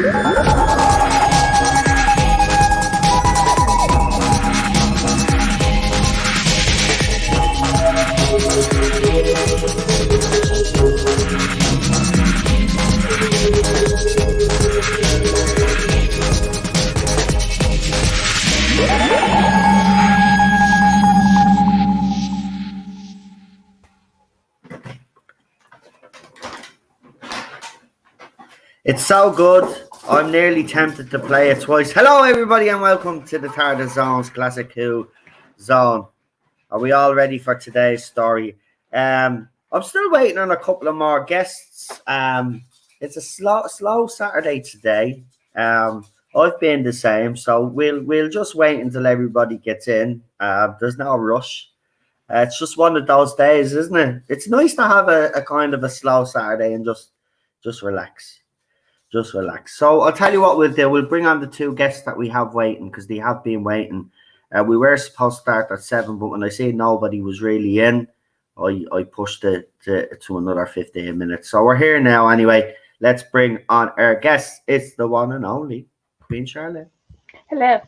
It's so good. I'm nearly tempted to play it twice. Hello, everybody, and welcome to the Tarda Zone's Classic Who Zone. Are we all ready for today's story? I'm still waiting on a couple of more guests. It's a slow Saturday today. I've been the same, so we'll just wait until everybody gets in. There's no rush. It's just one of those days, isn't it? It's nice to have a kind of a slow Saturday and just relax. Just relax. So I'll tell you what we'll do. We'll bring on the two guests that we have waiting because they have been waiting. We were supposed to start at 7, but when I say nobody was really in, I pushed it to another 15 minutes. So we're here now anyway. Let's bring on our guests. It's the one and only Queen Charlotte. Hello.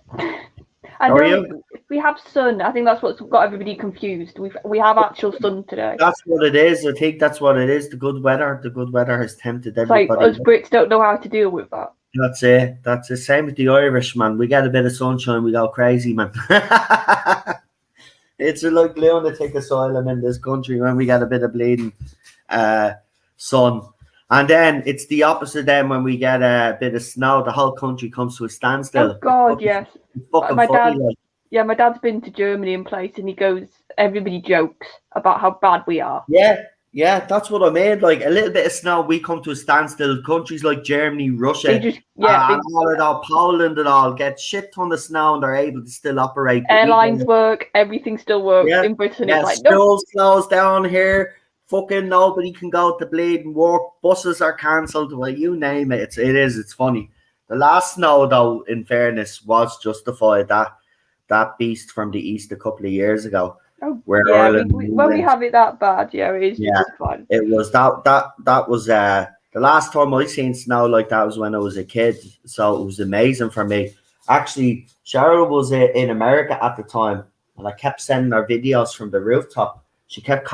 How are you? We have sun. I think that's what's got everybody confused. We have actual sun today. That's what it is. I think that's what it is. The good weather has tempted everybody. Like us Brits don't know how to deal with that. That's it. That's the same with the Irish, man. We get a bit of sunshine, we go crazy, man. It's like lunatic asylum in this country when we get a bit of bleeding sun. And then it's the opposite then when we get a bit of snow, the whole country comes to a standstill. Oh God, yes. My dad's been to Germany and place and he goes, everybody jokes about how bad we are. Yeah, that's what I mean. Like a little bit of snow, we come to a standstill. Countries like Germany, Russia, and all of that, Poland and all get shit ton of snow and they're able to still operate. Airlines work, everything still works. In Britain, it's like schools closed down here. Fucking nobody can go to bleed and work. Buses are cancelled. Well, you name it. It's funny. The last snow, though, in fairness, was justified. That beast from the east a couple of years ago. Oh, where Ireland when we have it that bad, it is just fun. It was that was the last time I seen snow like that was when I was a kid. So it was amazing for me. Actually, Cheryl was in America at the time, and I kept sending her videos from the rooftop. She kept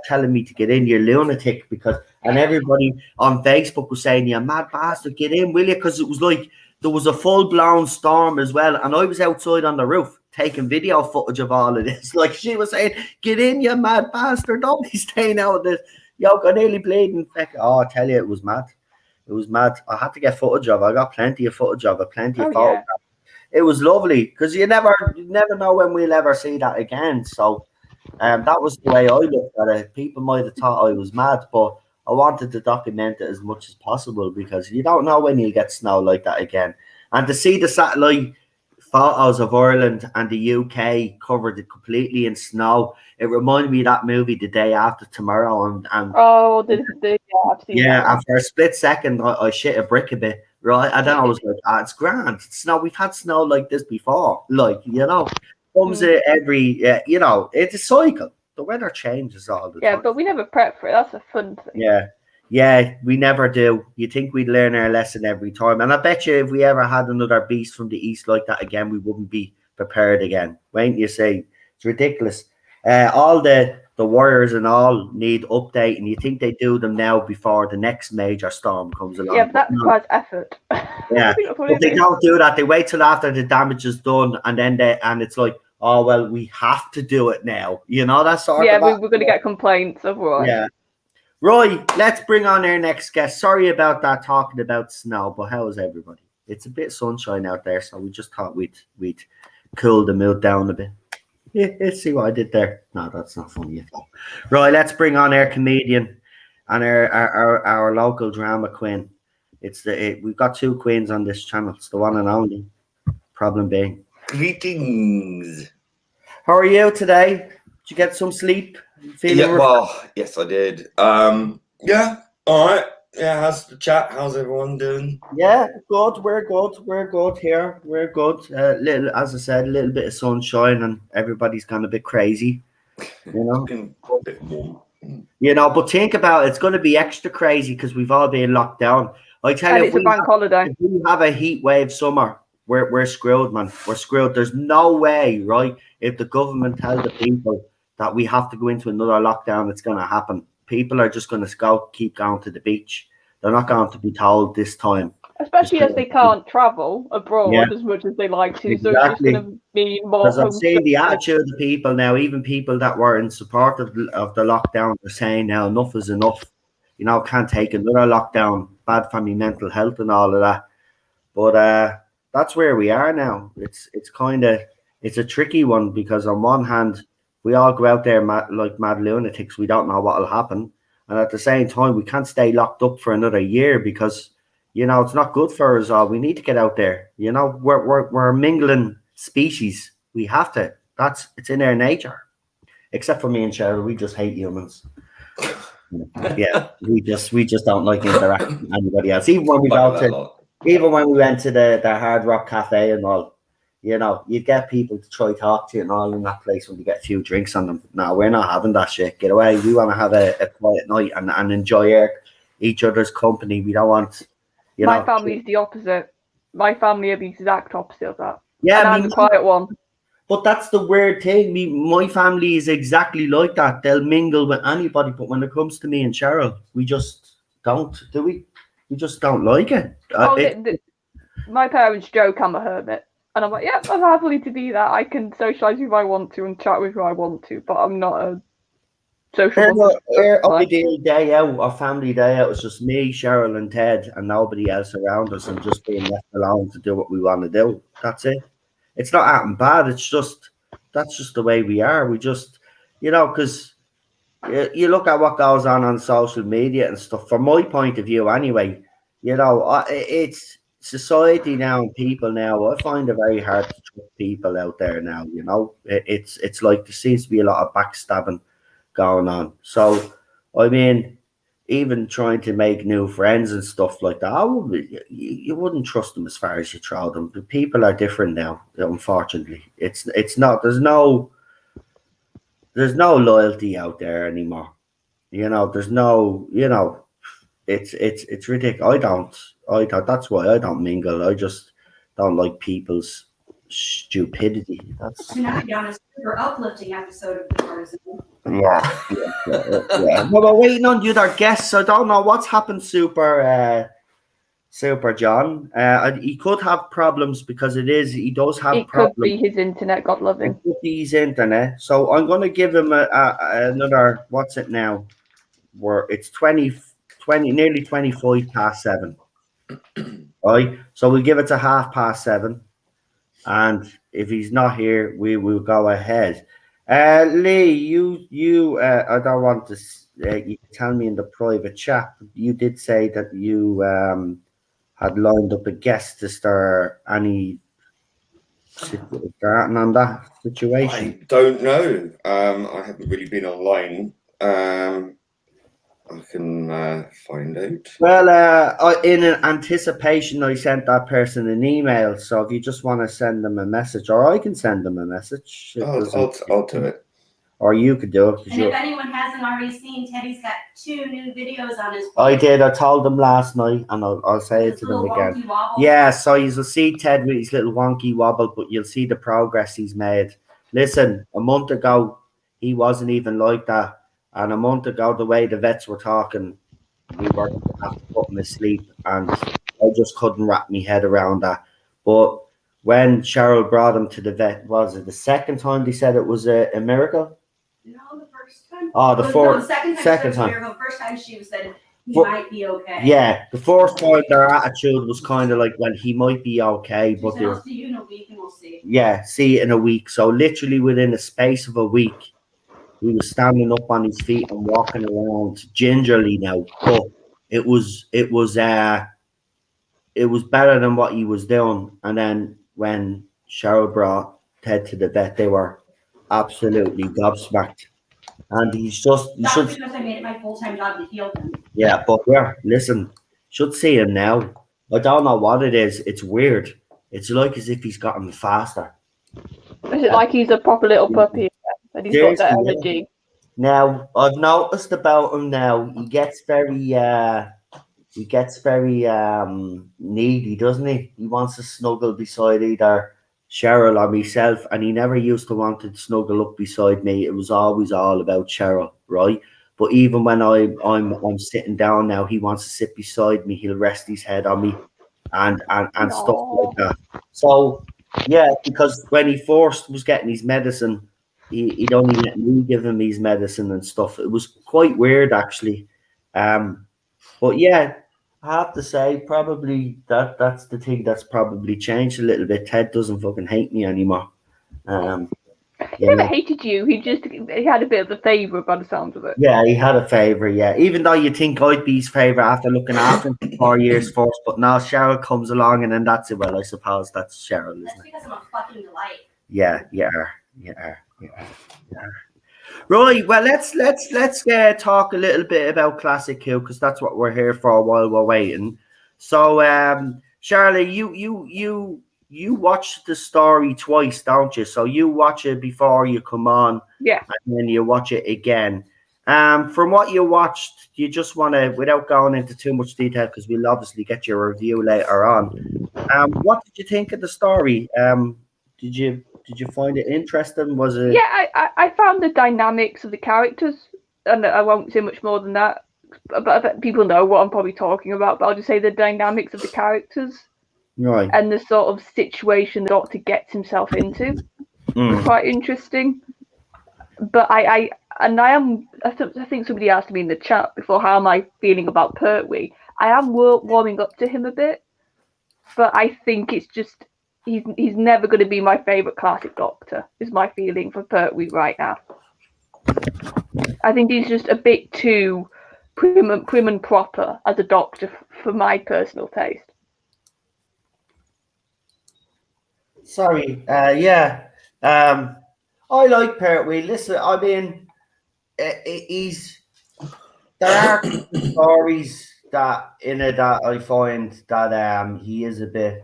telling me to get in, you lunatic, and everybody on Facebook was saying, you mad bastard, get in, will you? Because it was like there was a full-blown storm as well, and I was outside on the roof taking video footage of all of this. Like she was saying, get in, you mad bastard, don't be staying out of this. Yo, got nearly bleeding. Oh, I tell you, it was mad. It was mad. I had to get footage of it. I got plenty of footage of it, plenty of photographs. Yeah. It was lovely because you never know when we'll ever see that again. So that was the way I looked at it. People might have thought I was mad, but I wanted to document it as much as possible because you don't know when you'll get snow like that again. And to see the satellite photos of Ireland and the UK covered it completely in snow, it reminded me of that movie The Day After Tomorrow. And and for a split second, I shit a brick a bit, right? And then I was like, it's grand. Snow. We've had snow like this before, comes every, it's a cycle. The weather changes all the time. Yeah, but we never prep for it. That's a fun thing. Yeah, we never do. You think we'd learn our lesson every time. And I bet you if we ever had another beast from the east like that again, we wouldn't be prepared again. Wait till you say, it's ridiculous. All the wires and all need updating. You think they do them now before the next major storm comes along. Yeah, but that requires effort. Yeah, but they don't do that. They wait till after the damage is done and then it's like, oh, well, we have to do it now. You know, that sort of... Yeah, we're going to get complaints otherwise. Yeah. Roy, let's bring on our next guest. Sorry about that, talking about snow, but how is everybody? It's a bit sunshine out there, so we just thought we'd cool the mood down a bit. Yeah, let's see what I did there. No, that's not funny at all. Roy, let's bring on our comedian and our local drama queen. We've got two queens on this channel. It's the one and only. Problem being. Greetings. How are you today? Did you get some sleep? Yes, I did. Yeah, all right. Yeah, how's the chat? How's everyone doing? Yeah, good. We're good here. We're good. As I said, a little bit of sunshine, and everybody's gone a bit crazy. A bit more. But think about it. It's going to be extra crazy because we've all been locked down. I tell you, it's a bank holiday. If we have a heat wave summer, we're screwed, man. We're screwed. There's no way, right? If the government tells the people that we have to go into another lockdown, it's going to happen. People are just going to keep going to the beach. They're not going to be told this time. Especially as they can't travel abroad as much as they like to. Exactly. So it's just going to be more. Because I'm seeing the attitude of the people now, even people that were in support of the lockdown, are saying now enough is enough. You know, can't take another lockdown, bad for me mental health and all of that. But that's where we are now. It's a tricky one, because on one hand, we all go out there like mad lunatics. We don't know what will happen. And at the same time, we can't stay locked up for another year, because, you know, it's not good for us all. We need to get out there. You know, we're a mingling species. We have to. It's in our nature. Except for me and Cheryl, we just hate humans. Yeah, we just don't like interacting with anybody else. Even when we went to the Hard Rock Cafe and all, you know, you get people to try talk to you and all in that place when you get a few drinks on them. No, we're not having that shit. Get away. We want to have a quiet night and enjoy each other's company. We don't want, my family's the opposite. My family are the exact opposite of that. Yeah, and I'm the quiet one. But that's the weird thing. My family is exactly like that. They'll mingle with anybody, but when it comes to me and Cheryl, we just don't, do we? We just don't like it. My parents joke I'm a hermit. And I'm like, yeah, I'm happy to be that. I can socialise with who I want to and chat with who I want to, but I'm not a social Our day out, our family day out, was just me, Cheryl and Ted, and nobody else around us, and just being left alone to do what we want to do. That's it. It's not acting bad. It's just, that's just the way we are. We just, you know, because you look at what goes on social media and stuff. From my point of view, anyway, you know, it's society now and people now. I find it very hard to trust people out there now. You know, it's like there seems to be a lot of backstabbing going on. So, I mean, even trying to make new friends and stuff like that, you wouldn't trust them as far as you throw them. The people are different now, unfortunately. It's not, there's no loyalty out there anymore. You know, there's no, you know, it's ridiculous. I don't, that's why I don't mingle. I just don't like people's stupidity. That's, to not be on a super uplifting episode of The Partisan. Yeah. Well, we're waiting on the other guests. I don't know what's happened, Super John. He could have problems because he does have problems. It could be his internet, God love him. It could be his internet. So I'm going to give him another, what's it now? Where it's 20, nearly 25 past 7. Right? So we'll give it to 7:30. And if he's not here, we will go ahead. Lee, you I don't want to. You tell me in the private chat. You did say that you had lined up a guest. Is there any starting on that situation? I don't know. I haven't really been online. I can find out. Well, in anticipation, I sent that person an email. So if you just want to send them a message, or I can send them a message. I'll do it. Or you could do it. And if anyone hasn't already seen, Teddy's got 2 new videos on his. I did. I told them last night, and I'll say it to them again. Yeah, so you'll see Ted with his little wonky wobble, but you'll see the progress he's made. Listen, a month ago, he wasn't even like that. And a month ago, the way the vets were talking, we were going to have to put him to sleep. And I just couldn't wrap my head around that. But when Cheryl brought him to the vet, was it the second time they said it was a miracle? No, the first time. Oh, the second time. The first time she said he might be okay. Yeah, the first time their attitude was kind of like, well, he might be okay. But I'll see you in a week and we'll see. Yeah, see it in a week. So literally within the space of a week, he was standing up on his feet and walking around gingerly now. But it was better than what he was doing. And then when Cheryl brought Ted to the vet, they were absolutely gobsmacked. And he's just... That's because I made it my full-time job to heal him. Yeah, but listen, should see him now. I don't know what it is. It's weird. It's like as if he's gotten faster. Is it like he's a proper little puppy? And he's got that energy. Now, I've noticed about him now, he gets very he gets very needy, doesn't he? He wants to snuggle beside either Cheryl or myself, and he never used to want to snuggle up beside me. It was always all about Cheryl, right? But even when I'm sitting down now, he wants to sit beside me. He'll rest his head on me, and stuff like that. So yeah, because when he first was getting his medicine, he'd only let me give him his medicine and stuff. It was quite weird, actually. But yeah, I have to say, probably that's the thing that's probably changed a little bit. Ted doesn't fucking hate me anymore. He never hated you. He had a bit of a favour by the sounds of it. Yeah, he had a favourite, yeah. Even though you think I'd be his favourite after looking after him for 4 years first, but now Cheryl comes along and then that's it. Well, I suppose that's Cheryl, isn't That's it? because I'm a fucking delight. Yeah. Right, well, let's talk a little bit about Classic Q, because that's what we're here for while we're waiting. So, Charlie, you watch the story twice, don't you? So you watch it before you come on, yeah, and then you watch it again. From what you watched, you just want to, without going into too much detail, because we'll obviously get your review later on. What did you think of the story? Did you find it interesting? Was it? Yeah, I found the dynamics of the characters, and I won't say much more than that. But people know what I'm probably talking about. But I'll just say the dynamics of the characters, right, and the sort of situation the Doctor gets himself into was quite interesting. But I think somebody asked me in the chat before, how am I feeling about Pertwee? I am warming up to him a bit, but I think it's just he's never going to be my favourite classic Doctor, is my feeling for Pertwee right now. I think he's just a bit too prim and proper as a Doctor for my personal taste. Sorry, yeah. I like Pertwee. Listen, I mean, there are stories that in it that I find that he is a bit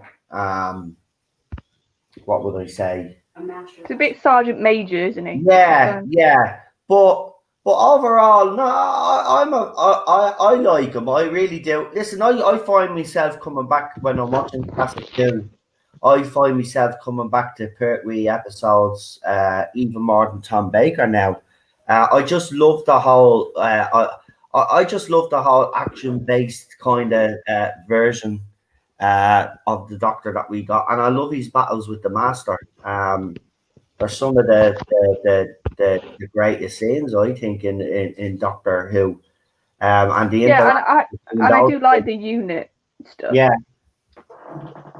what would I say? It's a bit Sergeant Major, isn't he? Yeah. But overall, no, I like him. I really do. Listen, I find myself coming back when I'm watching Classic Q. I find myself coming back to Pertwee episodes even more than Tom Baker now. I just love the whole. I just love the whole action-based kind of version of the Doctor that we got, and I love his battles with the Master. They're some of the greatest scenes, I think, in Doctor Who. And the I do like the unit stuff. Yeah.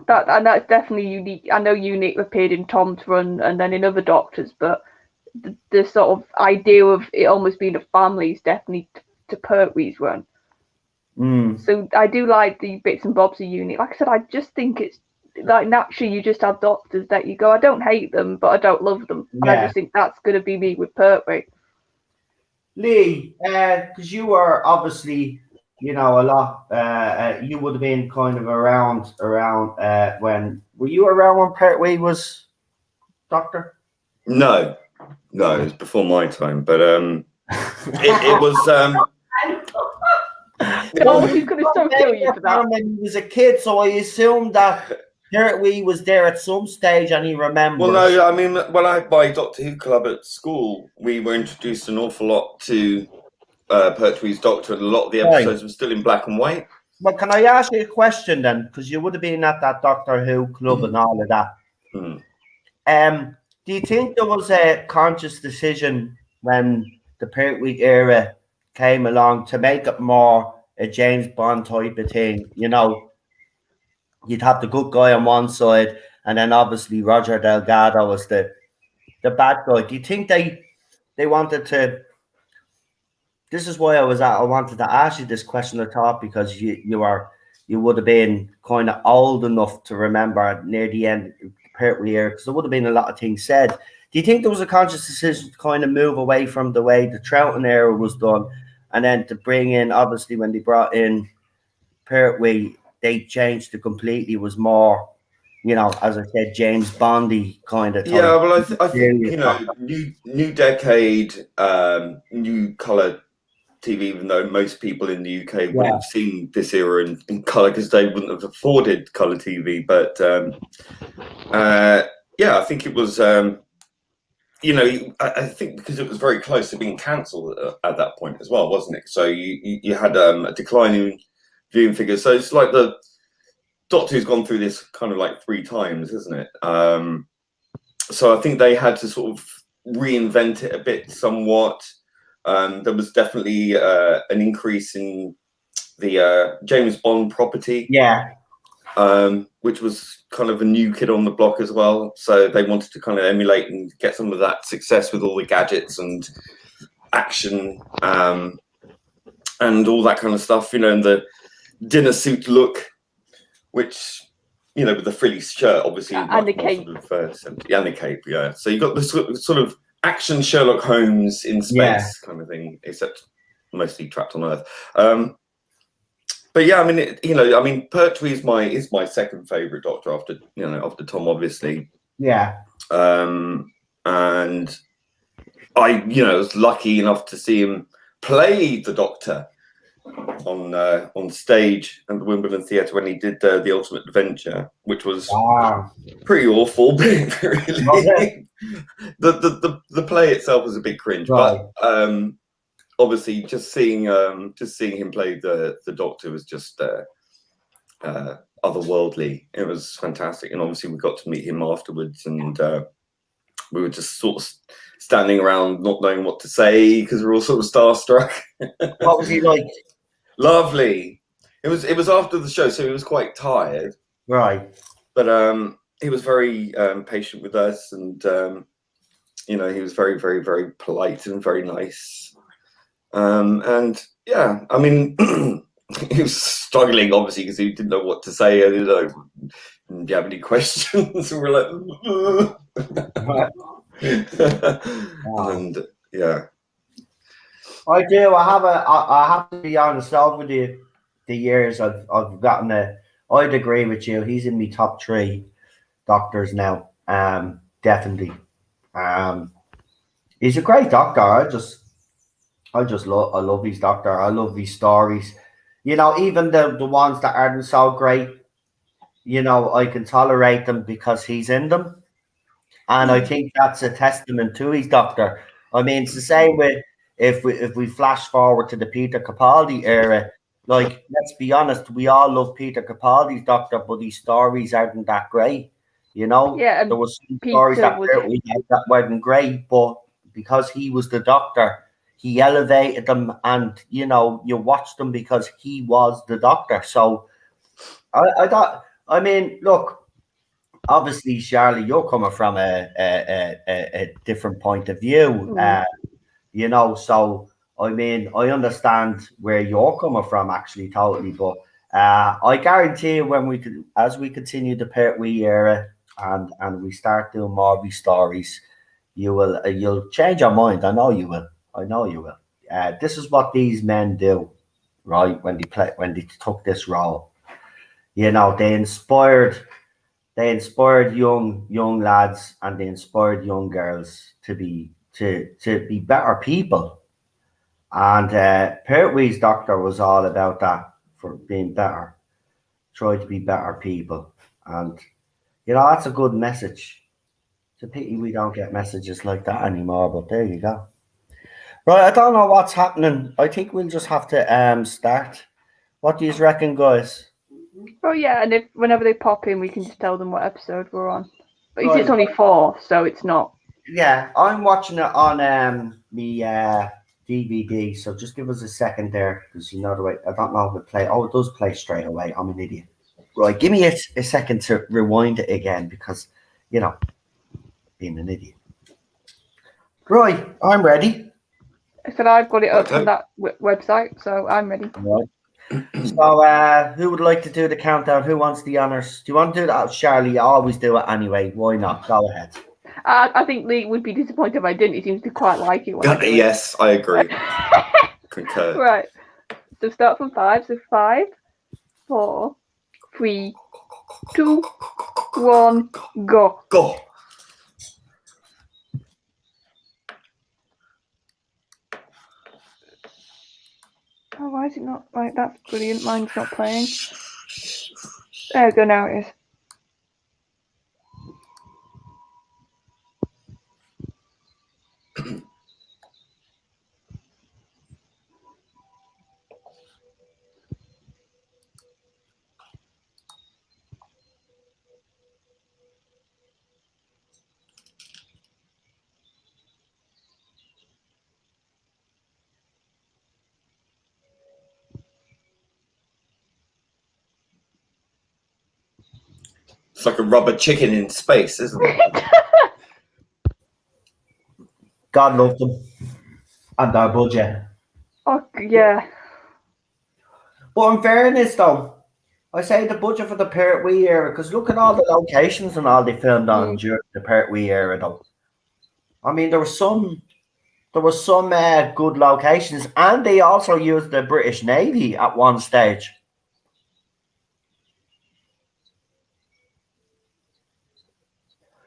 That's definitely unique. I know Unit appeared in Tom's run and then in other Doctors, but the sort of idea of it almost being a family is definitely to Pertwee's run. So I do like the bits and bobs of Unit. Like I said, I just think it's like naturally you just have Doctors that you go, I don't hate them, but I don't love them. And I just think that's going to be me with Pertwee. Lee, because you were obviously, a lot. You would have been kind of around when. Were you around when Pertwee was Doctor? No, it was before my time. But it was. Oh, he's going to so kill you for that. When he was a kid, so I assumed that Pertwee was there at some stage and he remembers. Well, no, I mean, when I had my Doctor Who club at school, we were introduced an awful lot to Pertwee's Doctor, and a lot of the episodes were still in black and white. Well, can I ask you a question then? Because you would have been at that Doctor Who club and all of that. Do you think there was a conscious decision when the Pertwee era came along to make it more a James Bond type of thing? You'd have the good guy on one side, and then obviously Roger Delgado was the bad guy. Do you think they wanted to? This is why I wanted to ask you this question. I thought because you would have been kind of old enough to remember near the end of Pertwee era, because there would have been a lot of things said. Do you think there was a conscious decision to kind of move away from the way the Troughton era was done, and then to bring in, obviously, when they brought in Pertwee, they changed it completely? Was more, as I said, James Bondy kind of. Yeah, well, I think new decade, new colour TV, even though most people in the UK wouldn't have seen this era in colour because they wouldn't have afforded colour TV. But yeah, I think it was, you know, I think because it was very close to being cancelled at that point as well, wasn't it? So you had a decline in viewing figures. So it's like the Doctor Who's gone through this kind of like 3 times, isn't it? So I think they had to sort of reinvent it a bit somewhat. There was definitely an increase in the James Bond property, which was kind of a new kid on the block as well. So they wanted to kind of emulate and get some of that success with all the gadgets and action and all that kind of stuff, you know, and the dinner suit look, which, you know, with the frilly shirt, obviously, and the cape, and the cape, yeah. So you got this sort of action Sherlock Holmes in space kind of thing, except mostly trapped on Earth. But yeah, I mean, you know, I mean, Pertwee is my second favorite Doctor after Tom, obviously. Yeah. And I, you know, was lucky enough to see him play the Doctor on stage at the Wimbledon Theatre when he did the Ultimate Adventure, which was pretty awful. Really, the play itself was a bit cringe, but obviously just seeing him play the Doctor was just otherworldly. It was fantastic, and obviously we got to meet him afterwards, and we were just sort of standing around not knowing what to say because we were all sort of starstruck. What was he like? Lovely. It was after the show, so he was quite tired. Right. But he was very patient with us, and you know, he was very, very, very polite and very nice. And yeah, I mean, he was struggling obviously because he didn't know what to say. And, you know, do you have any questions? And we're like, and yeah. I do. I have to be honest. Over the years, I've gotten I'd agree with you. He's in my top 3 Doctors now. Definitely. He's a great Doctor. I love his Doctor. I love his stories. You know, even the ones that aren't so great, you know, I can tolerate them because he's in them, and I think that's a testament to his Doctor. I mean, it's the same with. If we flash forward to the Peter Capaldi era, like, let's be honest, we all love Peter Capaldi's Doctor, but his stories aren't that great, you know. Yeah, there was some stories that weren't great, but because he was the Doctor, he elevated them, and you know, you watched them because he was the Doctor. So I thought, I mean, look, obviously, Charlie, you're coming from a different point of view. You know, so I mean, I understand where you're coming from, actually, totally. But I guarantee you, as we continue the Pertwee era and we start doing more of these stories, you'll change your mind. I know you will. This is what these men do, right? When they took this role, you know, they inspired young lads, and they inspired young girls to be better people. And Pertwee's Doctor was all about that, for being better, try to be better people. And you know, that's a good message. It's a pity we don't get messages like that anymore, but there you go. Right, I don't know what's happening. I think we'll just have to start. What do you reckon, guys? Oh yeah, and whenever they pop in, we can just tell them what episode we're on. But it's only 4, so it's not. Yeah, I'm watching it on the DVD, so just give us a second there, because you know the way. I don't know if it play. Oh, it does play straight away. I'm an idiot. Right, give me a second to rewind it again, because, you know, being an idiot. Right, I'm ready. I said I've got it up on that website, so I'm ready. Right. So, who would like to do the countdown? Who wants the honors? Do you want to do that, Charlie? You always do it anyway. Why not? Go ahead. I think Lee would be disappointed if I didn't. He seems to quite like it. Yes, I agree. Concur. Right. So start from 5. So 5, 4, 3, 2, 1, go. Go. Right, that's brilliant. Mine's not playing. There we go, now it is. It's like a rubber chicken in space, isn't it? God loved them. And our budget. Oh, yeah. But in fairness, though, I say the budget for the Pertwee era, because look at all the locations and all they filmed on during the Pertwee era, though. I mean, there was some good locations, and they also used the British Navy at one stage.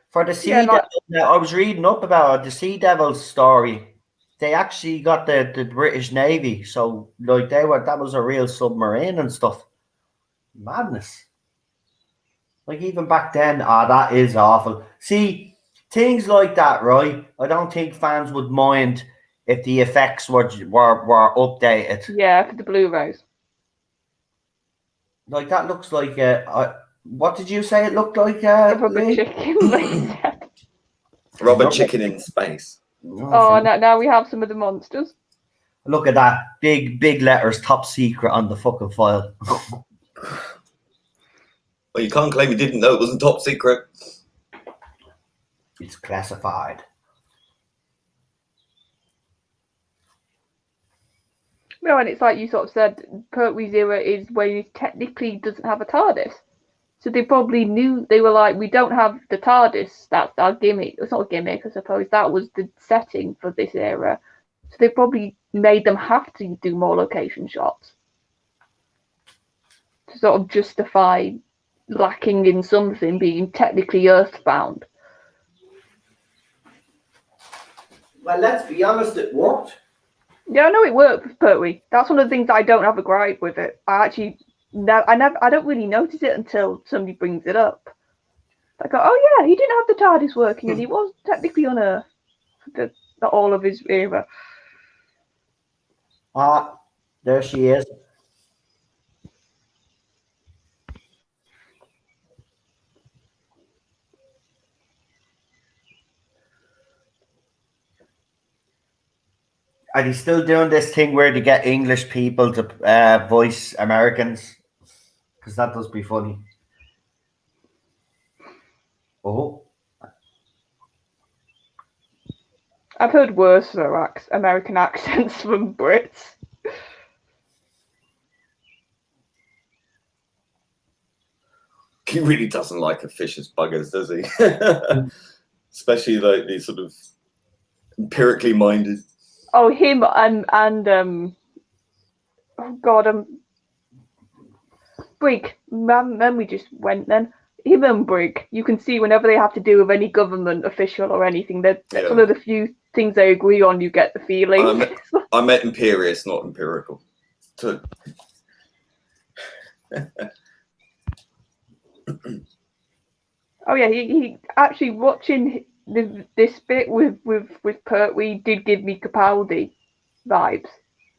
For the Sea Devil, I was reading up about the Sea Devils story. They actually got the British Navy, so like that was a real submarine and stuff. Madness. Like even back then, that is awful. See, things like that, right? I don't think fans would mind if the effects were updated. Yeah, for the Blu-rays. Like that looks like what did you say it looked like? Rubber chicken. Rubber chicken in space. Oh, now we have some of the monsters. Look at that. Big letters, top secret on the fucking file. Well, you can't claim you didn't know it wasn't top secret. It's classified. No, and it's like you sort of said, Pertwee's era is where he technically doesn't have a TARDIS. So they probably knew, they were like, we don't have the TARDIS, that's our gimmick. It's not a gimmick, I suppose. That was the setting for this era. So they probably made them have to do more location shots to sort of justify lacking in something, being technically earthbound. Well, let's be honest, it worked. Yeah, I know it worked with Pertwee. That's one of the things I don't have a gripe with it. I don't really notice it until somebody brings it up. I go, oh yeah, he didn't have the TARDIS working, and he was technically on Earth for all of his era. There she is. Are they still doing this thing where they get English people to voice Americans? Because that does be funny. Oh. I've heard worse American accents from Brits. He really doesn't like officious buggers, does he? Especially like these sort of empirically minded. Oh, him and oh god, Brig. Then we just went then. Him and Brig, you can see whenever they have to do with any government official or anything, that's one of the few things they agree on. You get the feeling. I meant imperious, not empirical. Oh yeah, he actually watching this bit with Pertwee did give me Capaldi vibes,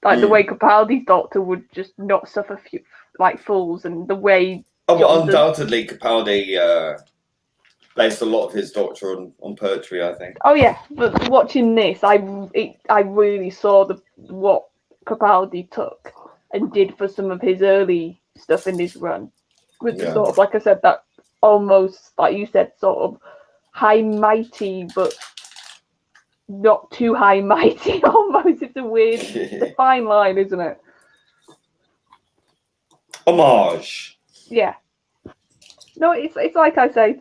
like the way Capaldi's doctor would just not suffer like fools, and the way. Oh, undoubtedly, Capaldi based a lot of his doctor on Pertwee, I think. Oh yeah, but watching this, I really saw what Capaldi took and did for some of his early stuff in his run, with the sort of, like I said, that almost, like you said, sort of high mighty, but not too high mighty. Almost, it's a weird, it's a fine line, isn't it? Homage. Yeah. No, it's like I say,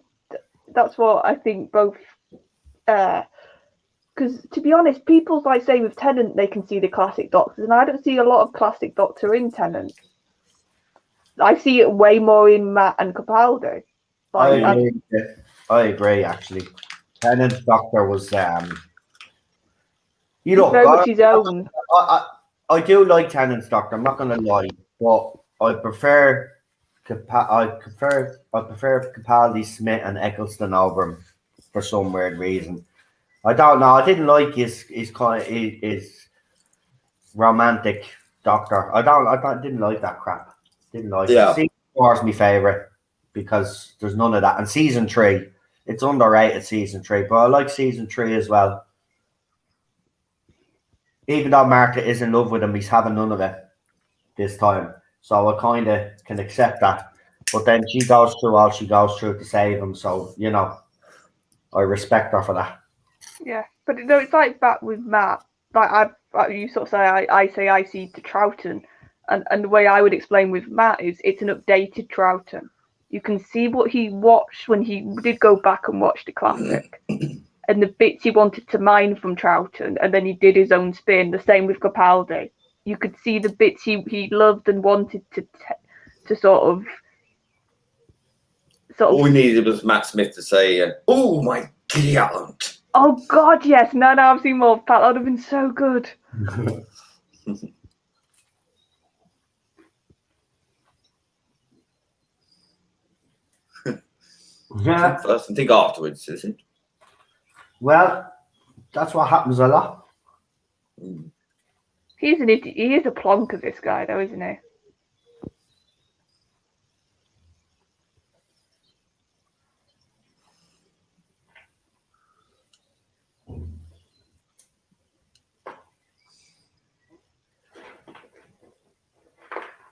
that's what I think both. Because to be honest, people like say with Tennant they can see the classic Doctors, and I don't see a lot of classic Doctor in Tennant. I see it way more in Matt and Capaldi. I agree, actually. Tennant's Doctor was very much his own. I do like Tennant's Doctor, I'm not gonna lie. but I prefer Capaldi, Smith, and Eccleston over him for some weird reason. I don't know. I didn't like his kind of his romantic doctor. Didn't like that crap. Didn't like it. Season 4 is my favorite because there's none of that. And season 3, it's underrated. Season 3, but I like season 3 as well. Even though Martha is in love with him, he's having none of it this time. So I kind of can accept that. But then she goes through all she goes through to save him. So, you know, I respect her for that. Yeah, but no, it's like that with Matt. Like you sort of say, I say I see the Troughton, and the way I would explain with Matt is it's an updated Troughton. You can see what he watched when he did go back and watch the classic, and the bits he wanted to mine from Troughton, and then he did his own spin. The same with Capaldi. You could see the bits he loved and wanted to sort of. All we needed was Matt Smith to say, "Oh my God." Oh God, yes! No, I've seen more of Pat. That would have been so good. Yeah. First and think afterwards, is it? Well, that's what happens a lot. He's an idiot. He is a plonker, this guy, though, isn't he?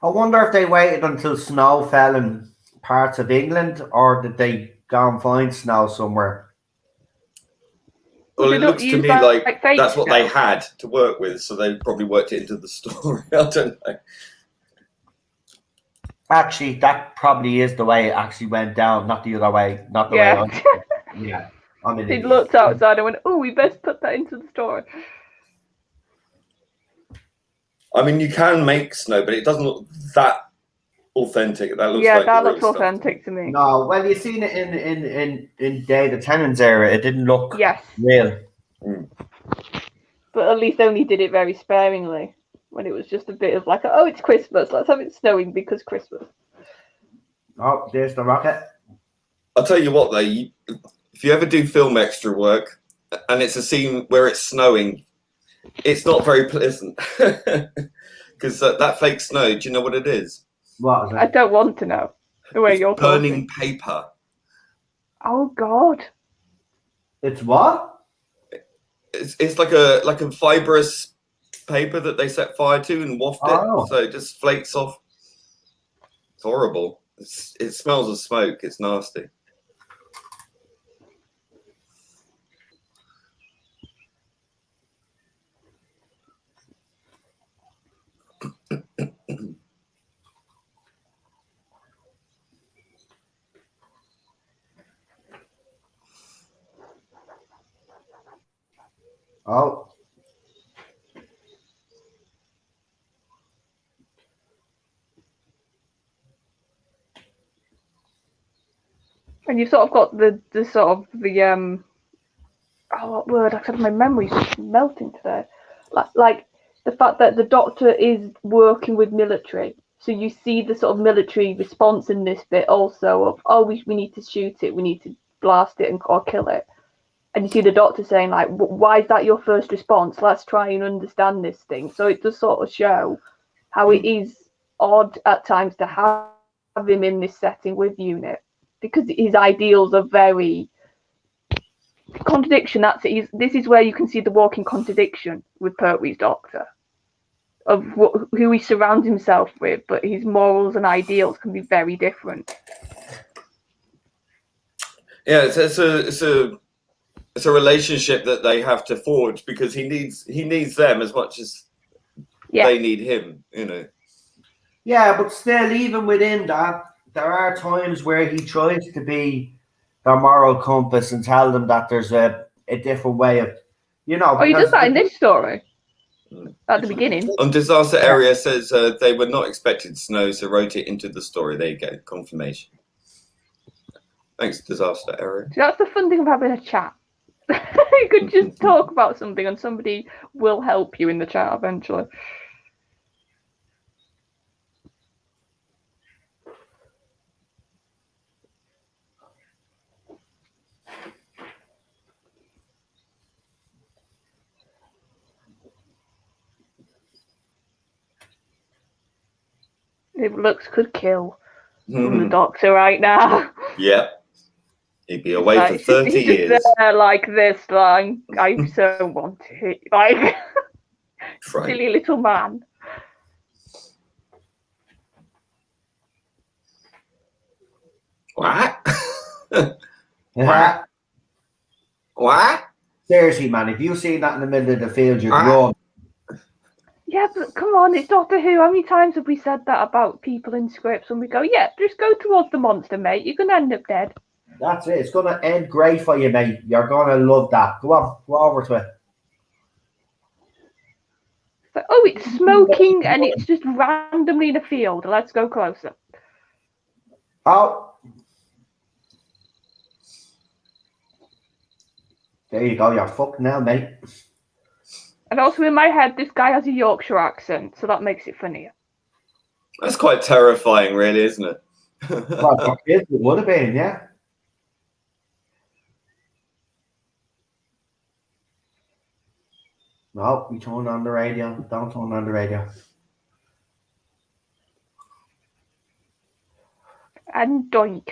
I wonder if they waited until snow fell in parts of England, or did they go and find snow somewhere? Well, it looks to me like that's what they had to work with, so they probably worked it into the story. I don't know. Actually, that probably is the way it actually went down, not the other way. Not the Yeah. way. Yeah. I mean, He looked outside and went, "Oh, we best put that into the story." I mean, you can make snow, but it doesn't look that authentic. That looks that looks authentic to me. No, well, you've seen it in David Tennant's era. It didn't look real. But at least only did it very sparingly. When it was just a bit of like, oh, it's Christmas. Let's have it snowing because Christmas. Oh, there's the rocket. I'll tell you what, though. If you ever do film extra work, and it's a scene where it's snowing, it's not very pleasant. Because that fake snow, do you know what it is? What is it? I don't want to know the way you're burning paper. Oh God! It's what? It's like a fibrous paper that they set fire to and waft it, so it just flakes off. It's horrible. It smells of smoke. It's nasty. Oh. And you've sort of got the what word? I said my memory's just melting today. Like the fact that the Doctor is working with military, so you see the sort of military response in this bit also of we need to shoot it, we need to blast it or kill it, and you see the Doctor saying like, why is that your first response? Let's try and understand this thing. So it does sort of show how it is odd at times to have him in this setting with UNIT. Because his ideals are very contradiction. That's it. This is where you can see the walking contradiction with Pertwee's Doctor, of who he surrounds himself with, but his morals and ideals can be very different. Yeah, it's a relationship that they have to forge because he needs them as much as they need him. You know. Yeah, but still, even within that, there are times where he tries to be their moral compass and tell them that there's a different way of, you know. Oh, he does that in this story at the beginning. On Disaster Area says they were not expecting snow, so wrote it into the story. There you go, confirmation. Thanks, Disaster Area. So that's the fun thing of having a chat. You could just talk about something and somebody will help you in the chat eventually. It looks could kill from the doctor right now. Yeah. He'd be away Like, for 30 he's years. just there like this, like, I so want to hit, like, Right. silly little man. What? Yeah. What? Seriously, man, if you see that in the middle of the field, you'd Ah. run. Yeah, but come on, it's Doctor Who. How many times have we said that about people in scripts and we go, yeah, just go towards the monster, mate. You're going to end up dead. That's it. It's going to end great for you, mate. You're going to love that. Go on, go over to it. But, oh, it's smoking and it's just randomly in a field. Let's go closer. Oh. There you go. You're fucked now, mate. And also in my head, this guy has a Yorkshire accent, so that makes it funnier. That's quite terrifying, really, isn't it? Well, it would have been, yeah. No, we turn on the radio. Don't turn on the radio. And doink.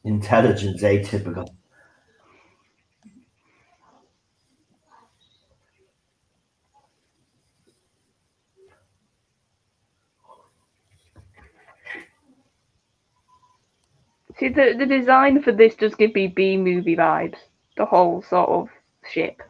Intelligence atypical. See, the design for this does give me B-movie vibes. The whole sort of ship.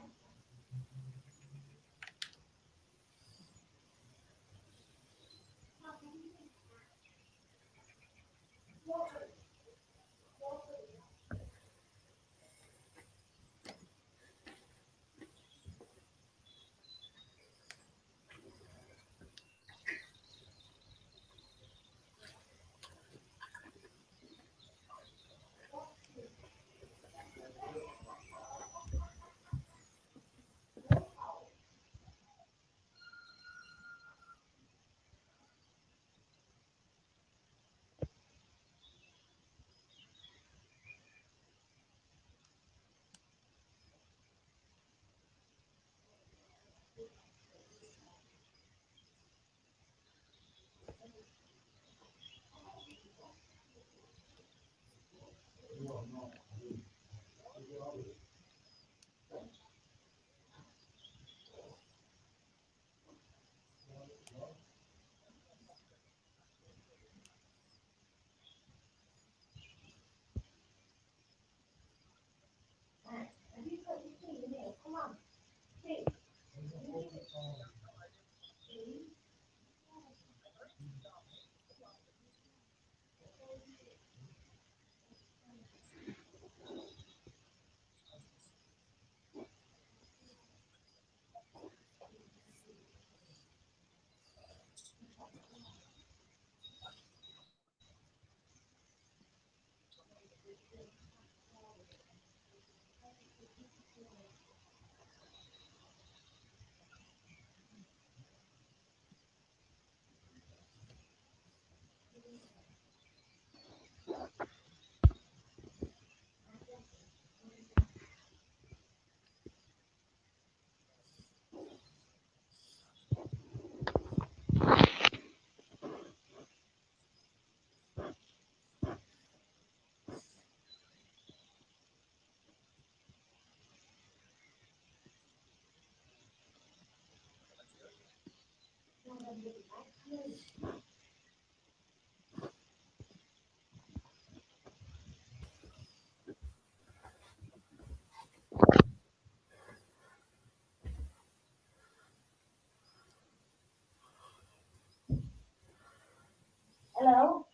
Hello?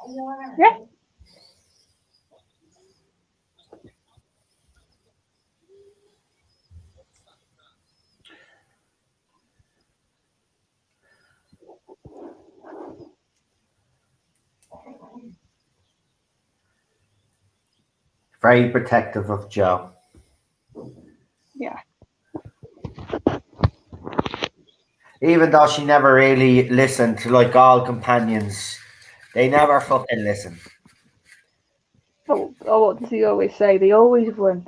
Are you all right? Yeah. Very protective of Joe. Even though she never really listened to like all companions, they never fucking listen. Oh, what does he always say? They always win.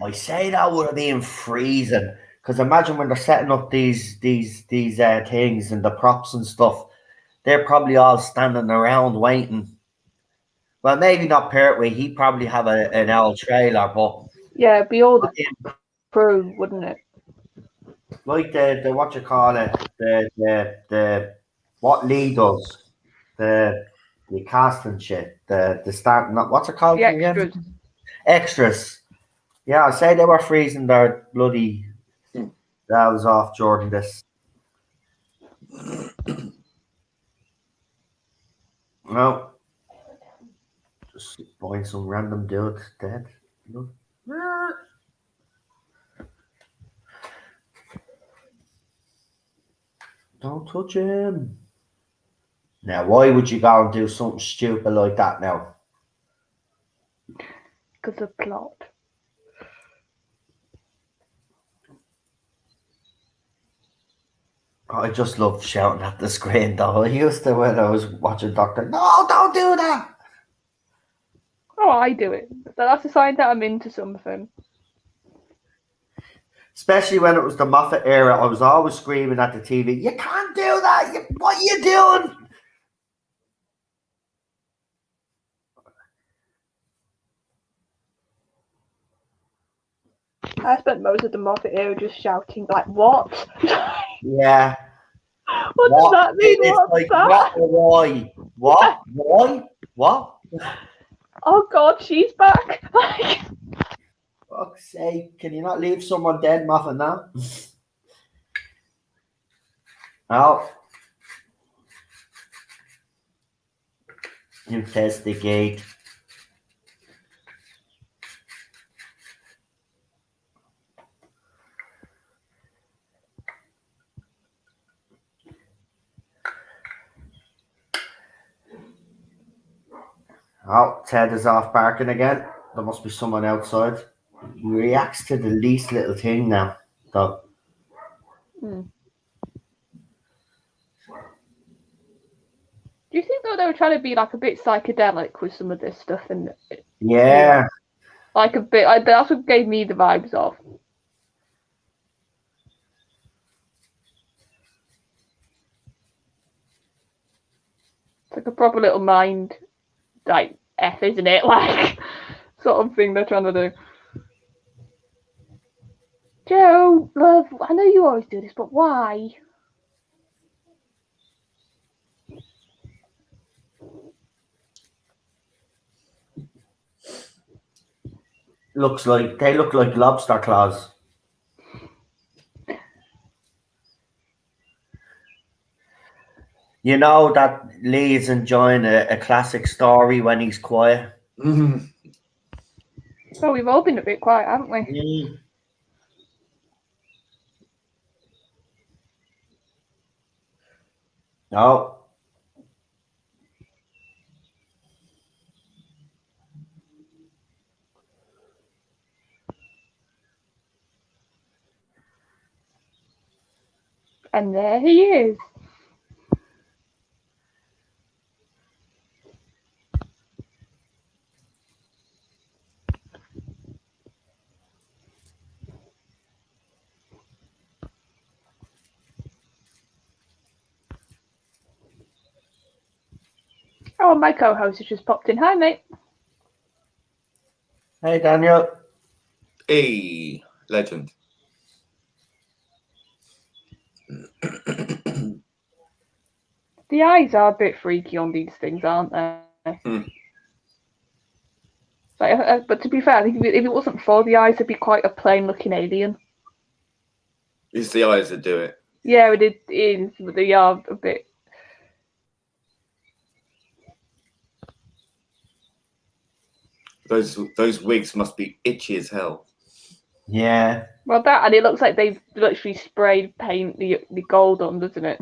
I say that would have been freezing. Because imagine when they're setting up these things and the props and stuff, they're probably all standing around waiting. Well, maybe not Pertwee. He'd probably have an old trailer, but Yeah, it'd be all the crew, wouldn't it? like the what you call it, the what Lee does, the casting shit, the start, not what's it called The again? extras. Extras. Yeah, I say they were freezing their bloody valves off during this. No. Just find some random dude dead. No. Don't touch him. Now, why would you go and do something stupid like that now? Because of plot. I just love shouting at the screen though. I used to when I was watching Doctor. No, don't do that. Oh, I do it. That's a sign that I'm into something. Especially when it was the Moffat era, I was always screaming at the TV, "You can't do that! What are you doing?" I spent most of the Moffat era just shouting, like, what? Yeah. What does that mean? It's What's like, that? what? Why? What? Why? What? Oh God, she's back. Fuck's sake, can you not leave someone dead, Moffat, now? Oh. Investigate. Oh, Ted is off barking again. There must be someone outside. He reacts to the least little thing now, though. Do you think though they were trying to be like a bit psychedelic with some of this stuff and Yeah. like a bit? That's what gave me the vibes of. It's like a proper little mind, like F, isn't it? Like sort of thing they're trying to do. Joe, love, I know you always do this, but why? They look like lobster claws. You know that Lee's enjoying a classic story when he's quiet. Mm-hmm. Well, we've all been a bit quiet, haven't we? No. And there he is. Oh, my co-host has just popped in. Hi, mate. Hey, Daniel. Hey, legend. The eyes are a bit freaky on these things, aren't they? But to be fair, I think if it wasn't for the eyes, it'd be quite a plain-looking alien. It's the eyes that do it. Yeah, it is. But they are a bit. Those wigs must be itchy as hell. Yeah. Well, that and it looks like they've literally sprayed paint the gold on, doesn't it?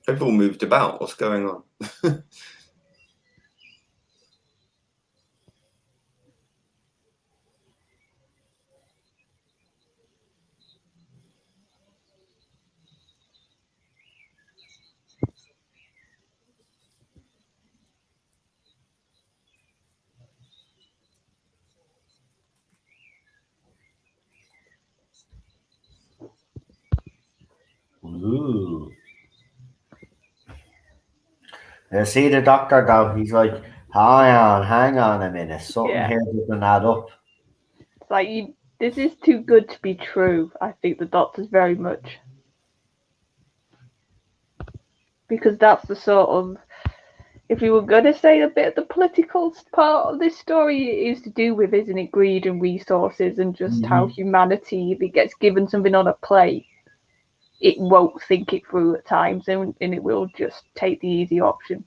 They've all moved about. What's going on? Ooh. You see the doctor though, he's like, hang on a minute. Something Yeah. here doesn't add up. It's like this is too good to be true. I think the doctor's very much, because that's the sort of, if we were going to say a bit of the political part of this story, it is to do with, isn't it, greed and resources and just how humanity, if it gets given something on a plate, it won't think it through at times, and it will just take the easy option.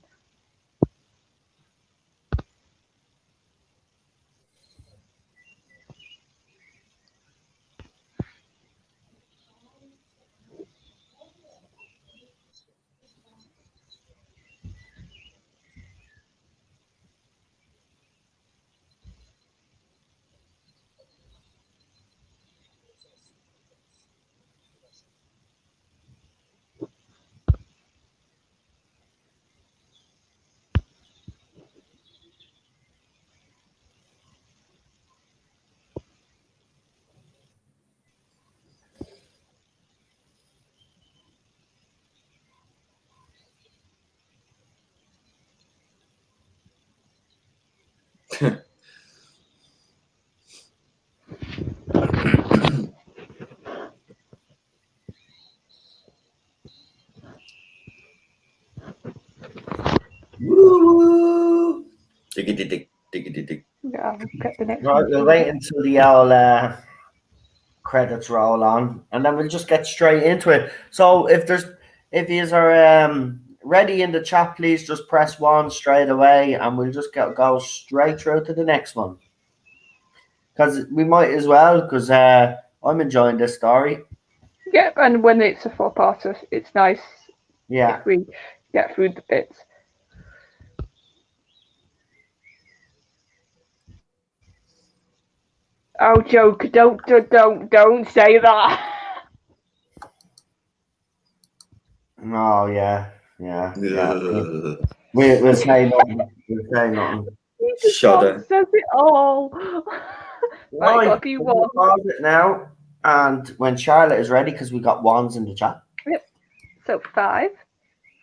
Woo! Dig. Yeah, I'll get the next Right, one. we'll wait until the old credits roll on, and then we'll just get straight into it. So if you are ready in the chat, please just press 1 straight away, and we'll just go straight through to the next one. Because we might as well, because I'm enjoying this story. Yeah, and when it's a 4-parter, it's nice Yeah. if we get through the bits. Oh, joke! Don't say that. Oh yeah. We'll say nothing. We'll say nothing. Shudder. Says it all. Right, got a few We'll wands. pause it now, and when Charlotte is ready, because we got wands in the chat. Yep. So 5,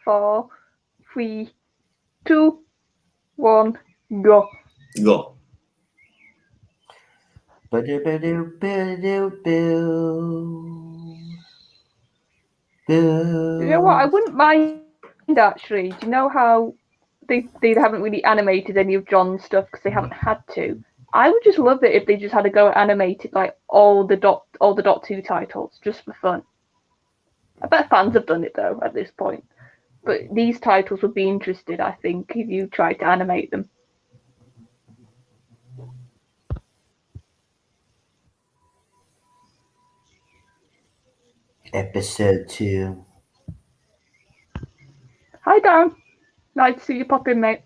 4, 3, 2, 1, go. Go. You know what? I wouldn't mind actually. Do you know how they haven't really animated any of John's stuff because they haven't had to? I would just love it if they just had to go animated like all the dot 2 titles just for fun. I bet fans have done it though at this point. But these titles would be interested, I think, if you tried to animate them. Episode 2. Hi, Dan. Nice to see you pop in, mate.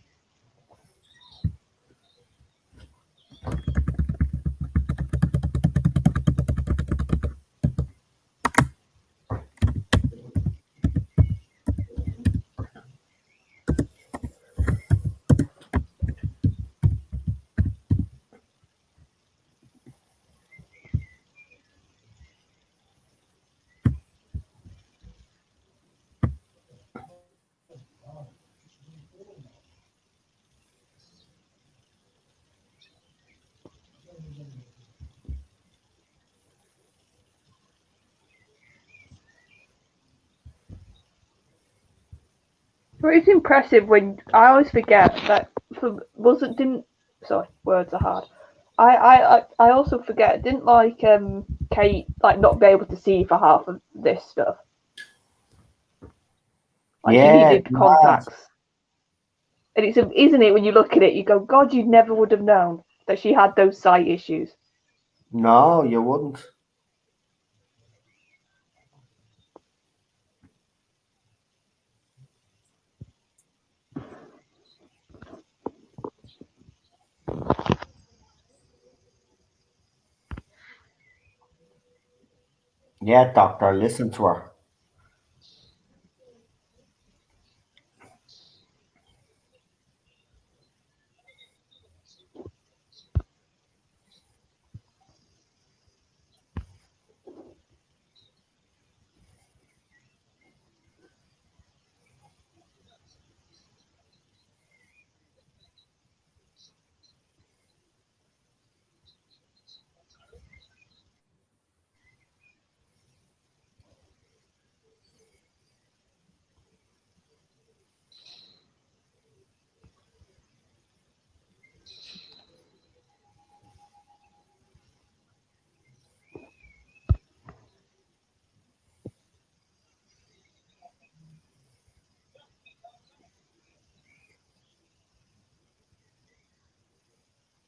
But it's impressive when I always forget that words are hard. I also forget, didn't like Kate like not be able to see for half of this stuff. Like she needed contacts. And isn't it when you look at it, you go, God, you never would have known that she had those sight issues. No, you wouldn't. Yeah, doctor, listen to her.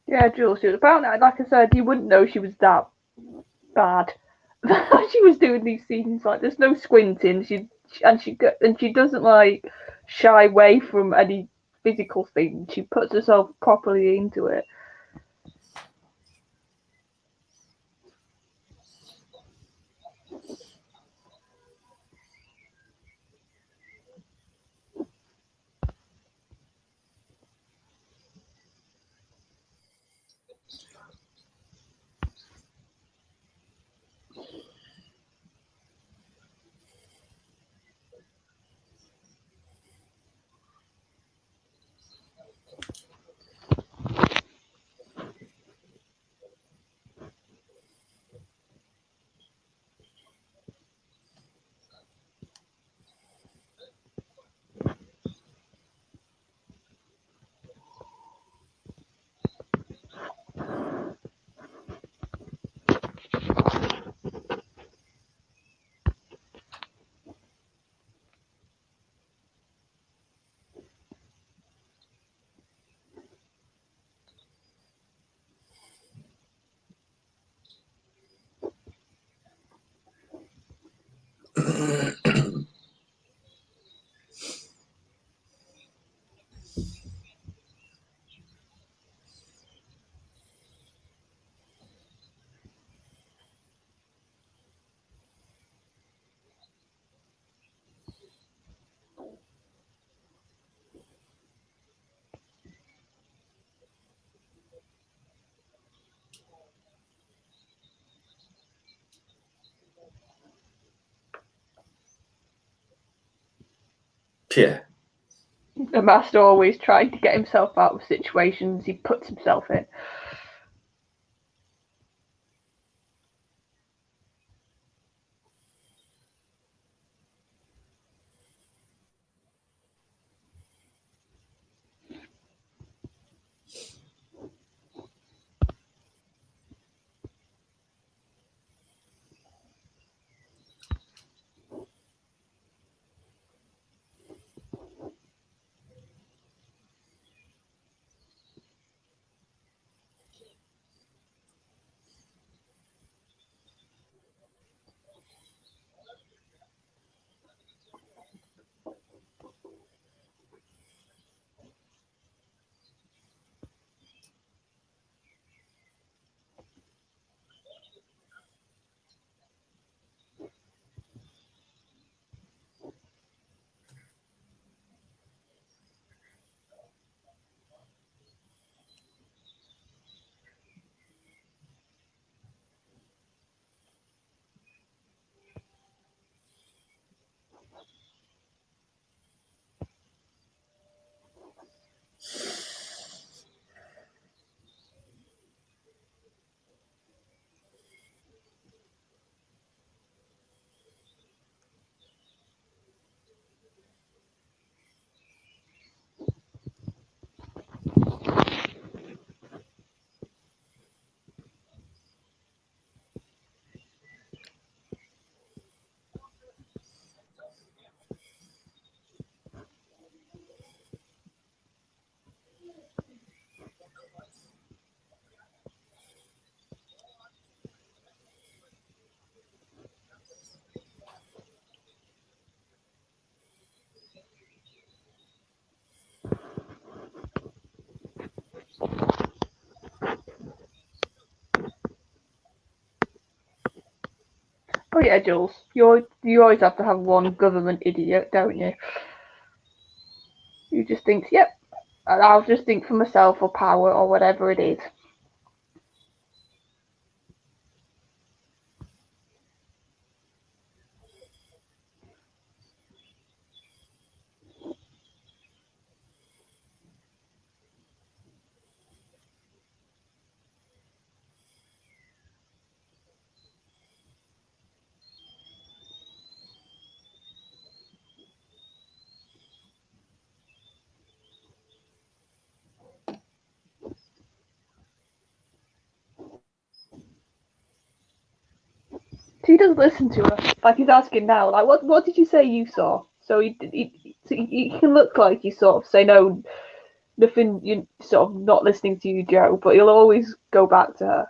Yeah, Jules, apparently, like I said, you wouldn't know she was that bad. She was doing these scenes like there's no squinting. She doesn't like shy away from any physical thing. She puts herself properly into it. Yeah. The master always trying to get himself out of situations he puts himself in. Oh yeah, Jules. You always have to have one government idiot, don't you? You just think, yep, I'll just think for myself or power or whatever it is. So he does listen to her. Like he's asking now, like, what did you say you saw? So he can look like you sort of say no, nothing. You sort of not listening to you, Joe, but he'll always go back to her.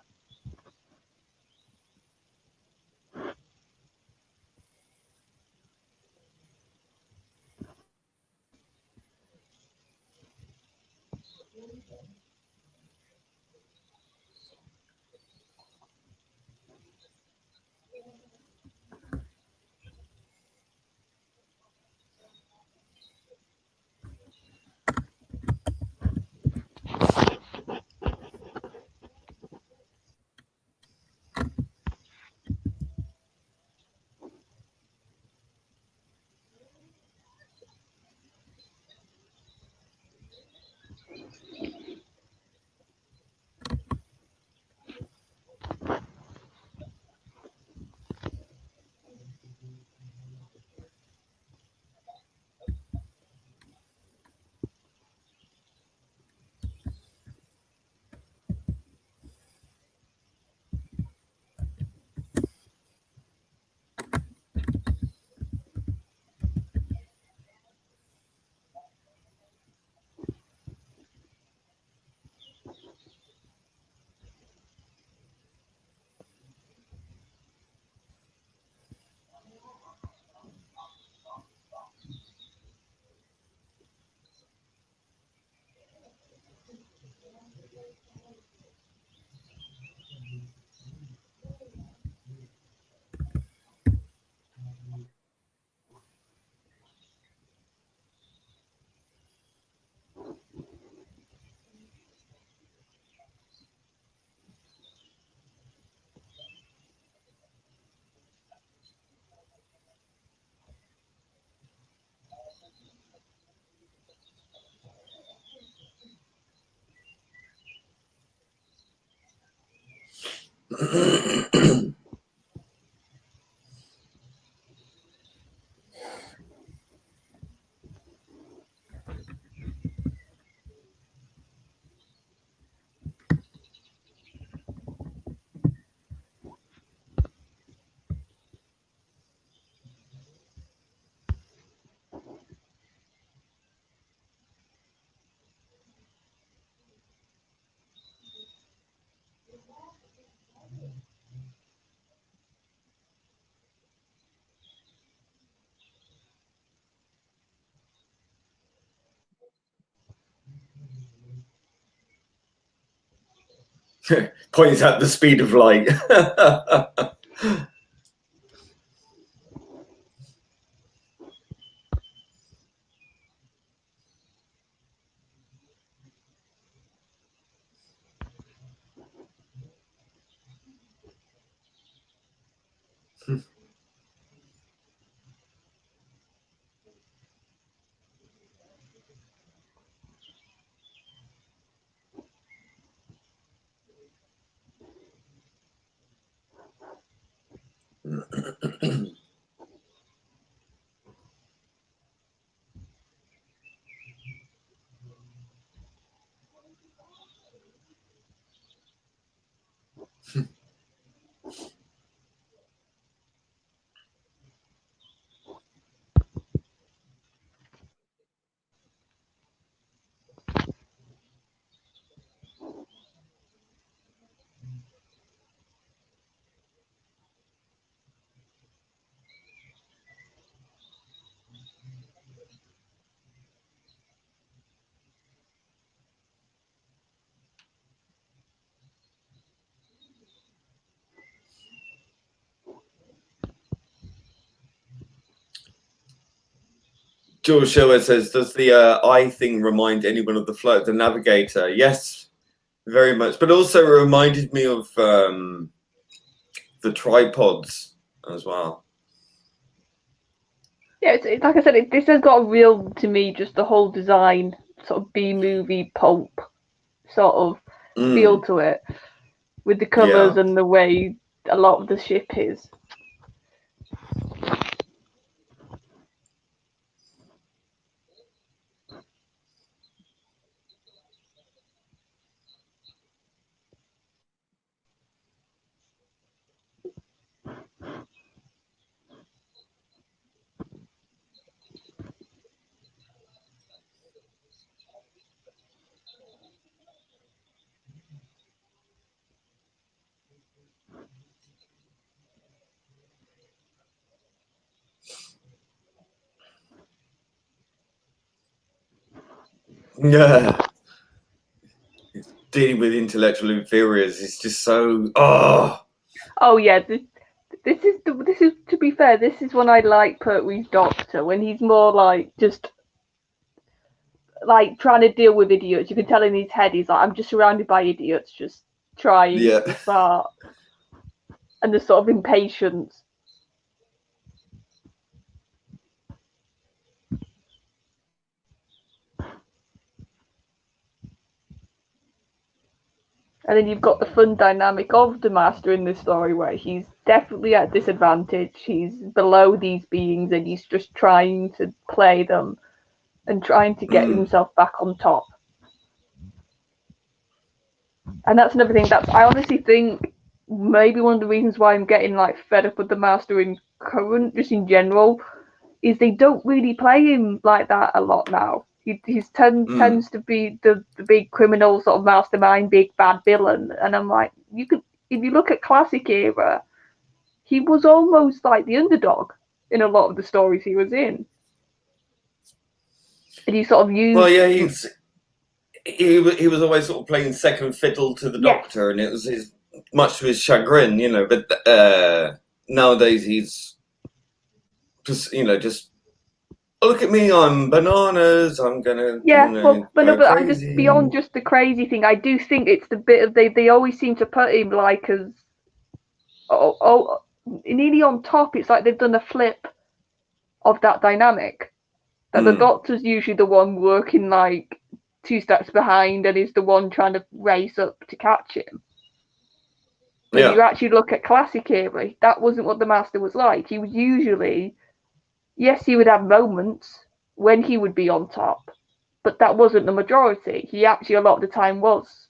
Points at the speed of light. George Sherwood says, does the eye thing remind anyone of the Flight of the Navigator? Yes, very much. But also reminded me of the tripods as well. Yeah, it's like I said, this has got a real, to me, just the whole design, sort of B-movie pulp sort of feel to it, with the colours and the way a lot of the ship is. Yeah. Dealing with intellectual inferiors is just so Oh yeah, this is to be fair, this is when I like Pertwee's Doctor, when he's more like just like trying to deal with idiots. You can tell in his head he's like, I'm just surrounded by idiots, just trying to start, and the sort of impatience. And then you've got the fun dynamic of the Master in this story, where he's definitely at disadvantage. He's below these beings, and he's just trying to play them and trying to get himself back on top. And that's another thing that I honestly think maybe one of the reasons why I'm getting like fed up with the Master in current, just in general, is they don't really play him like that a lot now. He tends to be the big criminal sort of mastermind, big bad villain, and I'm like, if you look at classic era, he was almost like the underdog in a lot of the stories he was in, and he sort of used. Well, yeah, he was always sort of playing second fiddle to the Doctor, and it was much to his chagrin, you know. But nowadays he's just, oh, look at me, I'm bananas, I'm gonna but I'm just crazy. beyond just the crazy thing. I do think it's the bit of they always seem to put him like as nearly on top. It's like they've done a flip of that dynamic. That the Doctor's usually the one working like 2 steps behind and is the one trying to race up to catch him. When you actually look at classic era, that wasn't what the Master was like. He was usually, yes, he would have moments when he would be on top, but that wasn't the majority. He actually a lot of the time was.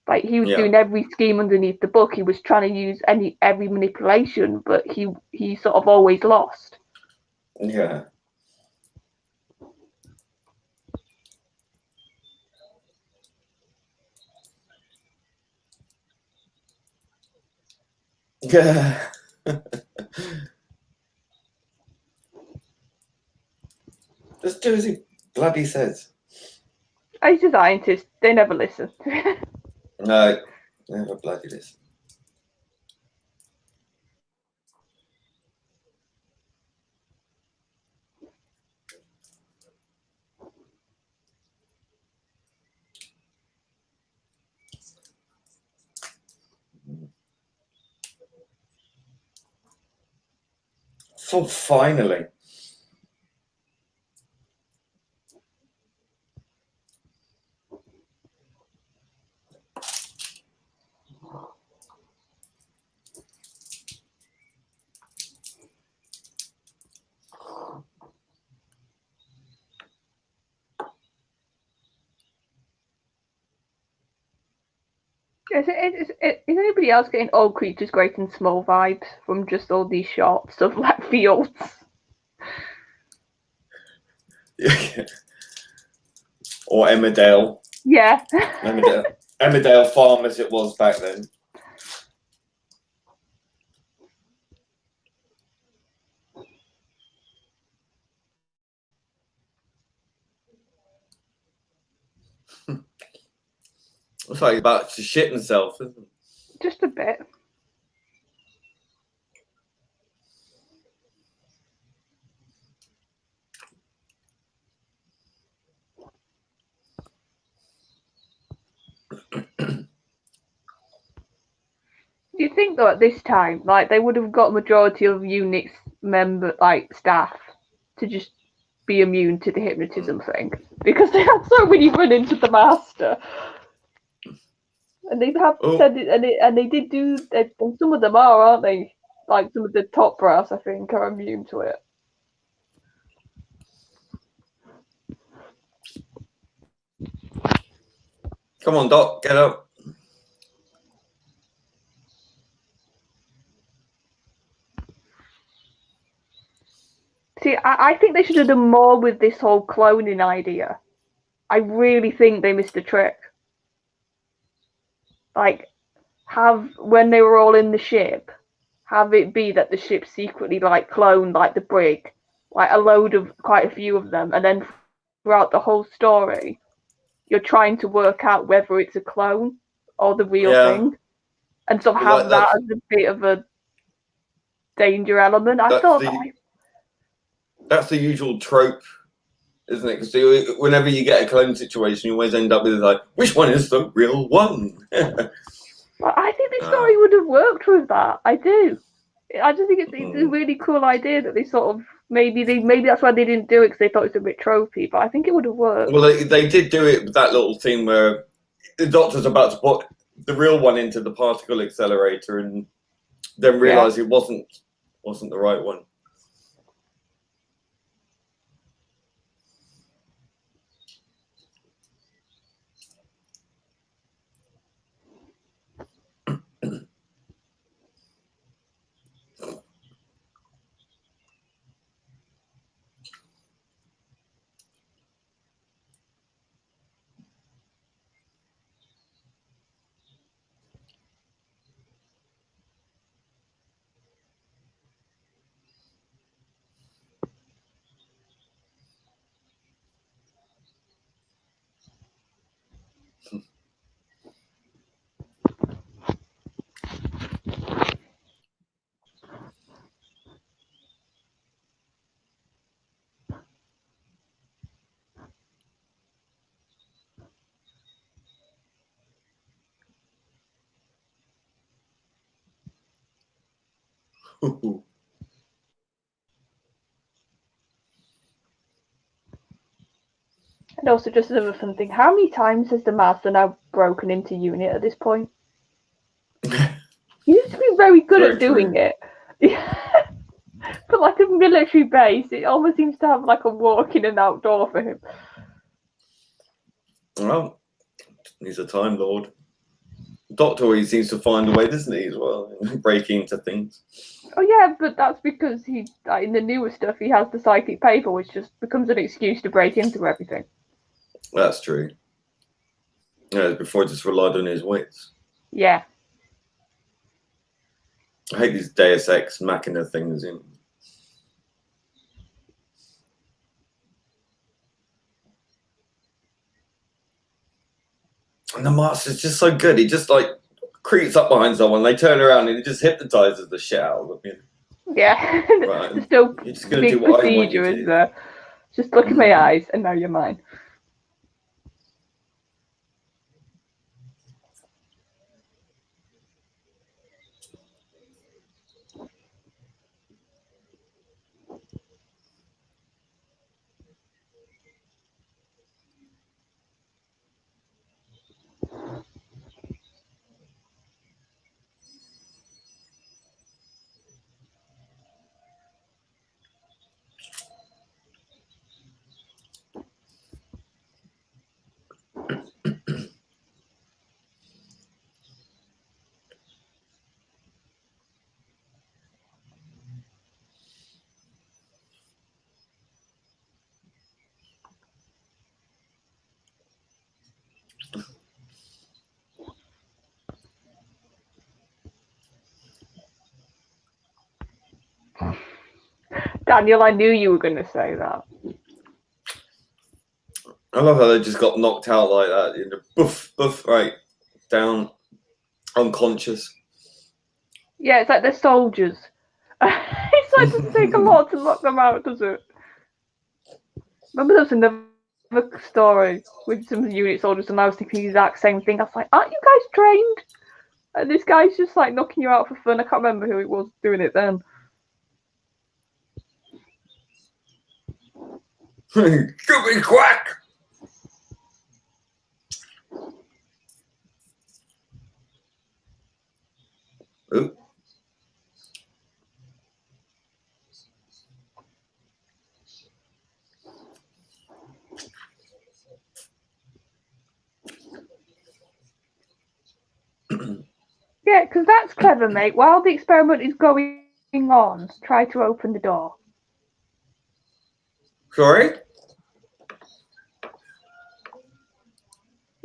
Like he was doing every scheme underneath the book. He was trying to use every manipulation, but he sort of always lost. Yeah. Yeah. Just do as he bloody says. He's a scientist. They never listen. No, never bloody listen. So finally. Is anybody else getting All Creatures Great and Small vibes from just all these shots of like fields? Or Emmerdale. Yeah. Emmerdale Farm as it was back then. Looks like he's about to shit himself, isn't it? Just a bit. think though at this time, like they would have got majority of units staff to just be immune to the hypnotism thing because they had so many run-ins with the master, and they have said it, and they did do. And some of them aren't they? Like some of the top brass, I think, are immune to it. Come on, Doc, get up. See, I think they should have done more with this whole cloning idea. I really think they missed a trick. Like, when they were all in the ship, have it be that the ship secretly like cloned like the brig, like quite a few of them, and then throughout the whole story, you're trying to work out whether it's a clone or the real thing, and sort of have that as a bit of a danger element. I thought that's the usual trope, isn't it? Because whenever you get a clone situation, you always end up with like, which one is the real one? Well, I think the story would have worked with that. I do. I just think it's a really cool idea that they sort of maybe that's why they didn't do it because they thought it was a bit tropey. But I think it would have worked. Well, they did do it with that little thing where the Doctor's about to put the real one into the particle accelerator and then realise it wasn't the right one. And also, just another fun thing: how many times has the Master now broken into unit at this point? He used to be very good at doing it. But like a military base, it almost seems to have like a walk in and outdoor for him. Well, he's a Time Lord. Doctor always seems to find a way, doesn't he, as well? Breaking into things. Oh yeah, but that's because he, in the newer stuff, he has the psychic paper, which just becomes an excuse to break into everything. That's true. Yeah, before he just relied on his wits. Yeah. I hate these Deus Ex Machina things. And the Master's just so good. He just like creeps up behind someone, they turn around and he just hypnotizes the shit out of them. Yeah. Right. There's still You're just gonna big do what I want procedure, you to. is there? Just look in my eyes and now you're mine. Daniel, I knew you were going to say that. I love how they just got knocked out like that. You know, boof, boof, right down, unconscious. Yeah, it's like they're soldiers. It's like, it doesn't take a lot to knock them out, does it? Remember there was another story with some unit soldiers and I was thinking the exact same thing. I was like, aren't you guys trained? And this guy's just like knocking you out for fun. I can't remember who it was doing it then. Stupid quack! Ooh. Yeah, because that's clever, mate. While the experiment is going on, try to open the door. Sorry?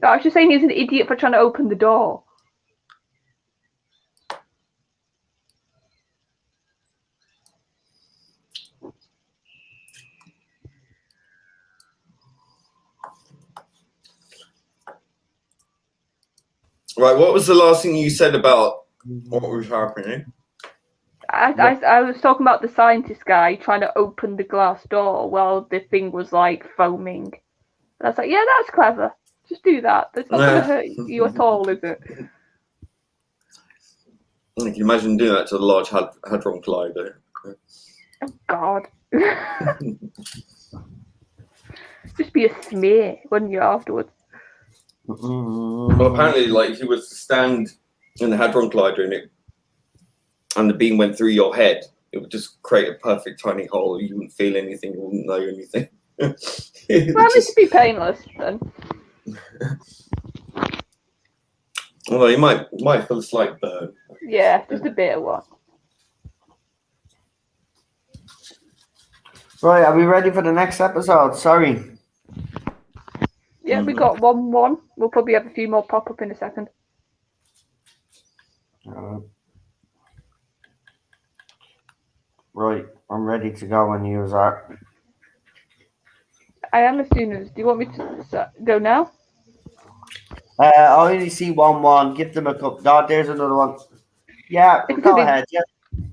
No, I was just saying he's an idiot for trying to open the door. Right, what was the last thing you said about what was happening? I was talking about the scientist guy trying to open the glass door while the thing was like foaming. And I was like, yeah, that's clever. Just do that. That's not going to hurt you at all, is it? I can imagine doing that to the Large Hadron Collider. Oh, God. Just be a smear, wouldn't you, afterwards? Well, apparently, like, if you was to stand in the Hadron Collider and the beam went through your head, it would just create a perfect tiny hole. You wouldn't feel anything, you wouldn't know anything. Well, it would be painless then. Although you might feel a slight burn. Yeah, just a bit of one. Right, are we ready for the next episode? Sorry. Yeah, we got 1-1. We'll probably have a few more pop up in a second. Right, I'm ready to go when you are. I am as soon as. Do you want me to go now? I only see 1-1. Give them a couple. Oh, there's another one. Yeah, It's go because ahead. Yeah.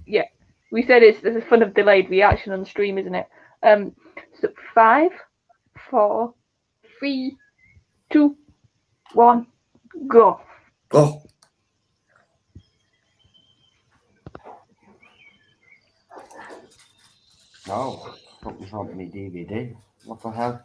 Yeah, we said it's the fun of delayed reaction on the stream, isn't it? So 5, 4, 3, 2, 1, go. Oh. Oh, something's wrong with me DVD. What the hell?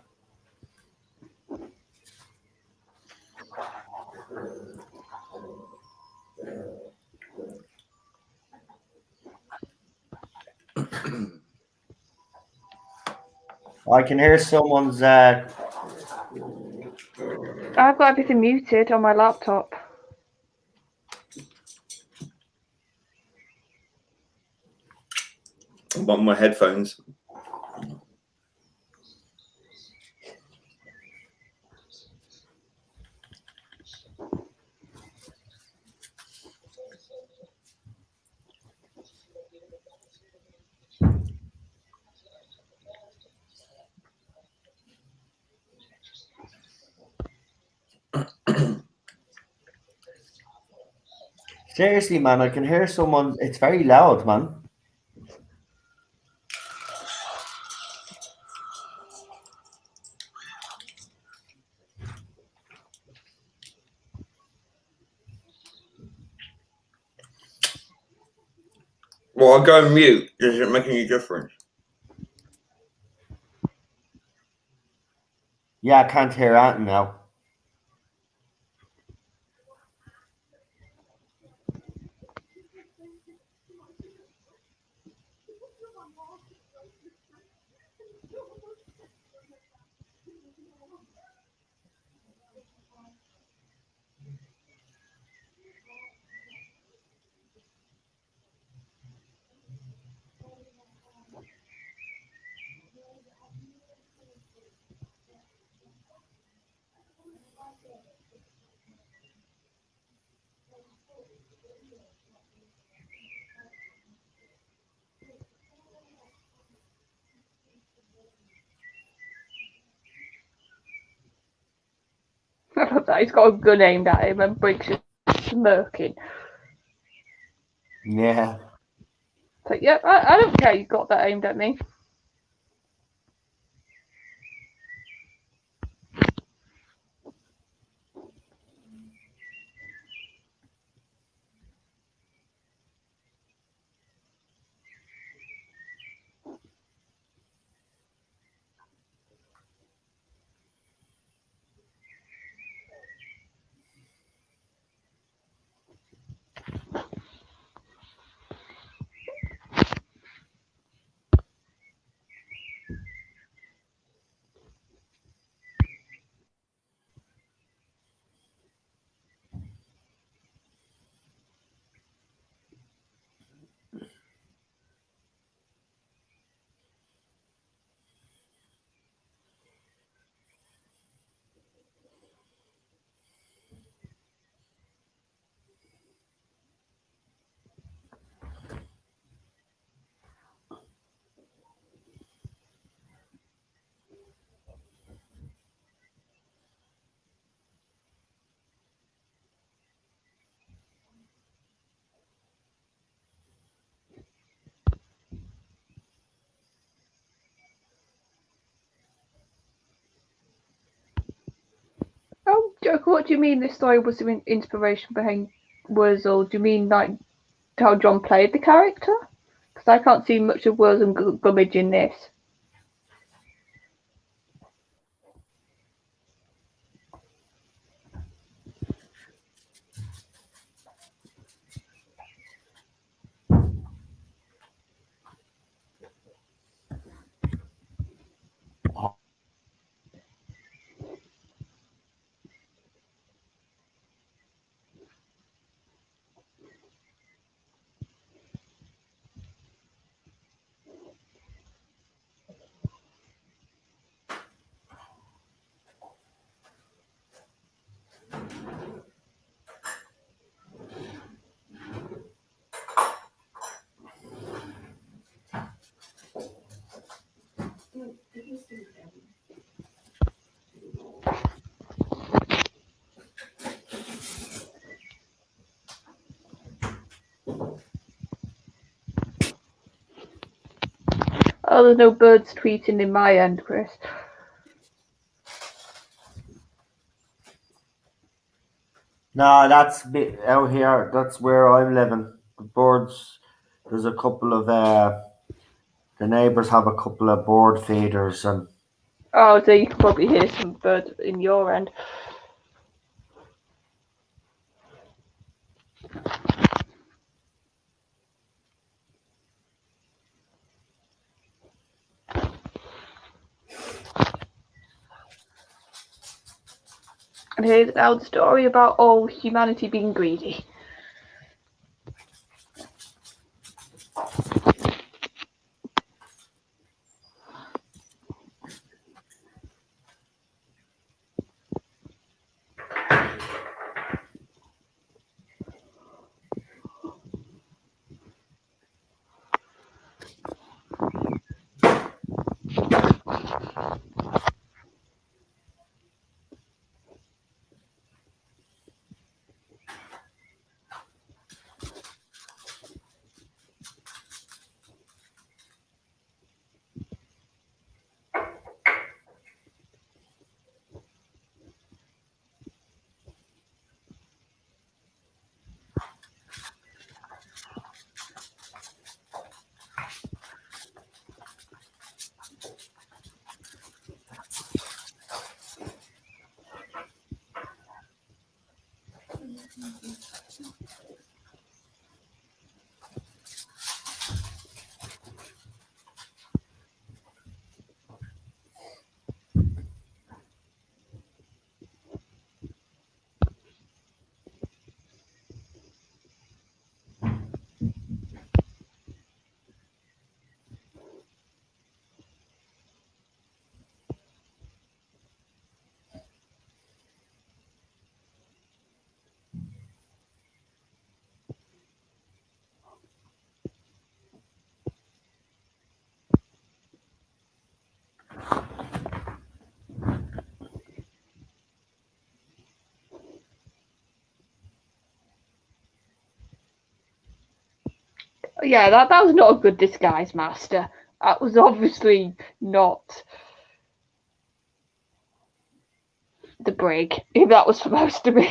I can hear someone's. I've got everything muted on my laptop. I'm on my headphones. Seriously, man, I can hear someone. It's very loud, man. Well, I'll go mute. Does it make any difference? Yeah, I can't hear anything now. I love that. He's got a gun aimed at him and Briggs just smirking. Yeah. So, yeah, I don't care he's got that aimed at me. Like, what do you mean this story was the inspiration behind Wurzel? Do you mean like how John played the character? Because I can't see much of Wurzel and Gummidge in this. Oh, there's no birds tweeting in my end, Chris. No, that's out here. That's where I'm living. The birds. There's a couple of the neighbours have a couple of bird feeders, and Oh, so you can probably hear some birds in your end. And here's now the story about all humanity being greedy. Yeah, that was not a good disguise, Master. That was obviously not the brig, if that was supposed to be.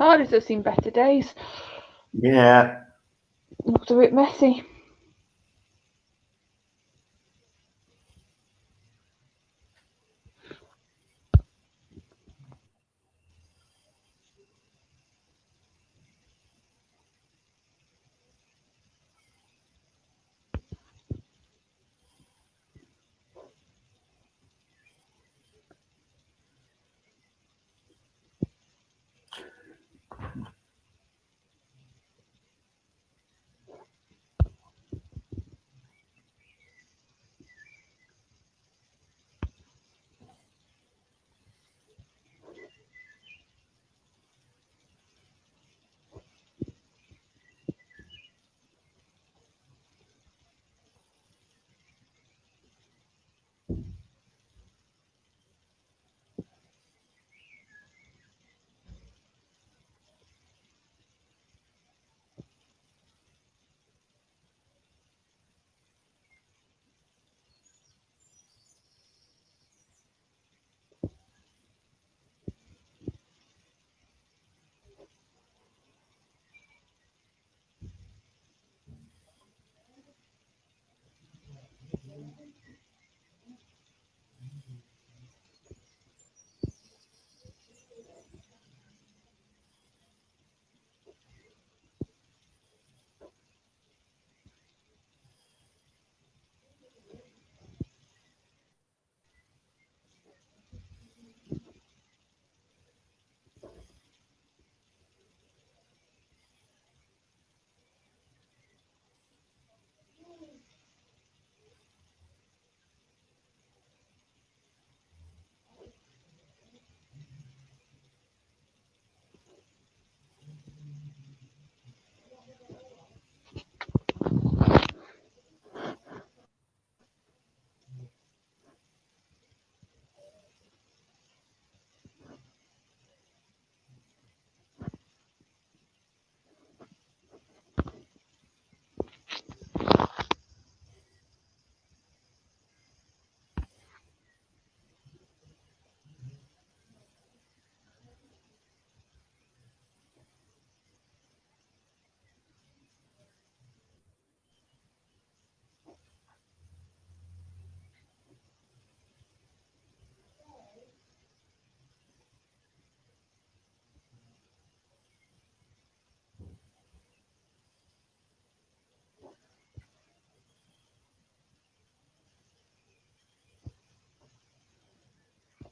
TARDIS has seen better days. Yeah. Looks a bit messy.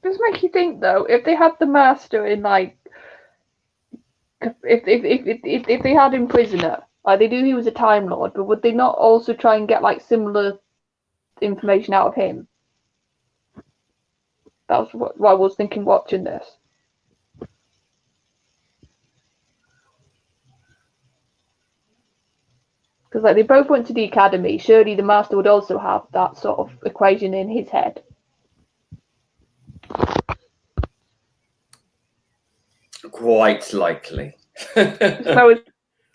Does make you think though, if they had the Master in like, if they had him prisoner, like they knew he was a Time Lord, but would they not also try and get like similar information out of him? That was what I was thinking watching this. Because like they both went to the academy, surely the Master would also have that sort of equation in his head. Quite likely. So it's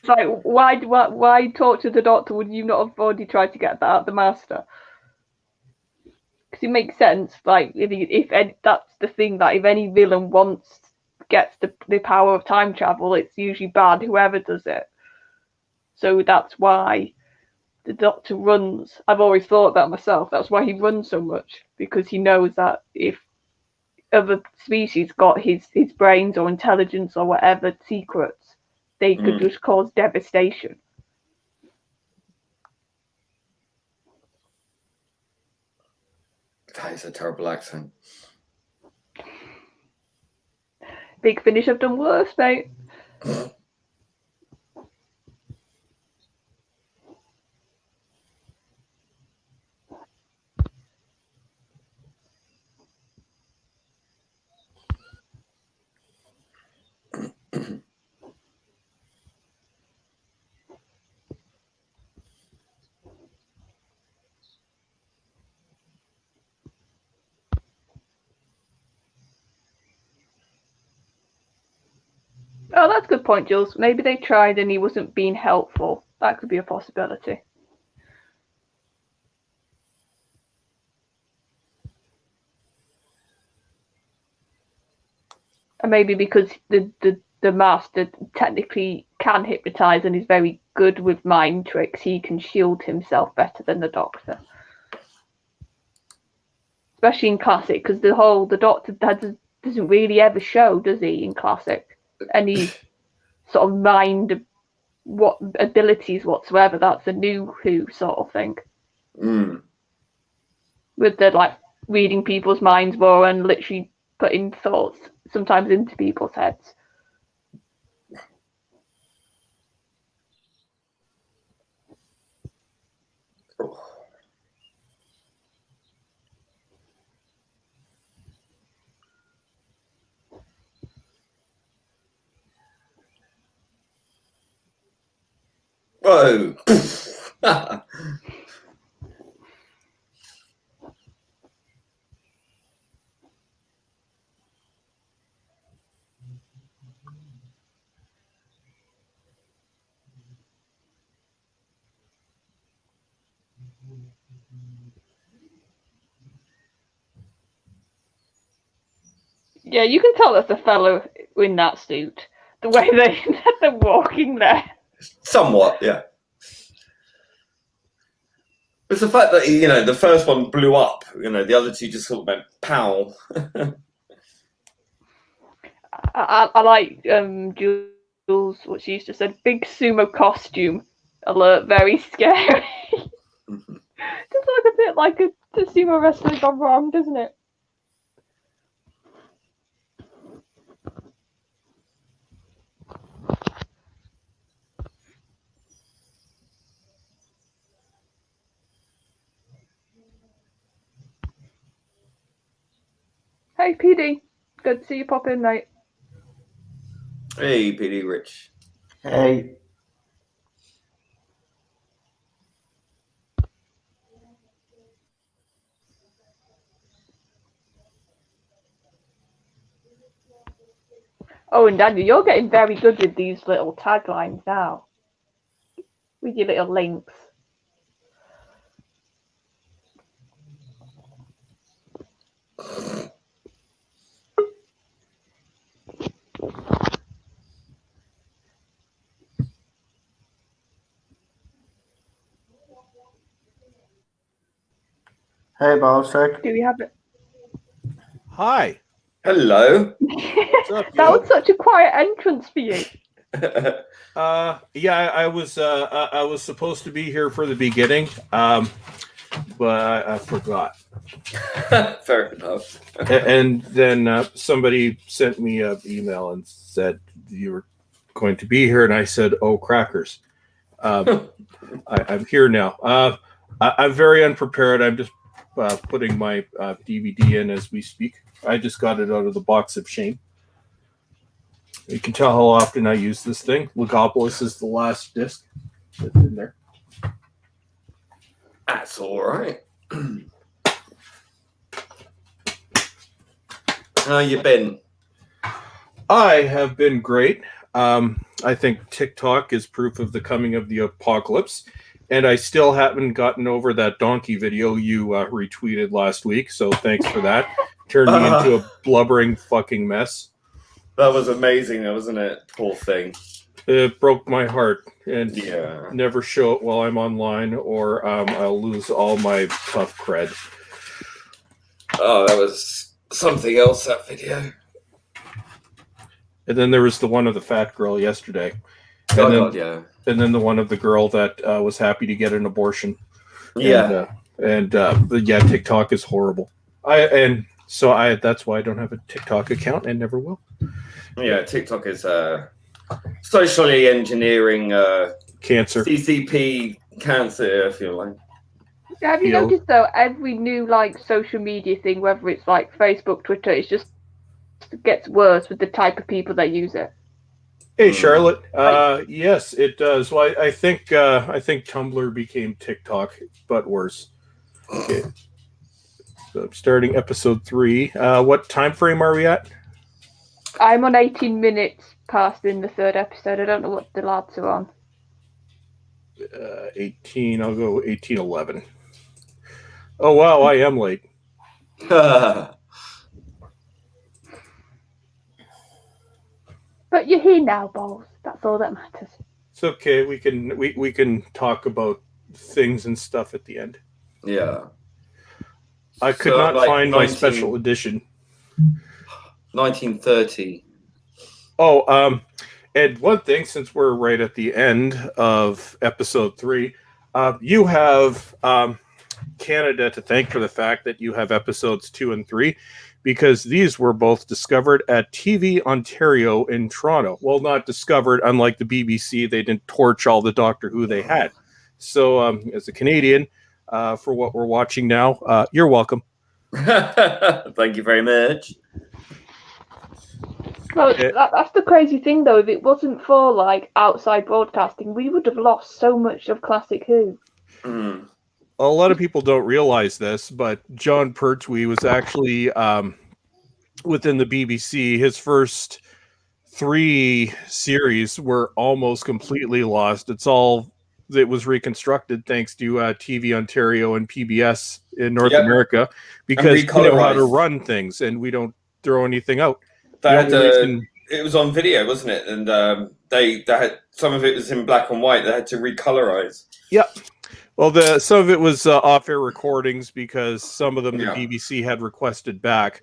like, why talk to the Doctor? Would you not have already tried to get that out of the Master? Because it makes sense. Like if that's the thing, that if any villain gets the power of time travel, it's usually bad whoever does it. So that's why the Doctor runs. I've always thought that myself. That's why he runs so much, because he knows that if other species got his brains or intelligence or whatever secrets, they could just cause devastation. That is a terrible accent. Big Finish have done worse, mate. Oh, that's a good point, Jules. Maybe they tried and he wasn't being helpful. That could be a possibility. And maybe because the the master technically can hypnotize and is very good with mind tricks, he can shield himself better than the Doctor. Especially in Classic, because the Doctor doesn't really ever show, does he, in Classic? Any sort of mind what abilities whatsoever. That's a new Who sort of thing. Mm. With the like reading people's minds more and literally putting thoughts sometimes into people's heads. Whoa. Yeah, you can tell that's a fellow in that suit. The way they're walking there. Somewhat, yeah. It's the fact that, you know, the first one blew up, you know, the other two just sort of went pow. I like Jules, what she used to say, big sumo costume alert, very scary. Just like a bit like a sumo wrestler gone wrong, doesn't it? Hey PD, good to see you pop in, mate. Hey, PD Rich. Hey. Oh, and Daniel, you're getting very good with these little taglines now. With your little links. Hey, Balstrick. Do we have it? Hi. Hello. What's up, That yo? was such a quiet entrance for you. Yeah, I was supposed to be here for the beginning, but I forgot. Fair enough. And then somebody sent me an email and said you were going to be here, and I said, "Oh, crackers!" I'm here now. I'm very unprepared. I'm just putting my DVD in as we speak. I just got it out of the box of shame. You can tell how often I use this thing. Legopolis is the last disc that's in there. That's all right. How you been? I have been great. I think TikTok is proof of the coming of the apocalypse, and I still haven't gotten over that donkey video you retweeted last week, so thanks for that. Turned me into a blubbering fucking mess. That was amazing, wasn't it? Poor thing. It broke my heart, and Yeah. never show it while I'm online, or I'll lose all my tough cred. Oh, that was something else, that video. And then there was the one of the fat girl yesterday. And Oh, then, God, yeah. And then the one of the girl that was happy to get an abortion. Yeah. Yeah, TikTok is horrible. That's why I don't have a TikTok account and never will. Yeah, TikTok is socially engineering Cancer. CCP cancer, I feel like. Have you Yo. noticed though, every new like social media thing, whether it's like Facebook, Twitter, it just gets worse with the type of people that use it. Hey, Charlotte. Yes, it does. Well, I think Tumblr became TikTok, but worse. Okay. So I'm starting episode 3. What time frame are we at? I'm on 18 minutes past in the 3rd episode. I don't know what the lads are on. 18. I'll go 18:11. Oh wow, I am late. But But you're here now, Balls. That's all that matters. It's okay. We can talk about things and stuff at the end. Yeah. I could So, not like, find my special edition. 1930. Oh, and one thing, since we're right at the end of episode 3, you have Canada to thank for the fact that you have episodes 2 and 3, because these were both discovered at TV Ontario in Toronto. Well, not discovered, unlike the BBC, they didn't torch all the Doctor Who they had. So, as a Canadian, for what we're watching now, you're welcome. Thank you very much. Well, that's the crazy thing, though. If it wasn't for like outside broadcasting, we would have lost so much of classic Who. Mm. A lot of people don't realize this, but John Pertwee was actually within the BBC. His first 3 series were almost completely lost. It was reconstructed thanks to TV Ontario and PBS in North America, because we know how to run things and we don't throw anything out. It was on video, wasn't it? And they had, some of it was in black and white. They had to recolorize. Yeah. Well, some of it was off-air recordings, because some of them the BBC had requested back.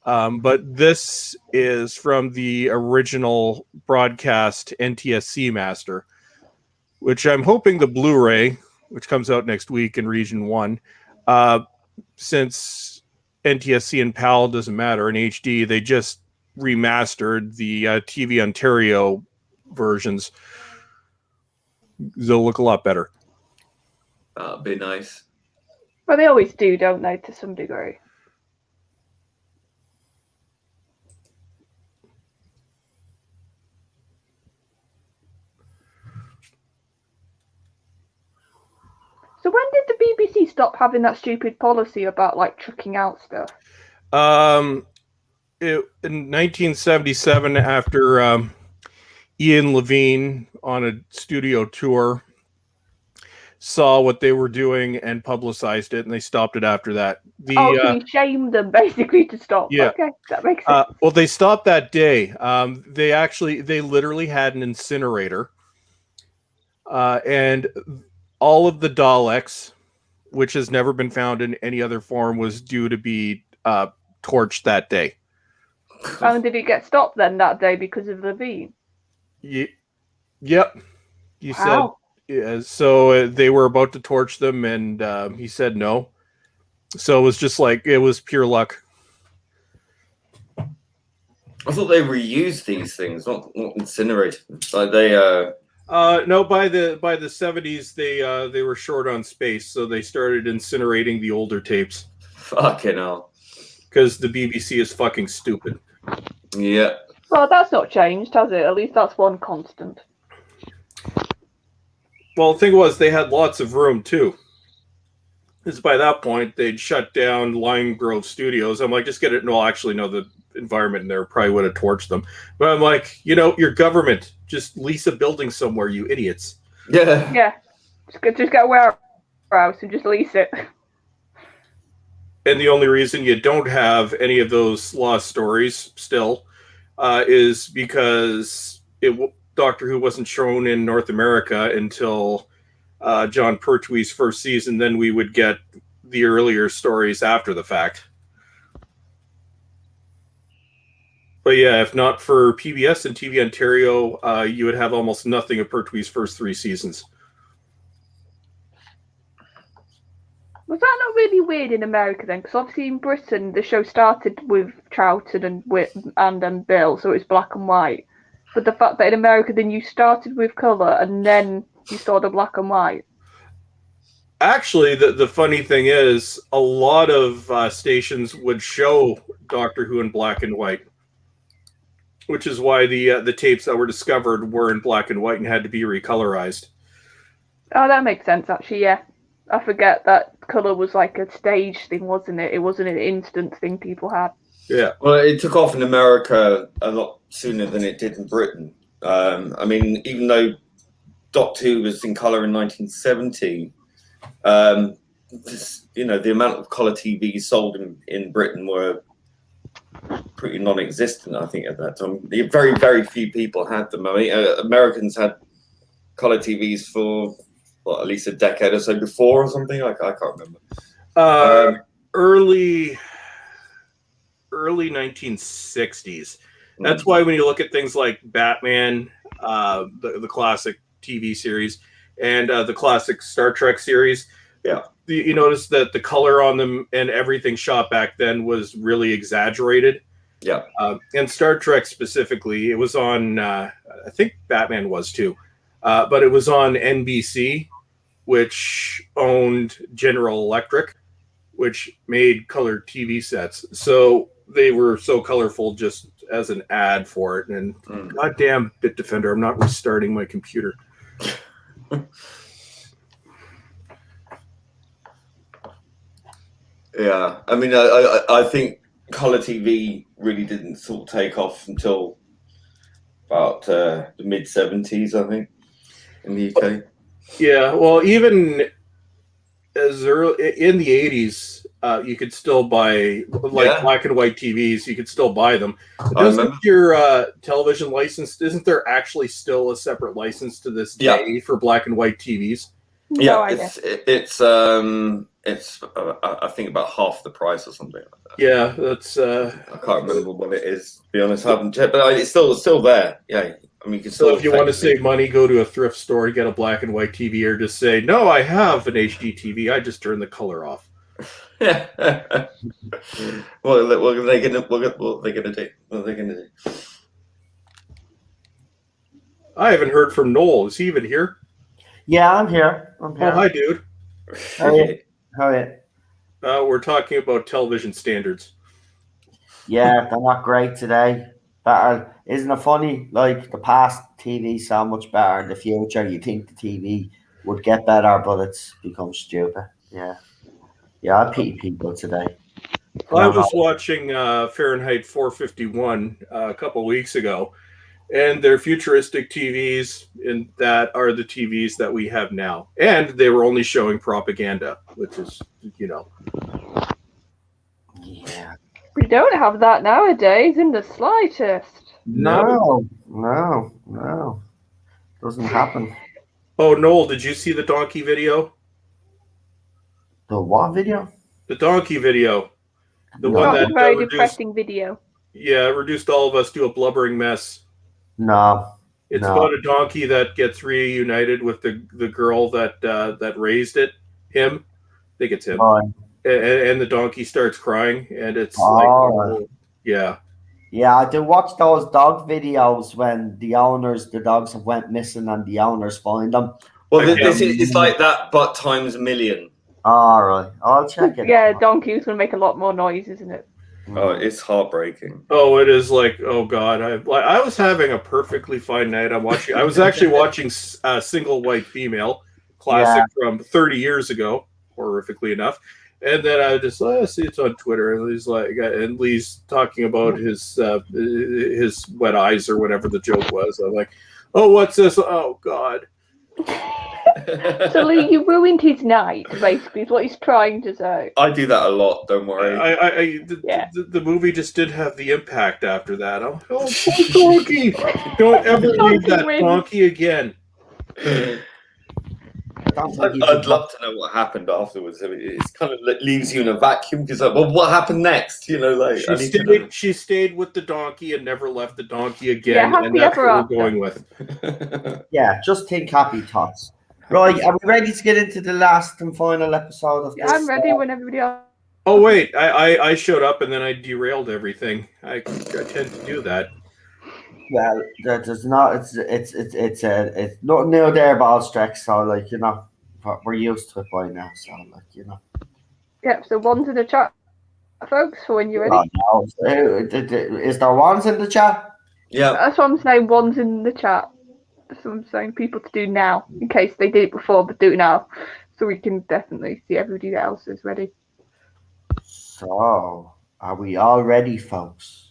But this is from the original broadcast NTSC master, which I'm hoping the Blu-ray, which comes out next week in Region 1, since NTSC and PAL doesn't matter in HD, they just remastered the TV Ontario versions. They'll look a lot better. That'd be nice. Well, they always do, don't they, to some degree? So when did the BBC stop having that stupid policy about like chucking out stuff? In 1977, after Ian Levine on a studio tour saw what they were doing and publicized it, and they stopped it after that. So he shamed them basically to stop. Yeah. Okay, that makes sense. Well, they stopped that day. They literally had an incinerator, and all of the Daleks, which has never been found in any other form, was due to be torched that day. And did it get stopped then that day because of Levine? Yep. You said. Yeah, so they were about to torch them, and he said no. So it was just like, it was pure luck. I thought they reused these things, not incinerated them. Like they no, by the 70s they were short on space, so they started incinerating the older tapes. Fucking hell. Because the BBC is fucking stupid. Yeah. Well, that's not changed, has it? At least that's one constant. Well, the thing was, they had lots of room, too. Because by that point, they'd shut down Lime Grove Studios. I'm like, just get it. No, actually, no, the environment in there probably would have torched them. But I'm like, your government, just lease a building somewhere, you idiots. Yeah. Yeah. Just get a warehouse and just lease it. And the only reason you don't have any of those lost stories still is because Doctor Who wasn't shown in North America until John Pertwee's first season. Then we would get the earlier stories after the fact. But yeah, if not for PBS and TV Ontario, you would have almost nothing of Pertwee's first 3 seasons. Was that not really weird in America then? Because obviously in Britain, the show started with Troughton and Bill, so it was black and white. But the fact that in America, then you started with colour and then you saw the black and white. Actually, the funny thing is, a lot of stations would show Doctor Who in black and white, which is why the tapes that were discovered were in black and white and had to be recolorized. Oh, that makes sense, actually, yeah. I forget that colour was like a stage thing, wasn't it? It wasn't an instant thing people had. Yeah. Well, it took off in America a lot sooner than it did in Britain. I mean, even though Doctor Who was in colour in 1970, the amount of colour TVs sold in Britain were pretty non-existent, I think, at that time. Very, very few people had them. I mean, Americans had color TVs for at least a decade or so before, or something. I can't remember. Early 1960s. That's why when you look at things like Batman, the classic TV series, and the classic Star Trek series, you notice that the color on them and everything shot back then was really exaggerated. Yeah. And Star Trek specifically, it was on, I think Batman was too, but it was on NBC, which owned General Electric, which made color TV sets. So they were so colorful just as an ad for it. And goddamn Bitdefender, I'm not restarting my computer. Yeah, I mean, I think color TV really didn't sort of take off until about the mid 70s, I think, in the UK. Yeah, well, even as early in the 80s, you could still buy black and white TVs. You could still buy them. Doesn't your television license? Isn't there actually still a separate license to this day for black and white TVs? Yeah, it's I think about half the price or something like that. Yeah, that's. I can't remember what it is. To be honest, I haven't checked, but it's still there. Yeah, I mean, you can still. So if you want to save money, go to a thrift store and get a black and white TV, or just say, "No, I have an HD TV. I just turn the color off." Yeah. What are they gonna do? I haven't heard from Noel. Is he even here? Yeah, I'm here. Oh, hi, dude. How are you? We're talking about television standards. Yeah, they're not great today. Better, isn't it funny? Like the past TV so much better. In the future, you think the TV would get better, but it's become stupid. Yeah, I pity people today. I was watching Fahrenheit 451 a couple weeks ago, and their futuristic TVs and that are the TVs that we have now. And they were only showing propaganda, which is, Yeah. We don't have that nowadays in the slightest. No. Doesn't happen. Oh, Noel, did you see the donkey video? The what video? The donkey video. The Not one a that very reduced, depressing video. Yeah, reduced all of us to a blubbering mess. No. It's about a donkey that gets reunited with the girl that raised him. I think it's him. And the donkey starts crying, and it's yeah. Yeah, I do watch those dog videos when the dogs have went missing and the owners find them. Well, it's like that, but times a million. All right, I'll check it. Yeah, donkey's gonna make a lot more noise, isn't it? Oh, it's heartbreaking. Oh, it is like, oh god, I was having a perfectly fine night. I was actually watching Single White Female, classic from 30 years ago, horrifically enough. And then I just see it's on Twitter, and he's like, and Lee's talking about his wet eyes or whatever the joke was. I'm like, oh, what's this? Oh God. So Lee, you ruined his night, basically, is what he's trying to say. I do that a lot. Don't worry. The movie just didn't have the impact after that. Oh, poor donkey! Don't ever leave that donkey again. I'd love to know what happened afterwards. I mean, it's kind of leaves you in a vacuum because, well, what happened next? You know, like she stayed with the donkey and never left the donkey again. Yeah, and that's what we're going with. Yeah, just think happy thoughts. Right, are we ready to get into the last and final episode of this? I'm ready when everybody else. Oh wait, I showed up and then I derailed everything. I tend to do that. Well, there's not. It's nothing new there, Ballstrex. So like we're used to it by now. So like Yep. So one's in the chat, folks. For when you're ready. Oh, no. Is there ones in the chat? Yeah. That's what I'm saying. One's in the chat. That's what I'm saying. People to do now, in case they did it before, but do it now, so we can definitely see everybody else is ready. So, are we all ready, folks?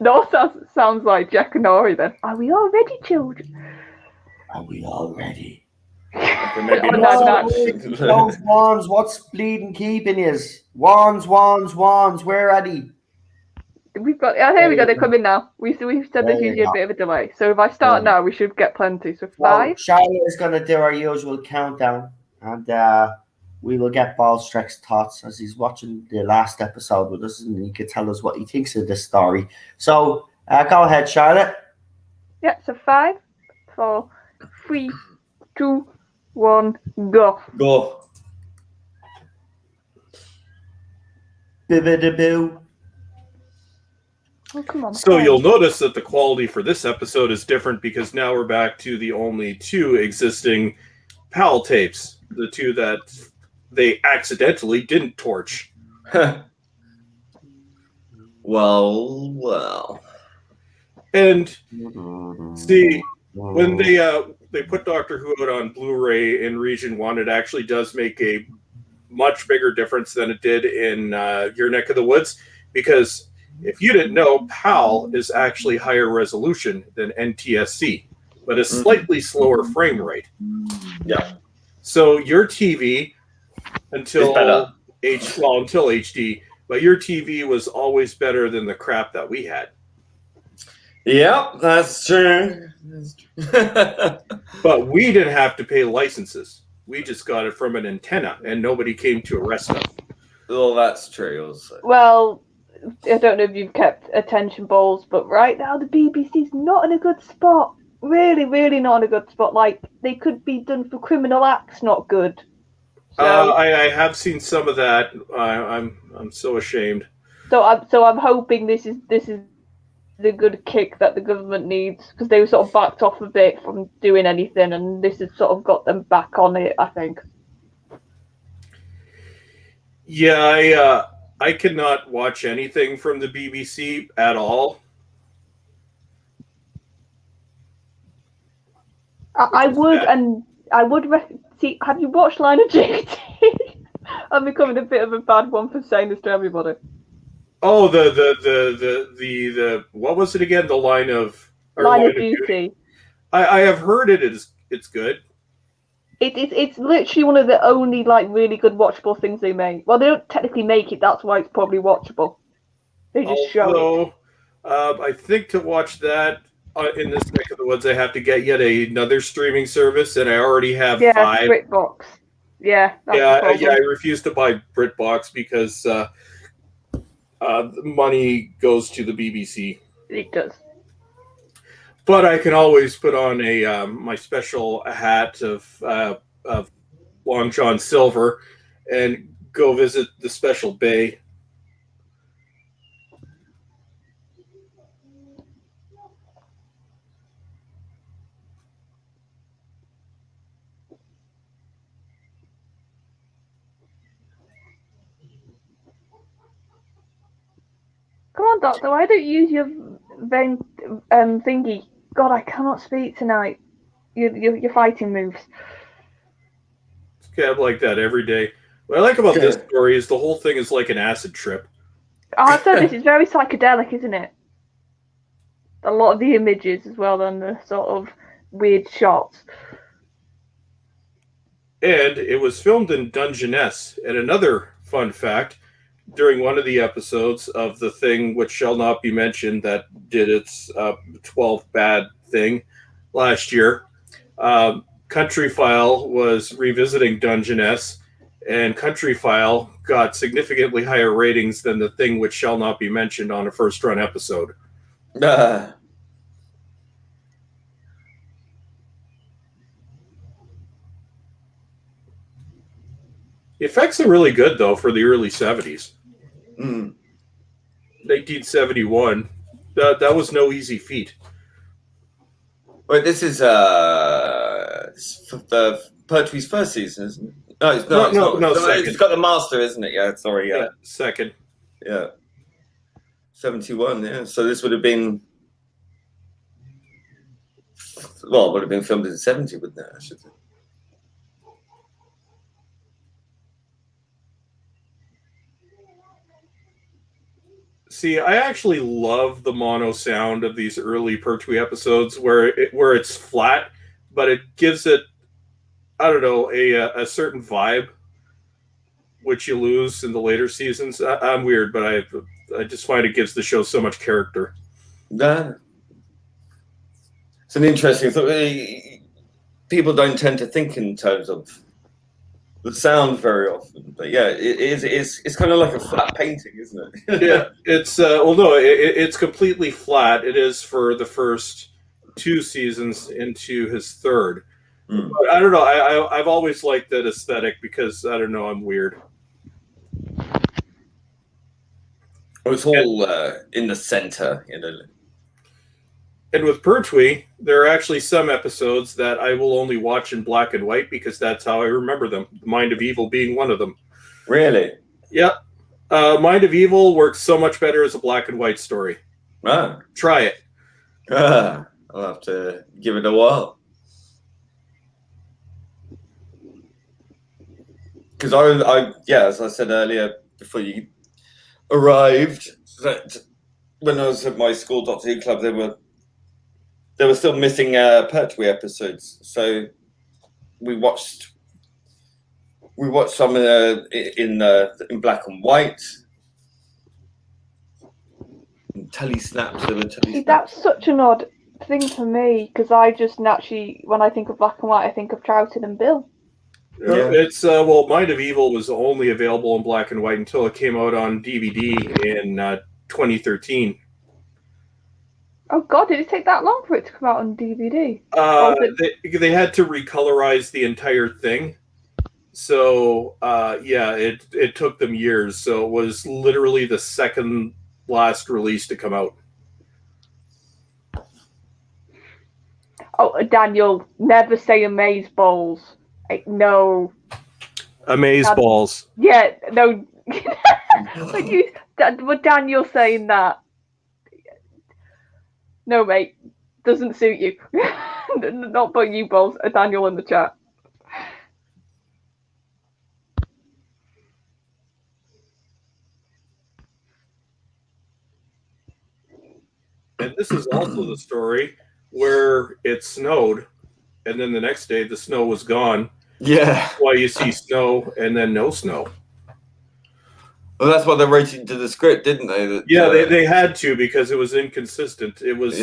No, sounds like Jack and Ori then. Are we all ready, children? Are we all ready? Maybe Those wands, what's bleeding keeping is? Wands, we're ready. We've got. Oh, here we go. They're coming now. We've said there's There you usually a go. bit of a delay. So if I start now, we should get plenty. So Well, 5. Charlotte is going to do our usual countdown, and we will get Ballstreck's thoughts as he's watching the last episode with us, and he can tell us what he thinks of this story. So go ahead, Charlotte. Yeah. So 5, 4, 3, 2, 1, go. Go. Bibidaboo. Oh, come on. So you'll notice that the quality for this episode is different because now we're back to the only 2 existing PAL tapes, the 2 that they accidentally didn't torch. Well. And see, when they put Doctor Who out on Blu-ray in Region 1, it actually does make a much bigger difference than it did in your neck of the woods, because if you didn't know, PAL is actually higher resolution than NTSC, but a slightly slower frame rate. Yeah. So your TV until HD, but your TV was always better than the crap that we had. Yep, that's true. But we didn't have to pay licenses. We just got it from an antenna, and nobody came to arrest us. Well, that's true also. Well, I don't know if you've kept attention, Balls, but right now the BBC's not in a good spot. Really, really not in a good spot. Like, they could be done for criminal acts, not good. So, I have seen some of that. I'm so ashamed. So I'm hoping this is the good kick that the government needs, because they were sort of backed off a bit from doing anything, and this has sort of got them back on it, I think. Yeah, I cannot watch anything from the BBC at all. I would see. Have you watched Line of Duty? I'm becoming a bit of a bad one for saying this to everybody. Oh, the what was it again? The Line of Duty. I have heard it's good. It's literally one of the only like really good watchable things they make. Well, they don't technically make it. That's why it's probably watchable. They just show it. I think to watch that in this neck of the woods, I have to get yet another streaming service, and I already have 5. BritBox. Yeah. I refuse to buy BritBox because the money goes to the BBC. It does. But I can always put on a my special hat of Long John Silver and go visit the special bay. Come on, Doctor. Why don't you use your thingy? God, I cannot speak tonight. Your fighting moves. It's kind of like that every day. What I like about this story is the whole thing is like an acid trip. Oh, so this is very psychedelic, isn't it? A lot of the images as well, and the sort of weird shots. And it was filmed in Dungeness. And another fun fact, during one of the episodes of The Thing, which shall not be mentioned, that did its 12 bad thing last year, Country File was revisiting Dungeness, and Country File got significantly higher ratings than The Thing, which shall not be mentioned, on a first-run episode. The effects are really good, though, for the early 70s. 1971. That was no easy feat. Wait, this is the Pertwee's first season, isn't it? No, it's not. No, second. It's got the Master, isn't it? Yeah, sorry, yeah. Second. Yeah. 71, yeah. So this would have been... Well, it would have been filmed in 70, wouldn't it? I should say. See, I actually love the mono sound of these early Pertwee episodes where it's flat, but it gives it, I don't know, a certain vibe, which you lose in the later seasons. I'm weird, but I just find it gives the show so much character. No. It's an interesting thought. People don't tend to think in terms of the sound very often, but yeah, it's kind of like a flat painting, isn't it? Yeah, it's it's completely flat. It is for the first 2 seasons into his third. Mm. But I don't know. I've always liked that aesthetic because I don't know. I'm weird. It's all in the center, And with Pertwee, there are actually some episodes that I will only watch in black and white because that's how I remember them. Mind of Evil being one of them. Really? Yeah. Mind of Evil works so much better as a black and white story. Ah. Try it. I'll have to give it a whirl. Because as I said earlier, before you arrived, that when I was at my school Doctor Who club, they were still missing Pertwee episodes, so we watched some in black and white. And telly snaps. There were telly See, snaps. that's such an odd thing for me because I just naturally, when I think of black and white, I think of Troughton and Bill. Yeah. It's Mind of Evil was only available in black and white until it came out on DVD in 2013. Oh God, did it take that long for it to come out on DVD? They had to recolorize the entire thing, so it took them years. So it was literally the second last release to come out. Oh, Daniel, never say amazeballs. Like, no. Amazeballs. Yeah, no. But Daniel saying that. No, mate, doesn't suit you. Not but you both, Daniel in the chat. And this is also the story where it snowed, and then the next day the snow was gone. Yeah. That's why you see snow and then no snow. Well, that's why they wrote into the script, didn't they? They had to because it was inconsistent. It was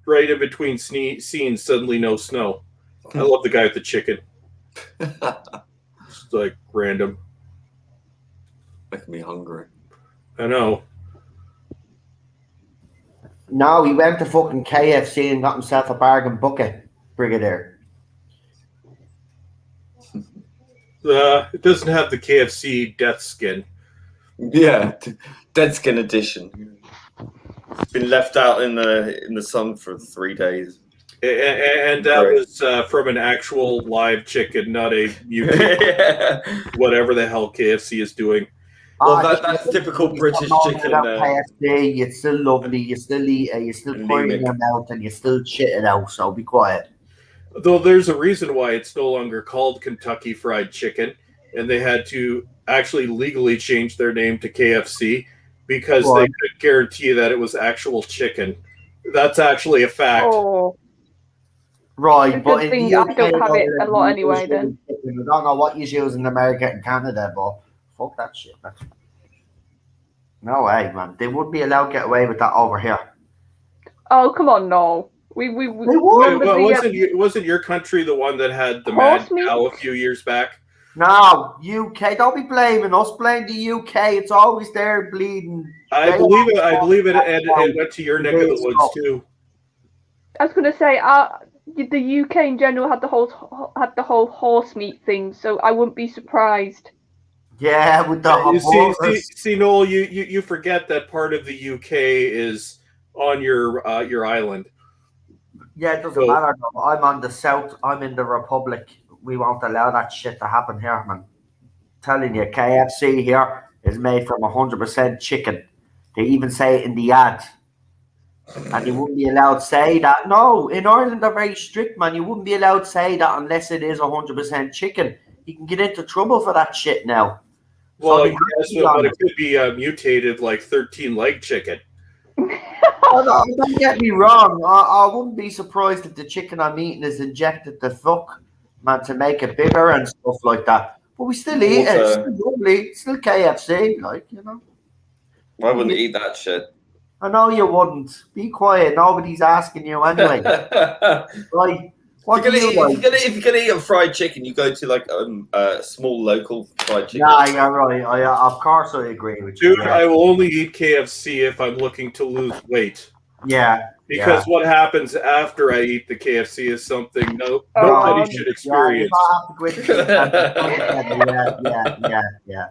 right in between scenes, suddenly no snow. I love the guy with the chicken. It's like random. Making me hungry. I know. No, he went to fucking KFC and got himself a bargain bucket, Brigadier. It doesn't have the KFC death skin. Yeah, dead skin edition. It's been left out in the sun for 3 days. And that was from an actual live chicken, not a YouTube, whatever the hell KFC is doing. Well, that's typical British chicken. KFC, it's still lovely. You still eat it. You still pour it in your mouth, and you still shit it out. So be quiet. Though there's a reason why it's no longer called Kentucky Fried Chicken, and they had to actually legally change their name to KFC because they could guarantee that it was actual chicken. That's actually a fact. Oh. Right, but in the UK, I don't have it a lot anyway. Then I don't know what you use in America and Canada, but fuck that shit, man. No way, man. They wouldn't be allowed to get away with that over here. Oh, come on, no. We wasn't your country the one that had the mad cow a few years back? No, UK. Don't be blaming us. Blame the UK. It's always there bleeding. I believe it, and it went to your neck of the woods too. I was going to say, the UK in general had the whole horse meat thing, so I wouldn't be surprised. Yeah, with the see, Noel, you forget that part of the UK is on your island. Yeah, it doesn't matter. I'm on the south. I'm in the Republic. We won't allow that shit to happen here, man. I'm telling you, KFC here is made from 100% chicken. They even say it in the ad. And you wouldn't be allowed to say that. No, in Ireland they're very strict, man. You wouldn't be allowed to say that unless it is 100% chicken. You can get into trouble for that shit now. Well, but it could be mutated like 13-leg chicken. Don't get me wrong. I wouldn't be surprised if the chicken I'm eating is injected the fuck, man, to make it bigger and stuff like that. But we still eat it. It's still lovely. It's still KFC, like, you know. I wouldn't eat that shit. I know you wouldn't. Be quiet. Nobody's asking you anyway. Right. What do you like? If you're gonna eat a fried chicken, you go to like a small local fried chicken. Yeah, you're right. Of course I agree with you. Dude, I will only eat KFC if I'm looking to lose weight. Yeah. Because what happens after I eat the KFC is something nobody should experience. Yeah.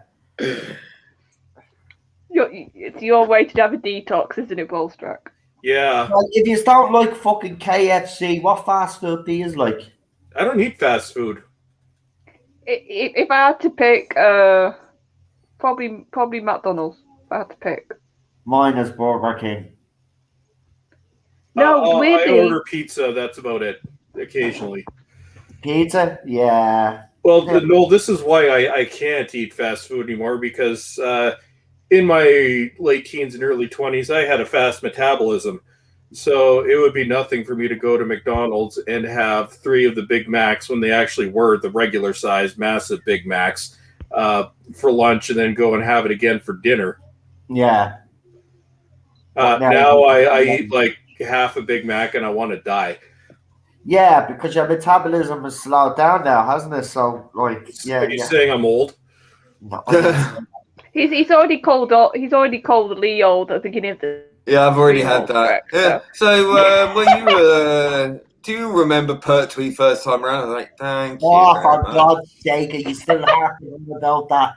It's your way to have a detox, isn't it, Bolstruck? Yeah. Well, if you don't like fucking KFC, what fast food do you like? I don't eat fast food. If I had to pick, probably McDonald's. If I had to pick. Mine is Burger King. No, weirdly, I order pizza. That's about it. Occasionally. Pizza? Yeah. Well, no, this is why I can't eat fast food anymore because in my late teens and early 20s, I had a fast metabolism. So it would be nothing for me to go to McDonald's and have 3 of the Big Macs when they actually were the regular size, massive Big Macs for lunch and then go and have it again for dinner. Yeah. Now I eat like half a Big Mac and I want to die. Yeah, because your metabolism has slowed down now, hasn't it? So, like, yeah. Are you saying I'm old? No. he's already called Lee old at the beginning of the. Yeah, I've already had that. Correct, Yeah. So, when you do you remember Pertwee first time around? I was like, thank you. Oh, for God's sake, are you still harping about that?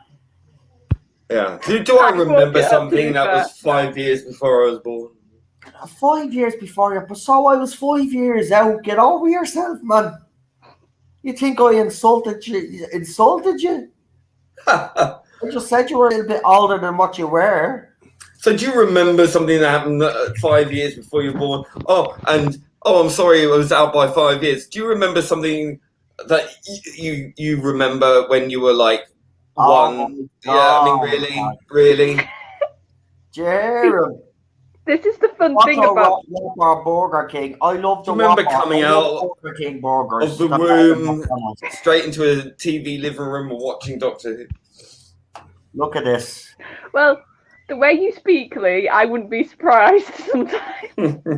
Yeah. Do I remember something that was 5 years before I was born? 5 years before you, but so I was 5 years out. Get over yourself, man. You think I insulted you? I just said you were a little bit older than what you were. So do you remember something that happened 5 years before you were born? I'm sorry, it was out by 5 years. Do you remember something that you remember when you were like 1? Yeah, I mean, really? Jared. This is the fun thing about Burger King. I love the remember coming out Burger King burgers of the room, straight into a TV living room and watching Doctor Who. Look at this. Well, the way you speak, Lee, I wouldn't be surprised sometimes. Should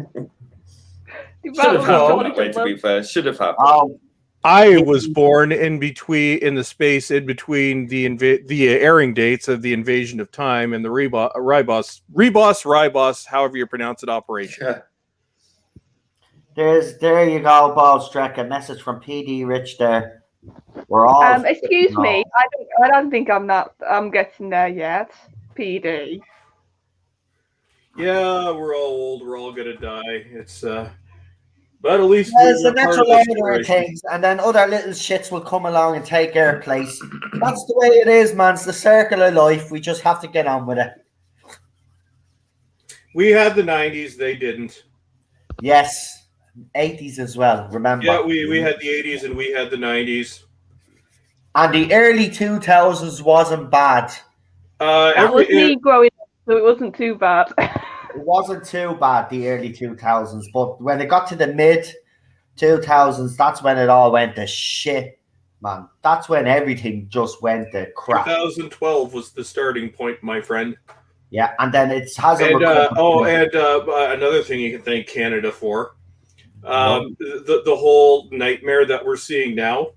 have happened that way, to be fair. Should have happened. I was born in the space in between the airing dates of the Invasion of Time and the Ribos, however you pronounce it, operation. Yeah. There you go, Bolstruck. A message from PD Rich there. We're all. Excuse me. I don't think I'm getting there yet. PD. Yeah, we're all old. We're all gonna die. It's but at least there's the natural order of things, and then other little shits will come along and take their place. That's the way it is, man. It's the circle of life. We just have to get on with it. We had the 90s, they didn't. Yes. 80s as well, remember? Yeah, we had the 80s and we had the 90s. And the early 2000s wasn't bad. That was me growing up, so it wasn't too bad. It wasn't too bad, the early 2000s, but when it got to the mid 2000s, that's when it all went to shit, man. That's when everything just went to crap. 2012 was the starting point, my friend. Yeah, and then it hasn't. And another thing you can thank Canada for, the whole nightmare that we're seeing now,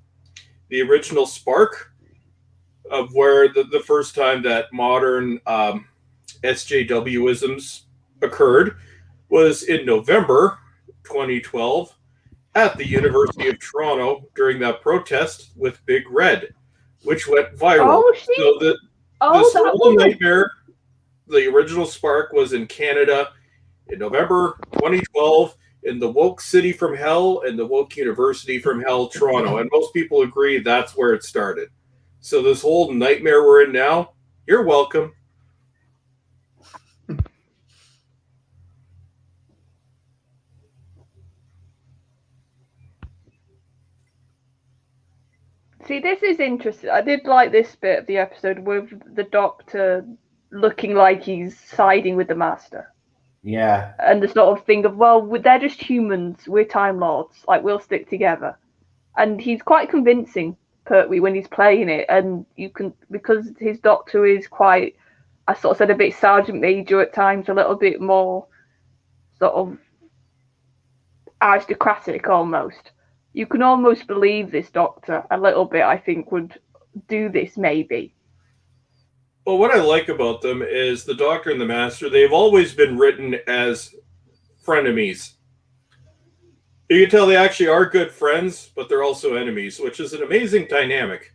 the original spark of where the first time that modern SJWisms occurred was in November 2012 at the University of Toronto during that protest with Big Red, which went viral. So this whole nightmare, the original spark, was in Canada in November 2012 in the woke city from hell and the woke university from hell, Toronto. And most people agree that's where it started. So this whole nightmare we're in now, you're welcome. See, this is interesting. I did like this bit of the episode with the Doctor looking like he's siding with the Master. Yeah. And the sort of thing of, well, they're just humans. We're Time Lords. Like, we'll stick together. And he's quite convincing, Pertwee, when he's playing it. And you can, because his Doctor is quite I sort of said a bit Sergeant Major at times, a little bit more sort of aristocratic almost. You can almost believe this Doctor a little bit, I think, would do this maybe. Well, what I like about them is the Doctor and the Master, they've always been written as frenemies. You can tell they actually are good friends, but they're also enemies, which is an amazing dynamic.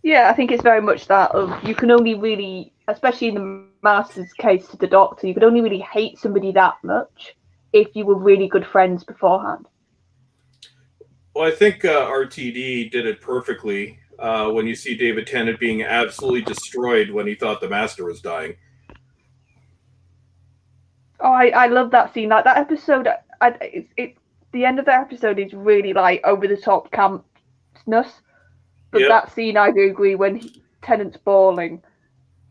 Yeah, I think it's very much that of you can only really, especially in the Master's case to the Doctor, you could only really hate somebody that much if you were really good friends beforehand. Well, I think RTD did it perfectly when you see David Tennant being absolutely destroyed when he thought the Master was dying. Oh, I love that scene. Like that episode, the end of the episode is really like over the top campness. But Yep. that scene, I do agree, when Tennant's bawling,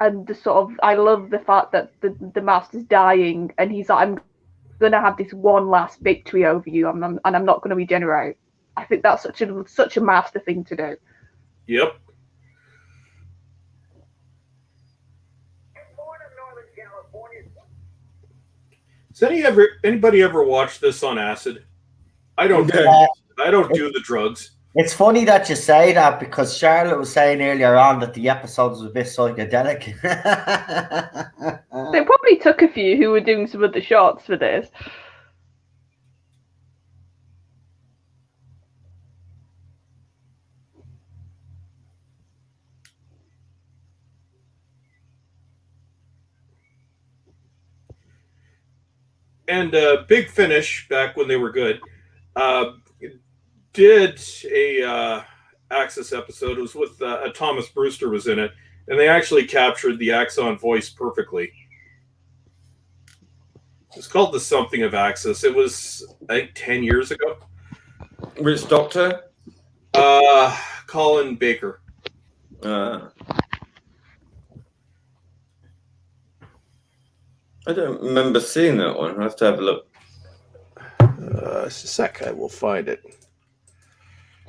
and the sort of, I love the fact that the Master's dying, and he's like, I'm gonna have this one last victory over you, and I'm not gonna regenerate. I think that's such a Master thing to do. Yep. Has anybody ever watched this on acid? I don't. I don't do the drugs. It's funny that you say that because Charlotte was saying earlier on that the episodes was a bit psychedelic. They probably took a few who were doing some of the shots for this. And Big Finish, back when they were good, did a Axos episode. It was with Thomas Brewster was in it, and they actually captured the Axon voice perfectly. It's called The Something of Axos. It was, I think, 10 years ago. Which Doctor? Colin Baker. I don't remember seeing that one. I have to have a look. Just a sec, I will find it.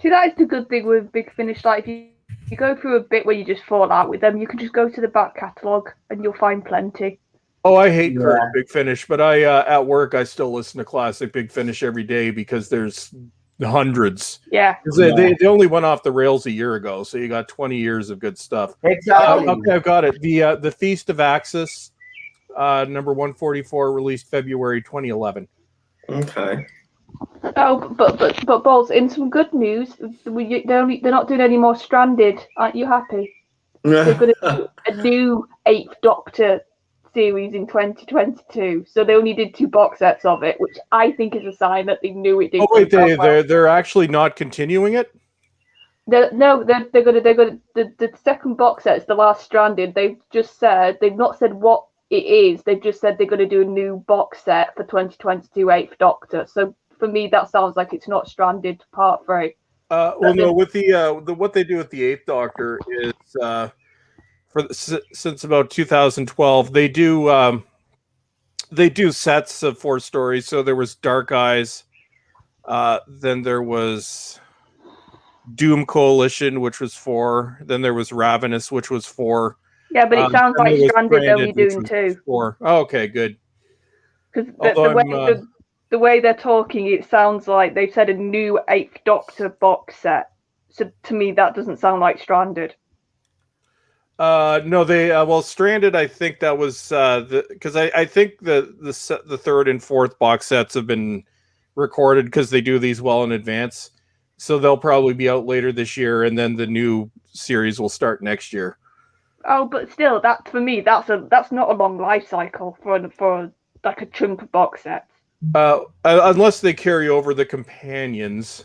See, that is the good thing with Big Finish. Like, if you go through a bit where you just fall out with them, you can just go to the back catalogue and you'll find plenty. Oh, I hate current Big Finish, but I at work I still listen to classic Big Finish every day because there's hundreds. Yeah. They only went off the rails a year ago, so you got 20 years of good stuff. Exactly. Okay, I've got it. The Feast of Axis, number 144, released February 2011. Okay. Oh, but Balls, in some good news, they're not doing any more Stranded. Aren't you happy? They're going to do a new 8th Doctor series in 2022. So they only did 2 box sets of it, which I think is a sign that they knew it didn't. Oh wait, they're actually not continuing it? They're gonna the second box set is The Last Stranded. They've not said what it is. They've just said they're gonna do a new box set for 2022 8th Doctor. So for me, that sounds like it's not Stranded Part 3. Well, no. With the what they do with the 8th Doctor is since about 2012 they do sets of 4 stories. So there was Dark Eyes, then there was Doom Coalition, which was 4. Then there was Ravenous, which was 4. Yeah, but it sounds like Stranded only doing 2. 4. Oh, okay, good. Because the way they're talking, it sounds like they've said a new 8th Doctor box set. So to me, that doesn't sound like Stranded. No, they Stranded. I think that was because I think the 3rd and 4th box sets have been recorded because they do these well in advance. So they'll probably be out later this year, and then the new series will start next year. Oh, but still, that for me, that's not a long life cycle for like a chunk of box sets. Unless they carry over the companions,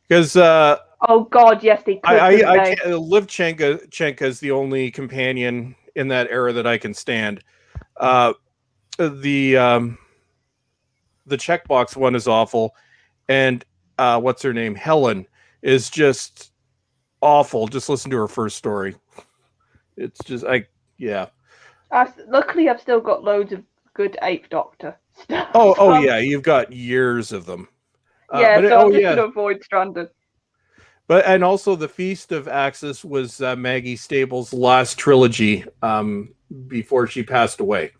because oh God, yes, they could. Liv Chenka is the only companion in that era that I can stand. The checkbox one is awful, and what's her name? Helen is just awful. Just listen to her first story. It's just luckily, I've still got loads of good 8th Doctor stuff. Oh yeah, you've got years of them. Yeah, so I'm just gonna avoid Stranded. But and also the Feast of Axos was Maggie Stable's last trilogy before she passed away.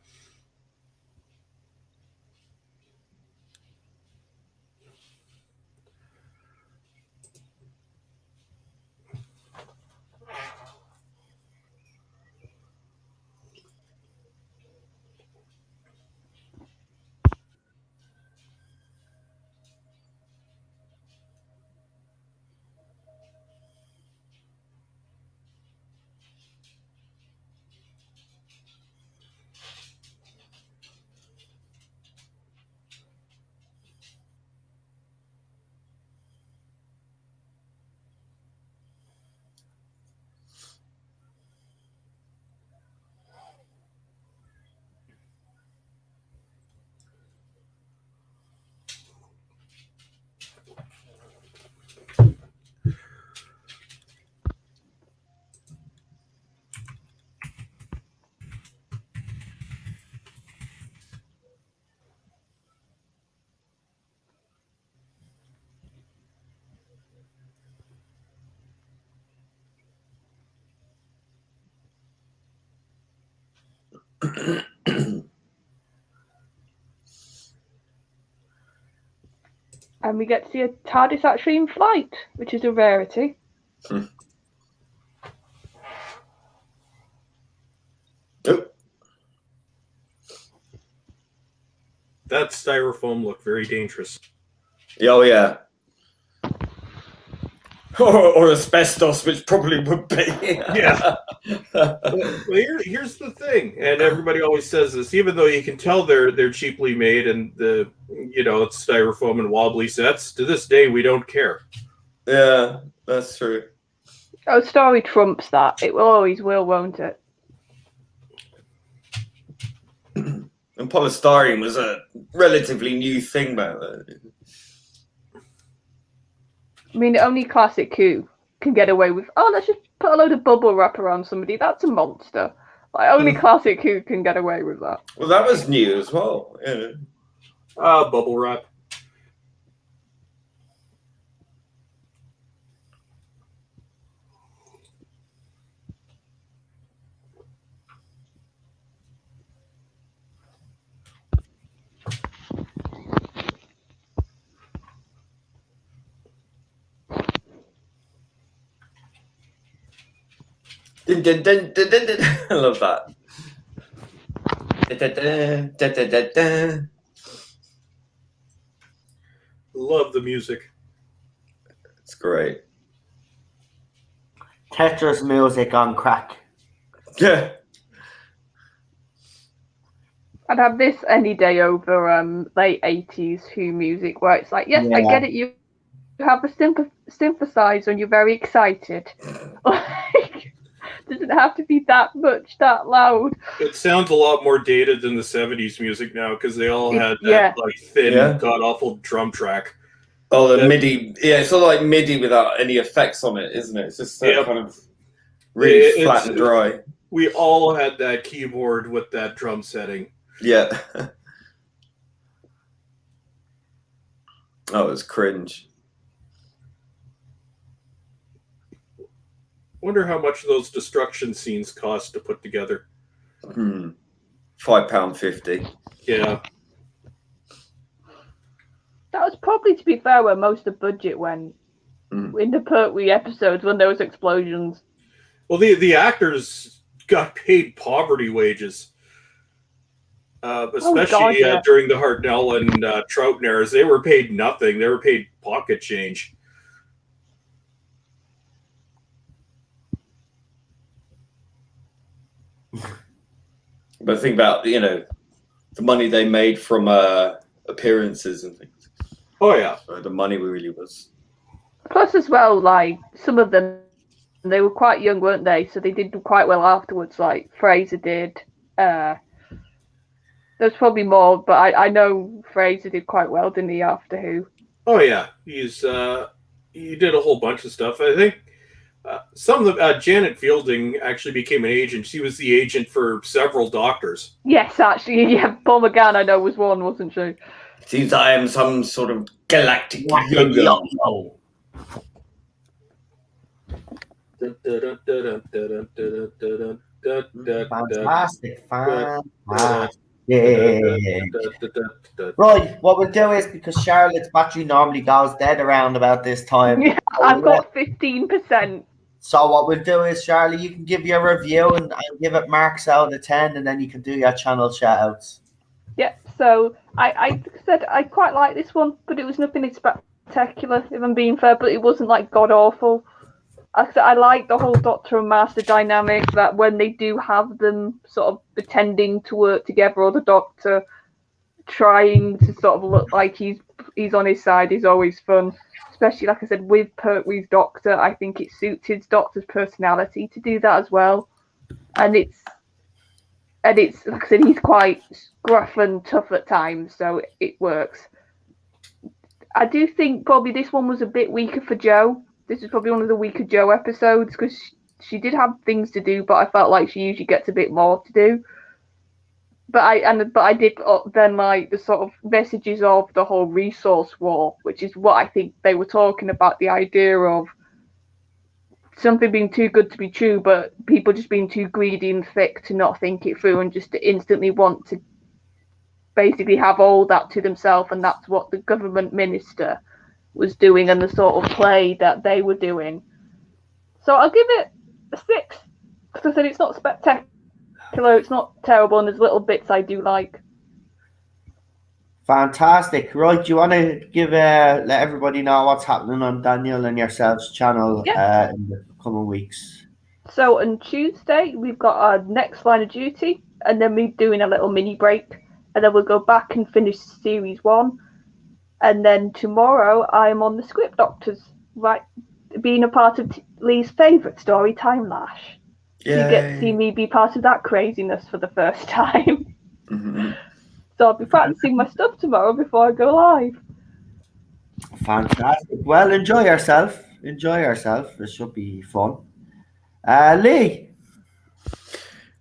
And we get to see a TARDIS actually in flight, which is a rarity. That styrofoam looked very dangerous. Oh, yeah. Or asbestos, which probably would be. Yeah. Here's the thing, and everybody always says this, even though you can tell they're cheaply made and it's styrofoam and wobbly sets. To this day, we don't care. Yeah, that's true. Oh, story trumps that. It will always will, won't it? And polystyrene was a relatively new thing back then. I mean, only Classic Who can get away with, let's just put a load of bubble wrap around somebody. That's a monster. Like, only Classic Who can get away with that. Well, that was new as well. Yeah. Bubble wrap. Dun, dun, dun, dun, dun, dun. I love that. Dun, dun, dun, dun, dun, dun. Love the music. It's great. Tetris music on crack. Yeah. I'd have this any day over late 80s Who music, where it's like, yes, I get it, you have a synthesizer and you're very excited. Like, doesn't have to be that much, that loud. It sounds a lot more dated than the 70s music now, because they all had that thin, god-awful drum track. Oh, the MIDI. Yeah, it's all like MIDI without any effects on it, isn't it? It's just kind of really flat and dry. We all had that keyboard with that drum setting. Yeah. Oh, it was cringe. Wonder how much those destruction scenes cost to put together. £5.50. Yeah. That was probably, to be fair, where most of the budget went. In the Pertwee episodes when there was explosions. Well, the actors got paid poverty wages. Especially during the Hartnell and Troughton eras. They were paid nothing. They were paid pocket change. But think about, the money they made from appearances and things. Oh, yeah. So the money really was. Plus, as well, like, some of them, they were quite young, weren't they? So they did quite well afterwards, like Fraser did. There's probably more, but I know Fraser did quite well, didn't he, after Who? Oh, yeah. He did a whole bunch of stuff. I think some of the Janet Fielding actually became an agent. She was the agent for several doctors. Yes, actually, yeah. Paul McGann, I know, was one, wasn't she? Seems I am some sort of galactic Yo-yo. yo-yo. Fantastic. Right, what we'll do is, because Charlotte's battery normally goes dead around about this time. Yeah, I've got 15%. So what we'll do is, Charlie, you can give your review and give it marks out of 10, and then you can do your channel shout outs. Yeah, so I said I quite like this one, but it was nothing spectacular, if I'm being fair, but it wasn't like god awful. I like the whole Doctor and Master dynamic, that when they do have them sort of pretending to work together, or the Doctor trying to sort of look like he's on his side, is always fun. Especially, like I said, with Pertwee's Doctor, I think it suits his Doctor's personality to do that as well. And it's like I said, he's quite gruff and tough at times, so it works. I do think probably this one was a bit weaker for Jo. This is probably one of the weaker Jo episodes, because she did have things to do, but I felt like she usually gets a bit more to do. But I did then like the sort of messages of the whole resource war, which is what I think they were talking about, the idea of something being too good to be true, but people just being too greedy and thick to not think it through, and just to instantly want to basically have all that to themselves. And that's what the government minister was doing, and the sort of play that they were doing. So I'll give it a 6, because I said it's not spectacular, it's not terrible, and there's little bits I do like. Fantastic. Right, do you want to let everybody know what's happening on Daniel and yourselves channel in the coming weeks? So on Tuesday we've got our next Line of Duty, and then we're doing a little mini break, and then we'll go back and finish series 1. And then tomorrow I'm on the Script Doctors, right, being a part of Lee's favourite story, Time Lash. Yay. You get to see me be part of that craziness for the first time. Mm-hmm. So I'll be practicing my stuff tomorrow before I go live. Fantastic. Well, enjoy yourself. It should be fun. Lee?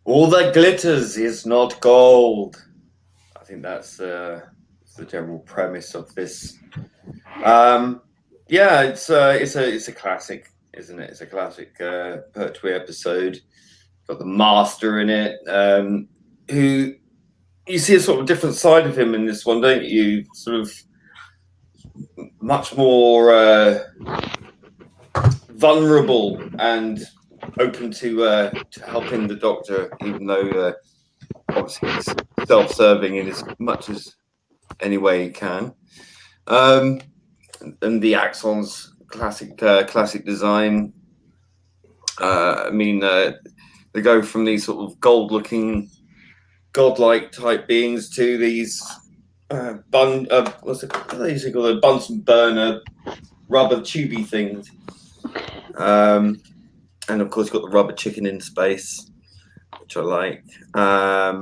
All that glitters is not gold. I think that's the general premise of this. Yeah, it's a classic, isn't it? It's a classic Pertwee episode. Got the Master in it, who you see a sort of different side of him in this one, don't you? Sort of much more vulnerable and open to helping the Doctor, even though obviously he's self-serving in as much as any way he can. And the Axons classic design. They go from these sort of gold-looking, godlike type beings to these what's it called? They usually call it Bunsen burner rubber tubey things. And of course, you've got the rubber chicken in space, which I like. I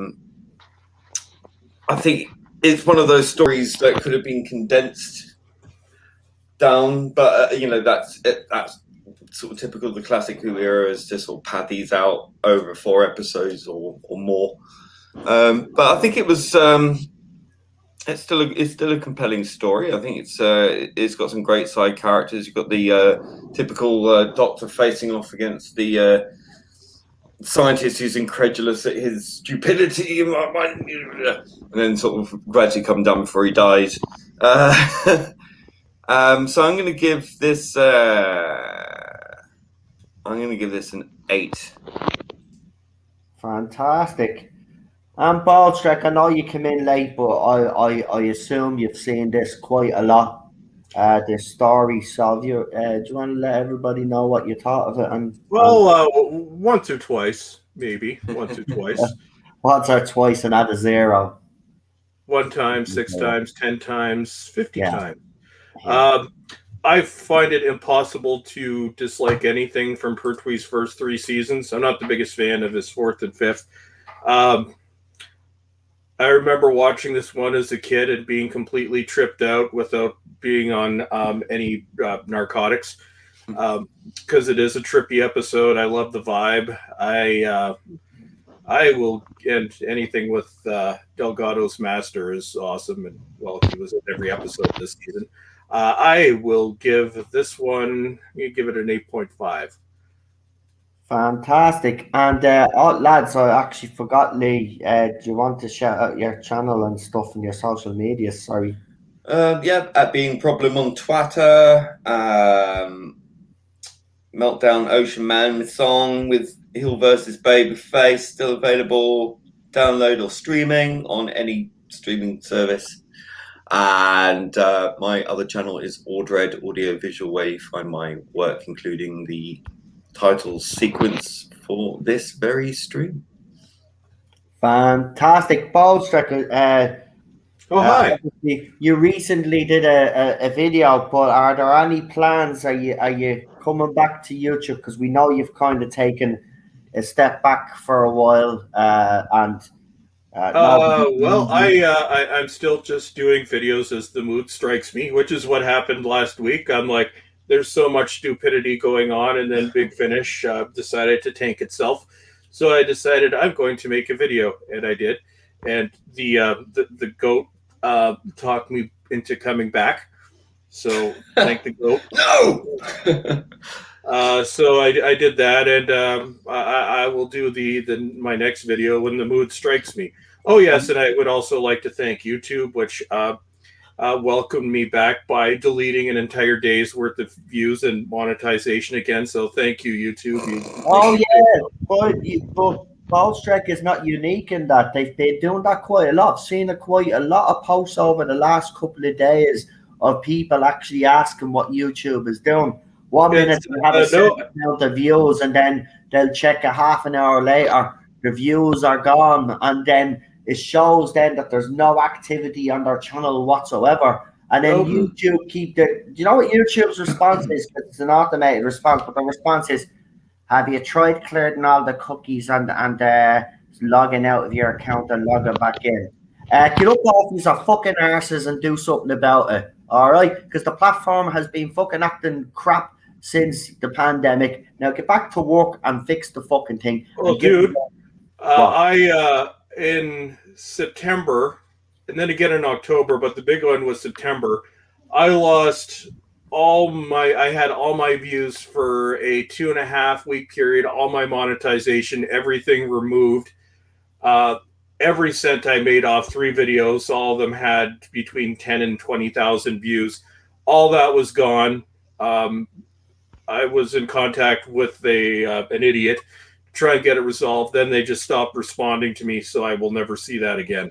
think it's one of those stories that could have been condensed down, but that's sort of typical of the classic Who era, is just sort of pad these out over 4 episodes or more. But I think it was it's still a compelling story. I think it's got some great side characters. You've got the typical Doctor facing off against the scientist who's incredulous at his stupidity, and then sort of gradually come down before he dies. So I'm going to give this. I'm going to give this an 8. Fantastic. And Baldrick, I know you came in late, but I assume you've seen this quite a lot. This story. So do you want to let everybody know what you thought of it? And Once or twice, maybe once or twice. Once or twice, and add a 0. 1 time, 6 times, 10 times, 50 times. Yeah. I find it impossible to dislike anything from Pertwee's first 3 seasons. I'm not the biggest fan of his 4th and 5th. I remember watching this one as a kid and being completely tripped out without being on any narcotics, because it is a trippy episode. I love the vibe. I will, and anything with Delgado's master is awesome, and well, he was in every episode this season. I will give this one. You give it an 8.5. Fantastic. And lads, I actually forgot, Lee. Do you want to shout out your channel and stuff and your social media? Sorry. At Being Problem on Twitter. Meltdown Ocean Man song with Hill versus Babyface, still available, download or streaming on any streaming service. And my other channel is Ordred Audio Visual, where you find my work, including the title sequence for this very stream. Fantastic. Ballstrecker, Hi. you recently did a video, but are there any plans? Are you coming back to YouTube? Because we know you've kind of taken a step back for a while, I'm still just doing videos as the mood strikes me, which is what happened last week. I'm like, there's so much stupidity going on, and then Big Finish decided to tank itself. So I decided I'm going to make a video, and I did. And the goat talked me into coming back. So thank the goat. No. So I did that, and I will do my next video when the mood strikes me. Oh yes, and I would also like to thank YouTube, which welcomed me back by deleting an entire day's worth of views and monetization again. So thank you, YouTube. But Ballstrek is not unique in that they've been doing that quite a lot. I've seen quite a lot of posts over the last couple of days of people actually asking what YouTube is doing. 1 minute they have a certain amount of views, and then they'll check a half an hour later, the views are gone, and then it shows then that there's no activity on their channel whatsoever. And then YouTube do you know what YouTube's response is? It's an automated response, but the response is, have you tried clearing all the cookies and logging out of your account and logging back in? Get up off these fucking arses and do something about it, all right? Because the platform has been fucking acting crap since the pandemic. Now get back to work and fix the fucking thing. Well, dude, I in September, and then again in October, but the big one was September. I lost I had all my views for a 2.5 week period, all my monetization, everything removed. Every cent I made off 3 videos, all of them had between 10 and 20,000 views. All that was gone. I was in contact with an idiot to try and get it resolved. Then they just stopped responding to me, so I will never see that again.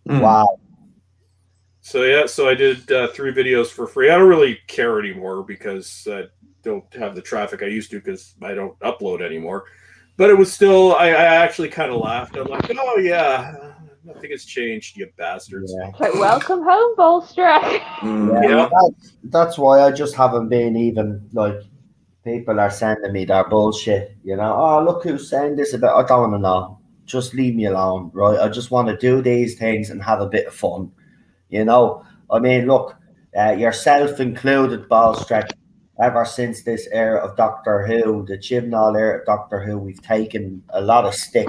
Wow. So yeah, so I did 3 videos for free. I don't really care anymore because I don't have the traffic I used to because I don't upload anymore. But it was still, I actually kind of laughed. I'm like, oh yeah, nothing has changed, you bastards. Yeah. So welcome home, Ballstrek. Yeah. That's why I just haven't been even, like, people are sending me their bullshit, you know. Oh, look who's saying this about, I don't want to know. Just leave me alone, right? I just want to do these things and have a bit of fun, you know. I mean, look, yourself included, Ballstrek, ever since this era of Doctor Who, the Chibnall era of Doctor Who, we've taken a lot of stick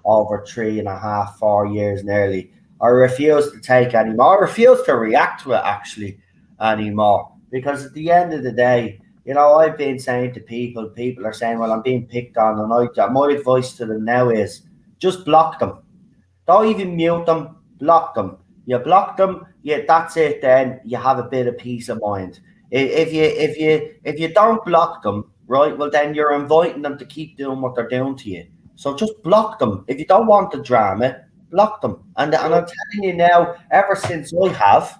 over 3.5, 4 years nearly. I refuse to take any more. I refuse to react to it actually anymore, because at the end of the day, you know, I've been saying to people are saying, well, I'm being picked on, and my advice to them now is just block them. Don't even mute them, block them. You block them, yeah, that's it. Then you have a bit of peace of mind. If you don't block them, right, well then you're inviting them to keep doing what they're doing to you. So just block them. If you don't want the drama, block them. And I'm telling you now, ever since I have,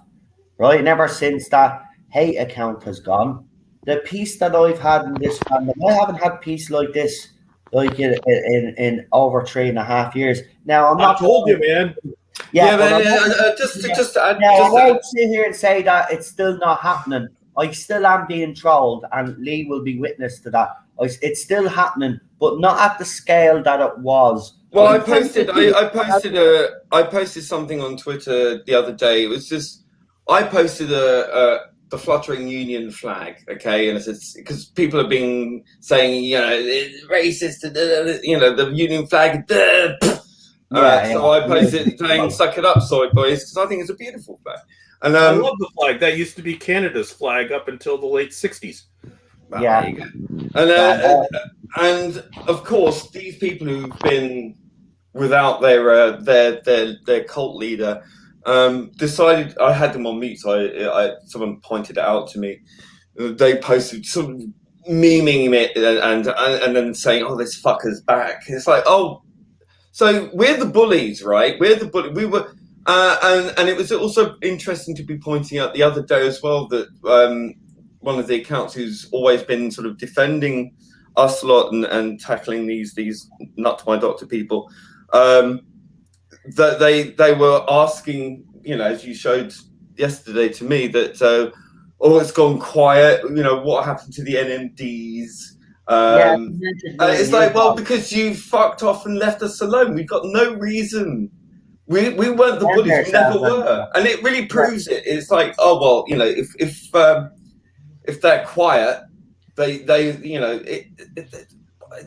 right, and ever since that hate account has gone, the peace that I've had in this fandom, I haven't had peace like this, like in over 3.5 years. Now I'm not. I told you, man. Yeah, but just to add. I won't sit here and say that it's still not happening. I still am being trolled, and Lee will be witness to that. It's still happening, but not at the scale that it was. Well, I posted something on Twitter the other day. It was just, I posted the fluttering Union flag, okay, and it's because people have been saying, it's racist, the Union flag. So I posted saying, "Suck it up, soy boys," because I think it's a beautiful flag. And I love the flag. That used to be Canada's flag up until the late '60s. Well, there you go. And of course, these people who've been without their cult leader decided. I had them on mute. So someone pointed it out to me. They posted sort of memeing it and then saying, "Oh, this fucker's back." It's like, oh, so we're the bullies, right? We're the bully. We were, and it was also interesting to be pointing out the other day as well that one of the accounts who's always been sort of defending us lot and tackling these nut to my doctor people, that they were asking, as you showed yesterday to me, that it's gone quiet. What happened to the NMDs? It's like, well, because you fucked off and left us alone. We've got no reason. We weren't the bullies. We never were, and it really proves it. It's like, oh well, if they're quiet, they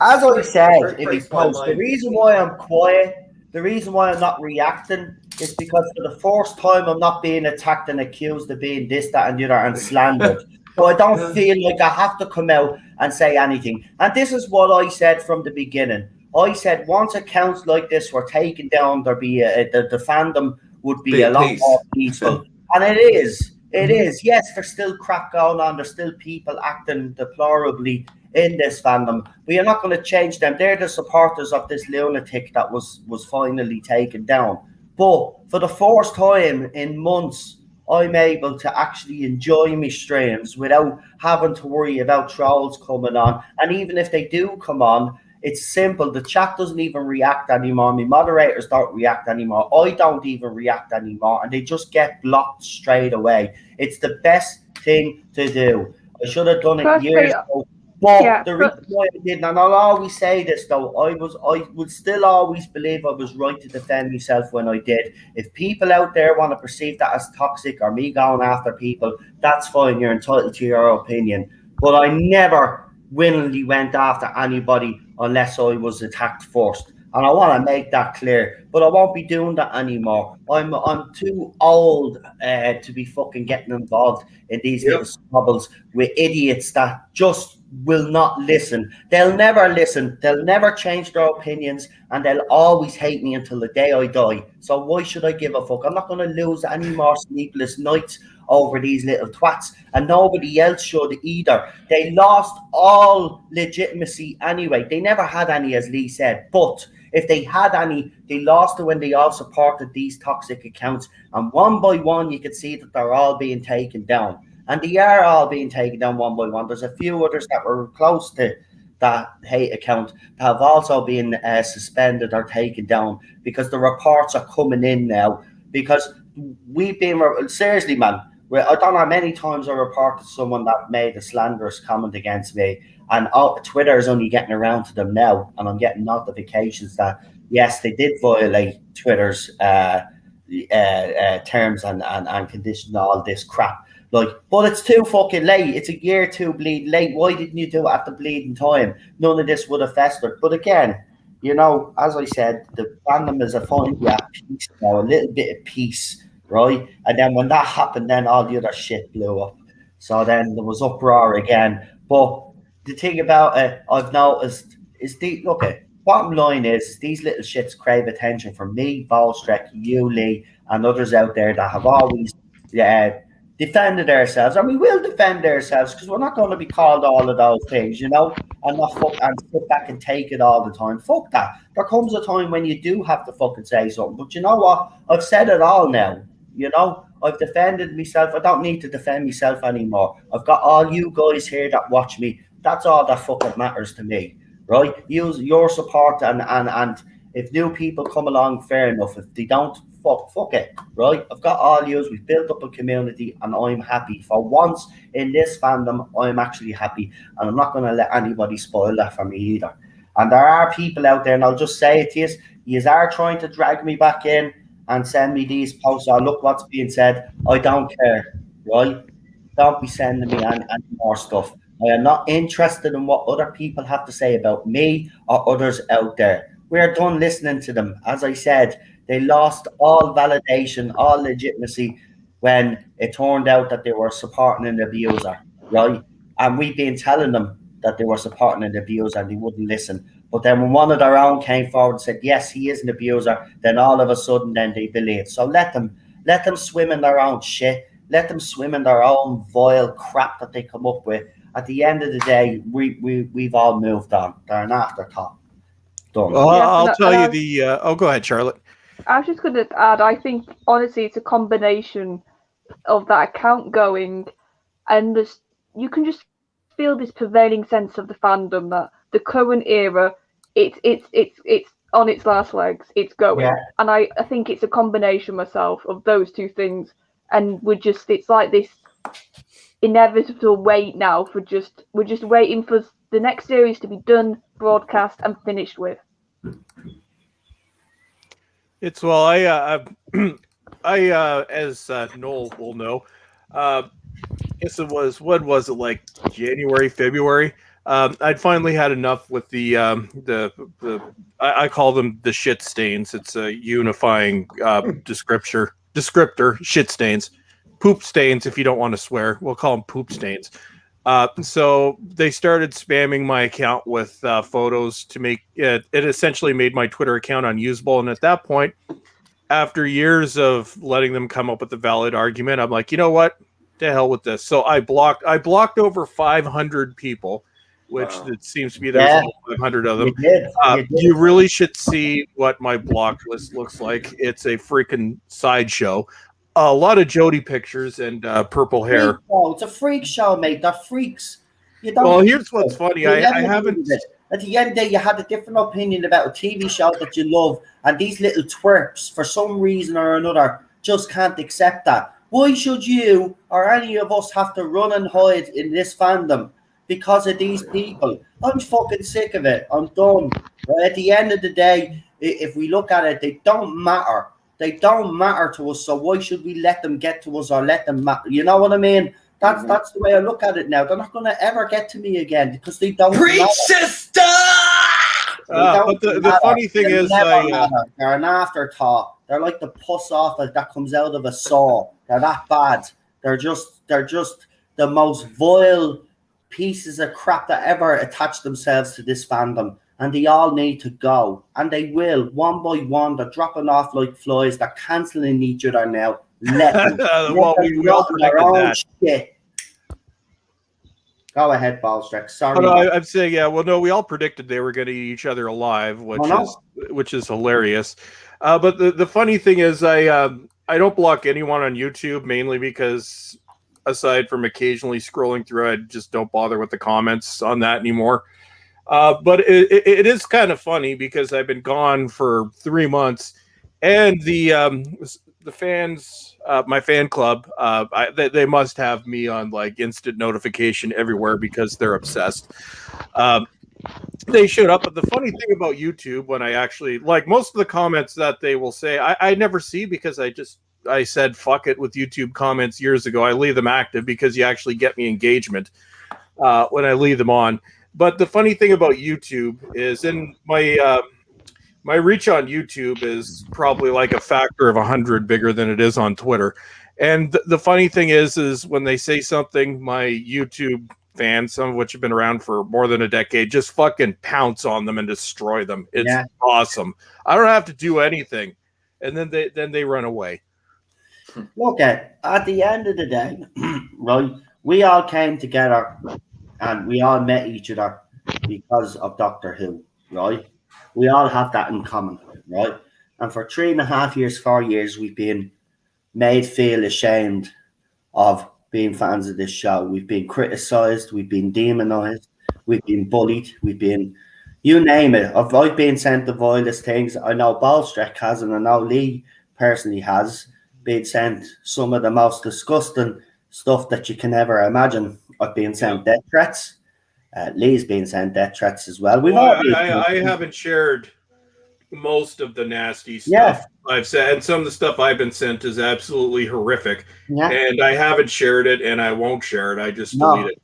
as I said in my post, the reason why I'm quiet, the reason why I'm not reacting is because for the first time I'm not being attacked and accused of being this, that, and the other and slandered. So I don't feel like I have to come out and say anything. And this is what I said from the beginning. I said once accounts like this were taken down, there'd be the fandom would be a lot more peaceful. And it is. It is. Yes, there's still crap going on. There's still people acting deplorably in this fandom. But you're not going to change them. They're the supporters of this lunatic that was finally taken down. But for the first time in months, I'm able to actually enjoy my streams without having to worry about trolls coming on. And even if they do come on, it's simple. The chat doesn't even react anymore. My moderators don't react anymore. I don't even react anymore. And they just get blocked straight away. It's the best thing to do. I should have done it years ago. But the reason why I didn't, and I'll always say this though, I would still always believe I was right to defend myself when I did. If people out there want to perceive that as toxic or me going after people, that's fine. You're entitled to your opinion. But I never willingly went after anybody unless I was attacked first. And I want to make that clear. But I won't be doing that anymore. I'm too old to be fucking getting involved in these little squabbles with idiots that just will not listen. They'll never listen. They'll never change their opinions, and they'll always hate me until the day I die. So why should I give a fuck? I'm not going to lose any more sleepless nights over these little twats, and nobody else should either. They lost all legitimacy anyway. They never had any, as Lee said, but if they had any, they lost it when they all supported these toxic accounts. And one by one, you can see that they're all being taken down. And they are all being taken down one by one. There's a few others that were close to that hate account that have also been suspended or taken down because the reports are coming in now. Because we've been, seriously, man, I don't know how many times I reported someone that made a slanderous comment against me. And Twitter is only getting around to them now. And I'm getting notifications that, yes, they did violate Twitter's terms and conditions, all this crap. But it's too fucking late. It's a year too bleeding late. Why didn't you do it at the bleeding time? None of this would have festered. But again, as I said, the fandom is a fine peace now, a little bit of peace, right? And then when that happened, then all the other shit blew up. So then there was uproar again. But the thing about it, I've noticed is bottom line is these little shits crave attention from me, Volstrek, you, Lee, and others out there that have always defended ourselves, and we will defend ourselves because we're not going to be called all of those things, and not and sit back and take it all the time. Fuck that. There comes a time when you do have to fucking say something. But you know what? I've said it all now. I've defended myself. I don't need to defend myself anymore. I've got all you guys here that watch me. That's all that fucking matters to me, right? Use your support, and if new people come along, fair enough. If they don't, fuck it, right? I've got all yous. We've built up a community, and I'm happy. For once in this fandom, I'm actually happy, and I'm not going to let anybody spoil that for me either. And there are people out there, and I'll just say it to you, you are trying to drag me back in and send me these posts. Oh, look what's being said. I don't care, right? don't be sending me any more stuff. I am not interested in what other people have to say about me or others out there. We're done listening to them. As I said, they lost all validation, all legitimacy when it turned out that they were supporting an abuser, right? And we've been telling them that they were supporting an abuser and they wouldn't listen. But then when one of their own came forward and said, yes, he is an abuser, then all of a sudden then they believe. So let them swim in their own shit. Let them swim in their own vile crap that they come up with. At the end of the day, we've all moved on. They're an afterthought. Done. Well, Yeah, I'll tell you the. Go ahead, Charlotte. I was just going to add, I think, honestly, it's a combination of that account going and this, you can just feel this prevailing sense of the fandom that the current era, it's on its last legs, it's going. Yeah. And I think it's a combination myself of those two things. And it's like this inevitable wait now we're just waiting for the next series to be done, broadcast, and finished with. It's well, I as Noel will know, guess it was, what was it, like January, February? I'd finally had enough with the I call them the shit stains. It's a unifying descriptor, shit stains, poop stains. If you don't want to swear, we'll call them poop stains. So they started spamming my account with photos to make it. It essentially made my Twitter account unusable. And at that point, after years of letting them come up with a valid argument, I'm like, you know what? To hell with this. So I blocked over 500 people, which it seems to be there's 500 of them. You really should see what my block list looks like. It's a freaking sideshow. A lot of Jody pictures and purple hair. It's a freak show, mate. They're freaks. You don't. Well, here's what's funny. I haven't. At the end of the day, you had a different opinion about a TV show that you love, and these little twerps, for some reason or another, just can't accept that. Why should you or any of us have to run and hide in this fandom because of these people? I'm fucking sick of it. I'm done. But at the end of the day, if we look at it, they don't matter. They don't matter to us, so why should we let them get to us or let them matter? You know what I mean? That's the way I look at it now. They're not going to ever get to me again because they don't Preach, matter. sister! But the funny thing is, they're an afterthought. They're like the pus off that comes out of a saw. They're that bad. They're just the most vile pieces of crap that ever attach themselves to this fandom. And they all need to go. And they will, one by one. They're dropping off like flies. They're cancelling each other now. Let them. Well, we all predicted that. Shit. Go ahead, Ballstreck. Sorry. I'm saying, yeah. Well, no, we all predicted they were going to eat each other alive, which is hilarious. But the funny thing is, I don't block anyone on YouTube mainly because, aside from occasionally scrolling through, I just don't bother with the comments on that anymore. But it is kind of funny because I've been gone for 3 months, and the fans, my fan club, they must have me on like instant notification everywhere because they're obsessed. They showed up, but the funny thing about YouTube, when I actually like most of the comments that they will say, I never see because I said fuck it with YouTube comments years ago. I leave them active because you actually get me engagement when I leave them on. But the funny thing about YouTube is, in my reach on YouTube is probably like a factor of 100 bigger than it is on Twitter. And the funny thing is when they say something, my YouTube fans, some of which have been around for more than a decade, just fucking pounce on them and destroy them. It's awesome. I don't have to do anything, and then they run away. Look at the end of the day, right? We all came together and we all met each other because of Doctor Who, right? We all have that in common, right? And for 3.5 years, 4 years, we've been made feel ashamed of being fans of this show. We've been criticized, we've been demonized, we've been bullied, we've been, you name it. I've been sent the vilest things. I know Ballstreck has, and I know Lee personally has been sent some of the most disgusting stuff that you can ever imagine. I've been sent death threats. Lee's been sent death threats as well. I haven't shared most of the nasty Yeah. stuff I've said, and some of the stuff I've been sent is absolutely horrific. Yeah. And I haven't shared it, and I won't share it. I just delete No. it.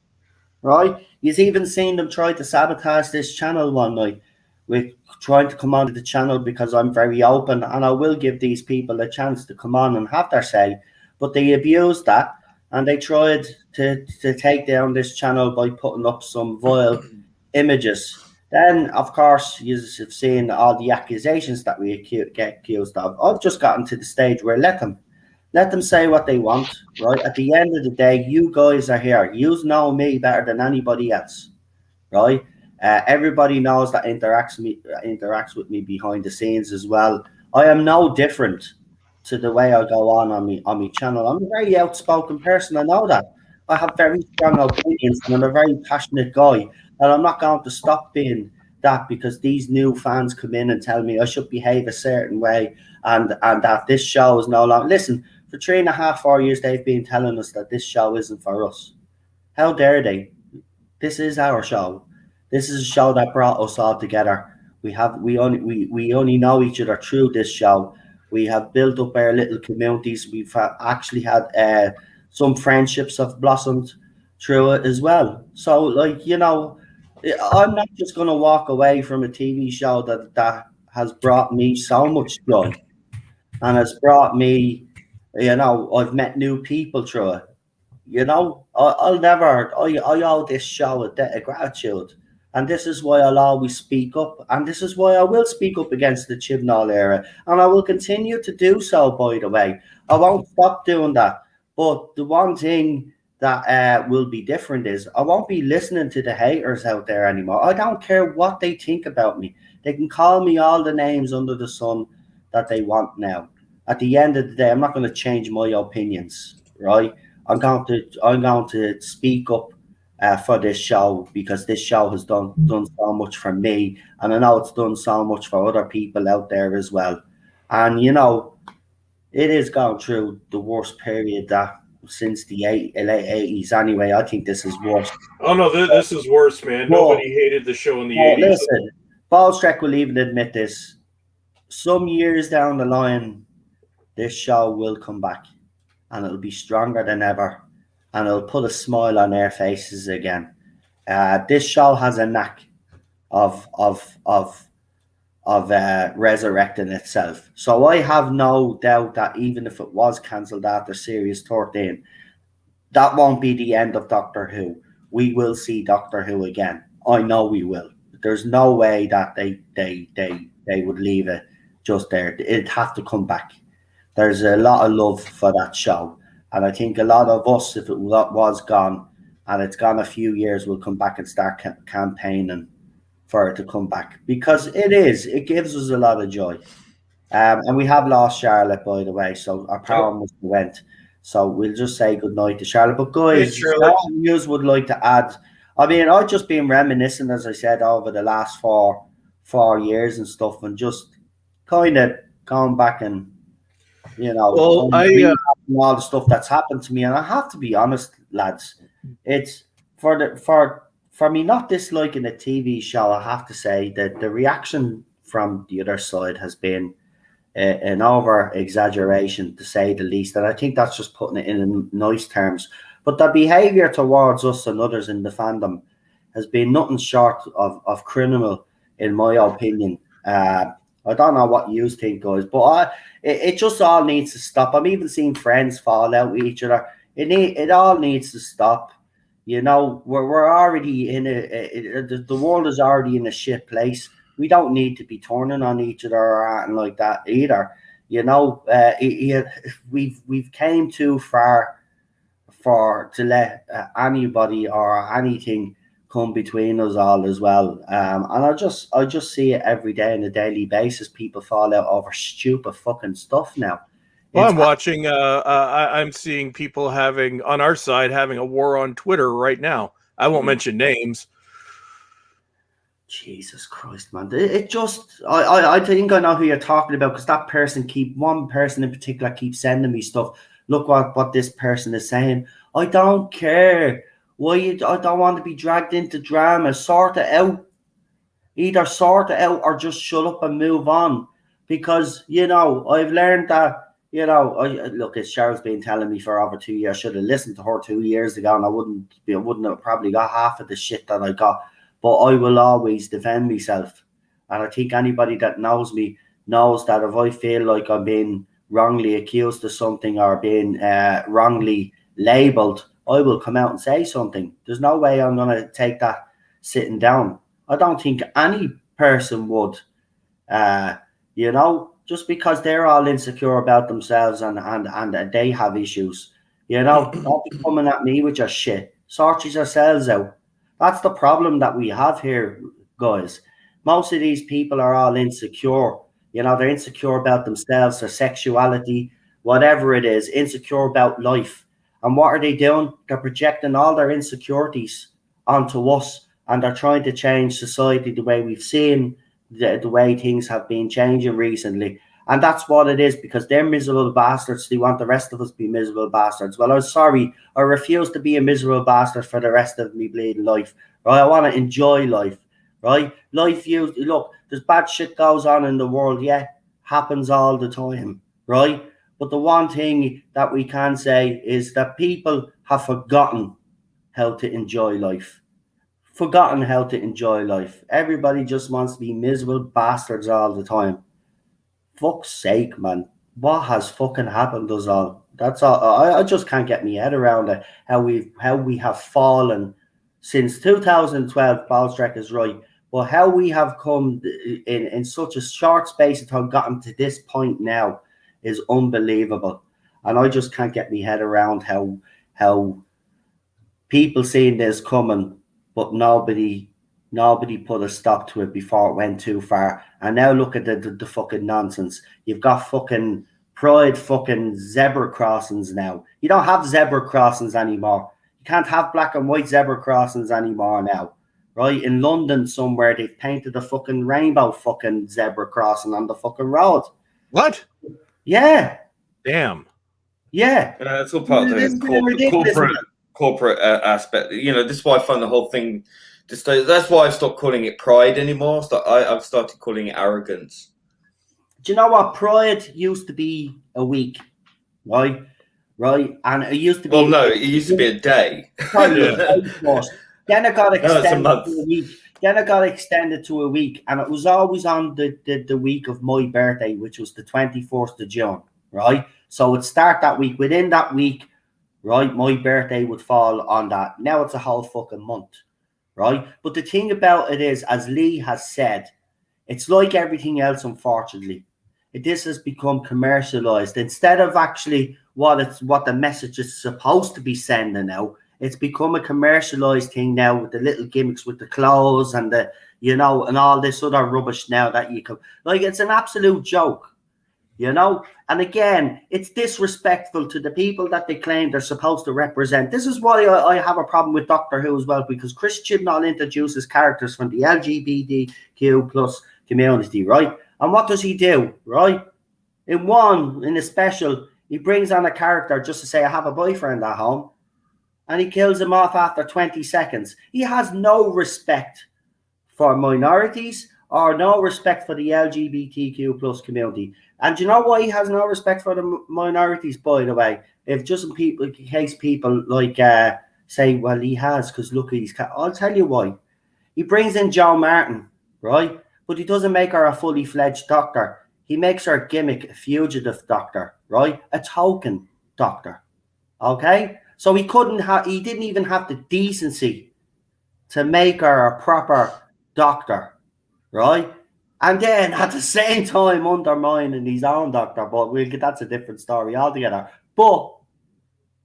Right? You've even seen them try to sabotage this channel one night with trying to come onto the channel because I'm very open and I will give these people a chance to come on and have their say. But they abused that and they tried to take down this channel by putting up some vile images. Then, of course, you've seen all the accusations that we get accused of. I've just gotten to the stage where let them say what they want, right? At the end of the day, you guys are here. You know me better than anybody else, right? Everybody knows that interacts with me behind the scenes as well. I am no different to the way I go on my channel. I'm a very outspoken person. I know that. I have very strong opinions, and I'm a very passionate guy. And I'm not going to stop being that because these new fans come in and tell me I should behave a certain way, and that this show is no longer. Listen, for 3.5, 4 years, they've been telling us that this show isn't for us. How dare they? This is our show. This is a show that brought us all together. We only know each other through this show. We have built up our little communities. We've actually had some friendships have blossomed through it as well. So, like, you know, I'm not just going to walk away from a TV show that has brought me so much joy and has brought me, you know, I've met new people through it. You know, I owe this show a debt of gratitude. And this is why I'll always speak up. And this is why I will speak up against the Chibnall era. And I will continue to do so, by the way. I won't stop doing that. But the one thing that will be different is I won't be listening to the haters out there anymore. I don't care what they think about me. They can call me all the names under the sun that they want now. At the end of the day, I'm not going to change my opinions, right? I'm going to speak up for this show because this show has done so much for me, and I know it's done so much for other people out there as well. And you know, it is going through the worst period that since the late 80s. Anyway, I think this is worse. Oh no, this is worse, man. Nobody hated the show in the 80s. Listen, Ballstreck will even admit this. Some years down the line, this show will come back. And it'll be stronger than ever, and it'll put a smile on their faces again. This show has a knack of resurrecting itself. So I have no doubt that even if it was cancelled after Series 13, that won't be the end of Doctor Who. We will see Doctor Who again. I know we will. There's no way that they would leave it just there. It'd have to come back. There's a lot of love for that show. And I think a lot of us, if it was gone and it's gone a few years, will come back and start campaigning for it to come back. Because it gives us a lot of joy. And we have lost Charlotte, by the way. So our power must have went. So we'll just say goodnight to Charlotte. But guys, you would like to add. I mean, I've just been reminiscing, as I said, over the last four years and stuff, and just kind of going back and, you know, all the stuff that's happened to me. And I have to be honest, lads, it's for me not disliking a TV show. I have to say that the reaction from the other side has been an over exaggeration, to say the least. And I think that's just putting it in nice terms. But the behavior towards us and others in the fandom has been nothing short of criminal, in my opinion. I don't know what you think, guys, but it just all needs to stop. I'm even seeing friends fall out with each other. It all needs to stop. You know, we're already in the world is already in a shit place. We don't need to be turning on each other or anything like that either. You know, we've came too far to let anybody or anything come between us all as well. And I just see it every day on a daily basis. People fall out over stupid fucking stuff now. Well, I'm watching. I'm seeing people having on our side having a war on Twitter right now. I won't mention names. Jesus Christ, man! It just I think I know who you're talking about, because that one person in particular keeps sending me stuff. Look what this person is saying. I don't care. I don't want to be dragged into drama. Sort it out. Either sort it out or just shut up and move on. Because, I've learned that, look, as Cheryl's been telling me for over 2 years, I should have listened to her 2 years ago and I wouldn't have probably got half of the shit that I got. But I will always defend myself. And I think anybody that knows me knows that if I feel like I'm being wrongly accused of something or being wrongly labelled, I will come out and say something. There's no way I'm going to take that sitting down. I don't think any person would, just because they're all insecure about themselves and they have issues, don't be coming at me with your shit. Sort yourselves out. That's the problem that we have here, guys. Most of these people are all insecure. They're insecure about themselves, their sexuality, whatever it is, insecure about life. And what are they doing? They're projecting all their insecurities onto us, and they're trying to change society the way we've seen the way things have been changing recently. And that's what it is, because they're miserable bastards. They want the rest of us to be miserable bastards. Well, I'm sorry. I refuse to be a miserable bastard for the rest of me bleeding life. Right? I want to enjoy life. Right? Life, look, there's bad shit goes on in the world. Yeah, happens all the time. Right? But the one thing that we can say is that people have forgotten how to enjoy life. Forgotten how to enjoy life. Everybody just wants to be miserable bastards all the time. Fuck's sake, man. What has fucking happened to us all? That's all. I just can't get my head around it. How we have fallen since 2012. Ballstreck is right. But how we have come in such a short space of time, gotten to this point now, is unbelievable. And I just can't get my head around how people seeing this coming, but nobody put a stop to it before it went too far. And now look at the fucking nonsense. You've got fucking pride fucking zebra crossings now. You don't have zebra crossings anymore. You can't have black and white zebra crossings anymore now. Right? In London somewhere, they've painted a fucking rainbow fucking zebra crossing on the fucking road. What? Yeah. Damn. Yeah. It's all part of the corporate aspect. This is why I find the whole thing. That's why I've stopped calling it pride anymore. So I've started calling it arrogance. Do you know what? Pride used to be a week, right? Right, and it used to be. Well, no, it used to be a day. Then it got extended to a week. Then it got extended to a week, and it was always on the week of my birthday, which was the 24th of June, right? So it'd start that week. Within that week, right, my birthday would fall on that. Now it's a whole fucking month, right? But the thing about it is, as Lee has said, it's like everything else, unfortunately. This has become commercialized. Instead of actually what the message is supposed to be sending out, it's become a commercialized thing now, with the little gimmicks with the clothes and and all this other rubbish now that you can, it's an absolute joke, and again, it's disrespectful to the people that they claim they're supposed to represent. This is why I have a problem with Doctor Who as well, because Chris Chibnall introduces characters from the LGBTQ plus community, right? And what does he do, right? In a special, he brings on a character just to say, I have a boyfriend at home, and he kills him off after 20 seconds. He has no respect for minorities or no respect for the LGBTQ plus community. And do you know why he has no respect for the minorities, by the way? If just in case people say, well, he has, because look, I'll tell you why. He brings in Jo Martin, right? But he doesn't make her a fully fledged doctor. He makes her a gimmick, a fugitive doctor, right? A token doctor. Okay? So he didn't even have the decency to make her a proper doctor, right? And then at the same time undermining his own doctor, but that's a different story altogether. But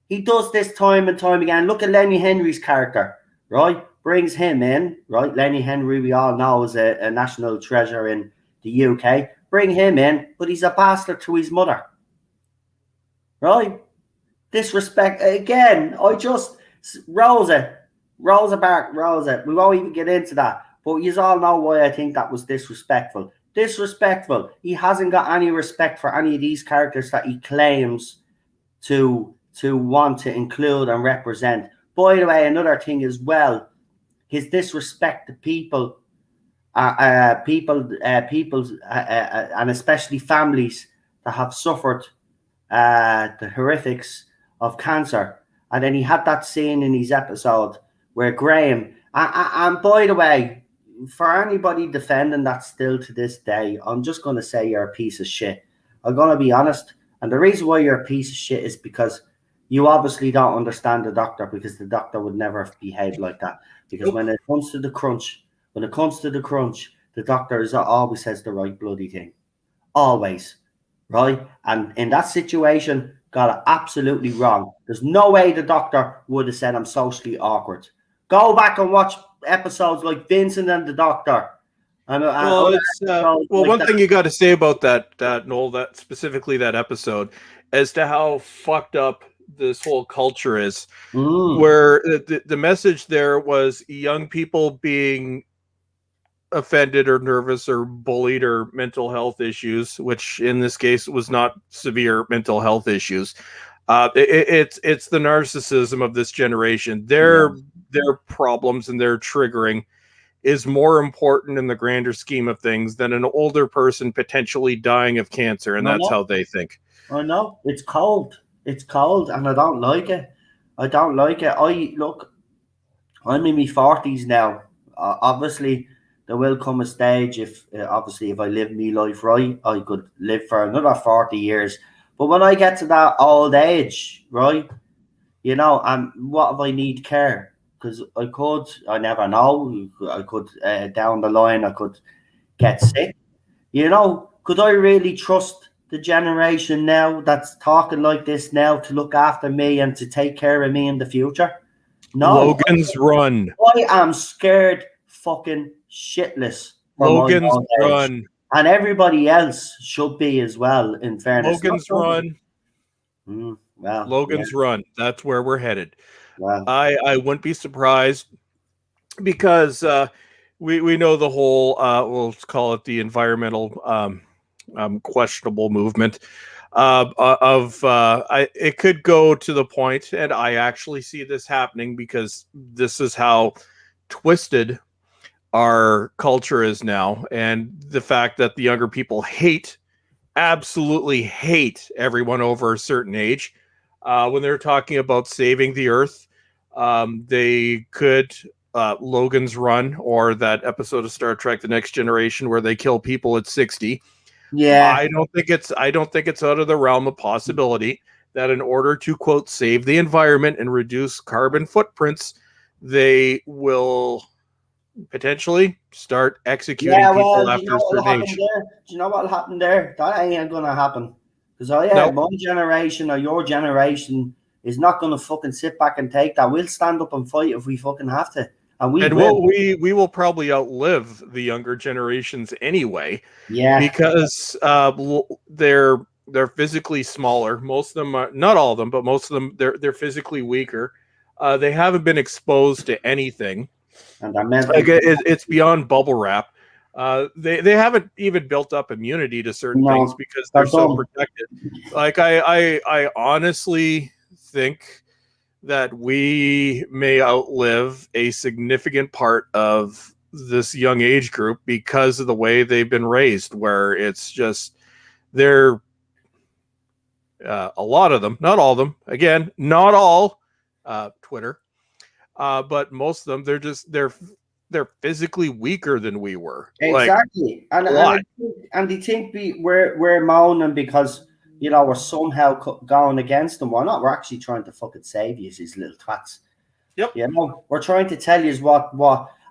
he does this time and time again. Look at Lenny Henry's character, right? Brings him in, right? Lenny Henry, we all know, is a national treasure in the UK. Bring him in, but he's a bastard to his mother, right? Disrespect again. Rosa Bark. We won't even get into that, but you all know why I think that was disrespectful. Disrespectful. He hasn't got any respect for any of these characters that he claims to want to include and represent. By the way, another thing as well, his disrespect to people and especially families that have suffered the horrifics of cancer. And then he had that scene in his episode where Graham, and by the way, for anybody defending that still to this day, I'm just going to say you're a piece of shit. I'm going to be honest. And the reason why you're a piece of shit is because you obviously don't understand the doctor, because the doctor would never have behaved like that. Because when it comes to the crunch, the doctor always says the right bloody thing. Always. Right? And in that situation, got it absolutely wrong. There's no way the doctor would have said I'm socially awkward. Go back and watch episodes like Vincent and the Doctor. One thing you got to say about that, Noel, that specifically that episode, as to how fucked up this whole culture is, where the message there was young people being offended or nervous or bullied or mental health issues, which in this case was not severe mental health issues. It's the narcissism of this generation. Their problems and their triggering is more important in the grander scheme of things than an older person potentially dying of cancer, and that's how they think. I know. It's cold. It's cold, and I don't like it. I'm in my 40s now. Obviously, there will come a stage if I live my life right, I could live for another 40 years. But when I get to that old age, right, what if I need care? Because I never know. I could, down the line, I could get sick. Could I really trust the generation now that's talking like this now to look after me and to take care of me in the future? No. Logan's Run. I am scared fucking shitless. Logan's Run. And everybody else should be as well, in fairness. Logan's Run. Logan's Run. That's where we're headed. Wow. I wouldn't be surprised, because we know the whole, we'll call it the environmental questionable movement it could go to the point, and I actually see this happening because this is how twisted our culture is now, and the fact that the younger people absolutely hate everyone over a certain age. When they're talking about saving the earth, they could Logan's Run, or that episode of Star Trek: The Next Generation where they kill people at 60. Yeah, I don't think it's out of the realm of possibility that in order to, quote, save the environment and reduce carbon footprints, they will potentially start executing people after a certain age. Do you know what'll happen there? That ain't gonna happen. Because my generation or your generation is not gonna fucking sit back and take that. We'll stand up and fight if we fucking have to. And we will probably outlive the younger generations anyway. Yeah, because they're physically smaller. Most of them are, not all of them, but most of them, they're physically weaker. They haven't been exposed to anything, and it's beyond bubble wrap. They haven't even built up immunity to certain things because they're so protected. Like I honestly think that we may outlive a significant part of this young age group because of the way they've been raised, where it's just they're a lot of them, not all of them, again, not all Twitter, but most of them, they're physically weaker than we were. Exactly. Like, and they think we're moaning because we're somehow going against them. We're not. We're actually trying to fucking save you, these little twats. Yep. We're trying to tell you what.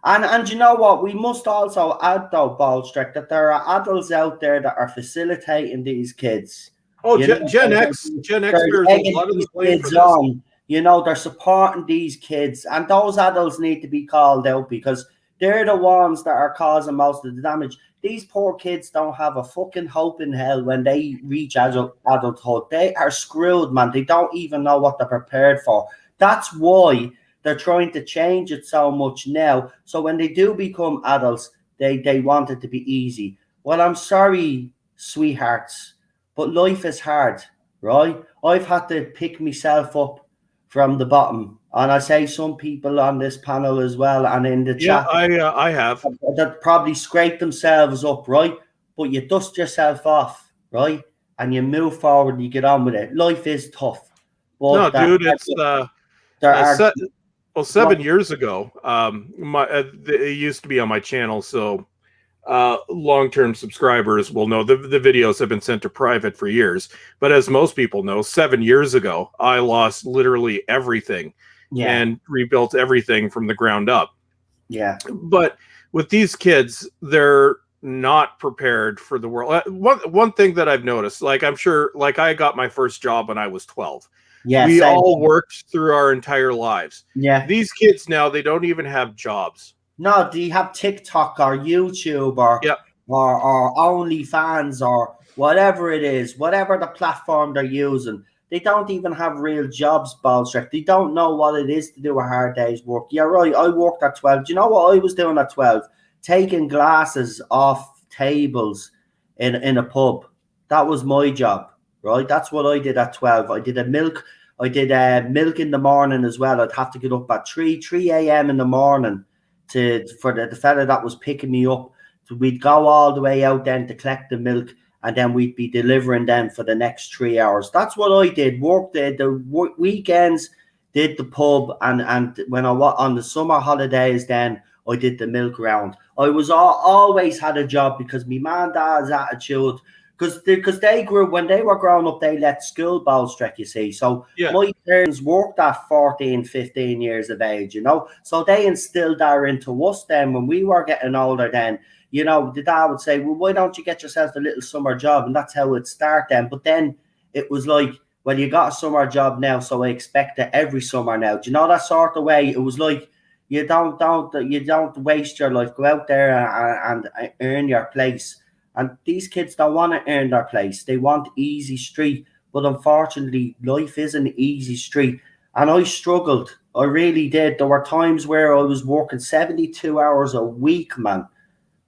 And you know what? We must also add, though, Baldstrick, that there are adults out there that are facilitating these kids. Oh, Gen X bears a lot of the blame for this. They're supporting these kids, and those adults need to be called out because they're the ones that are causing most of the damage. These poor kids don't have a fucking hope in hell when they reach adulthood. They are screwed, man. They don't even know what they're prepared for. That's why they're trying to change it so much now. So when they do become adults, they want it to be easy. Well, I'm sorry, sweethearts, but life is hard, right? I've had to pick myself up from the bottom and I say some people on this panel as well, and in the chat, I have. that probably scrape themselves up, right? But you dust yourself off, right? And you move forward and you get on with it. Life is tough. But No, dude, it's there are 7 years ago. It used to be on my channel, so long-term subscribers will know the videos have been sent to private for years. But as most people know, 7 years ago, I lost literally everything and rebuilt everything from the ground up. Yeah. But with these kids, they're not prepared for the world. One thing that I've noticed, like I'm sure, like I got my first job when I was 12. Yeah, we all worked through our entire lives. Yeah. These kids now, they don't even have jobs. No, do you have TikTok or YouTube or OnlyFans or whatever it is, whatever the platform they're using? They don't even have real jobs, Balstrick. They don't know what it is to do a hard day's work. You're right. I worked at 12. Do you know what I was doing at 12? Taking glasses off tables in a pub. That was my job, right? That's what I did at 12. I did milk in the morning as well. I'd have to get up at 3 a.m. in the morning for the fella that was picking me up. So we'd go all the way out then to collect the milk, and then we'd be delivering them for the next 3 hours. That's what I did. Worked the weekends, did the pub, and when I was on the summer holidays, then I did the milk round. I was always had a job because my man and dad's attitude, because they grew, when they were growing up, they left school, Balstrick, you see. So my parents worked at 14, 15 years of age, you know. So they instilled that into us then when we were getting older then. You know, the dad would say, well, why don't you get yourself a little summer job? And that's how it started then. But then it was like, well, you got a summer job now, so I expect it every summer now. Do you know that sort of way? It was like, you don't waste your life. Go out there and earn your place. And these kids don't want to earn their place. They want easy street. But unfortunately, life is an easy street. And I struggled. I really did. There were times where I was working 72 hours a week, man.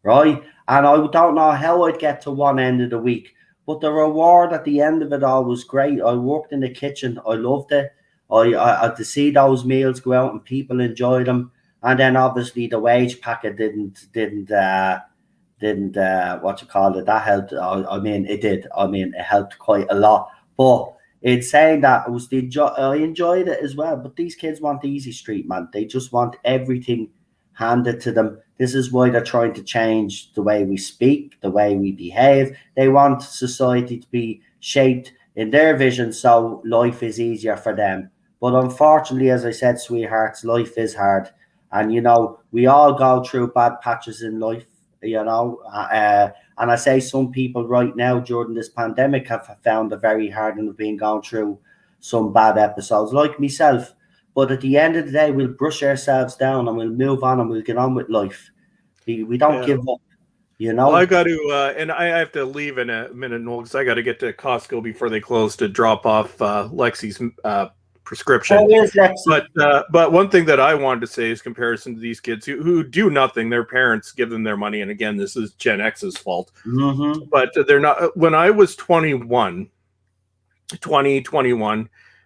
Right? And I don't know how I'd get to one end of the week. But the reward at the end of it all was great. I worked in the kitchen. I loved it. I to see those meals go out and people enjoy them. And then obviously the wage packet didn't what you call it, that helped. I mean it did. I mean it helped quite a lot. But it's saying that it was I enjoyed it as well. But these kids want the easy street, man. They just want everything handed to them. This is why they're trying to change the way we speak, the way we behave. They want society to be shaped in their vision so life is easier for them. But unfortunately, as I said, sweethearts, life is hard. And, you know, we all go through bad patches in life, you know. And I say some people right now during this pandemic have found it very hard and have been going through some bad episodes, like myself. But at the end of the day, we'll brush ourselves down and we'll move on and we'll get on with life. We don't give up, you know. Well, I got to, and I have to leave in a minute, Noel, because I got to get to Costco before they close to drop off Lexi's prescription. But one thing that I wanted to say is comparison to these kids who do nothing. Their parents give them their money, and again, this is Gen X's fault. Mm-hmm. But they're not. When I was 21,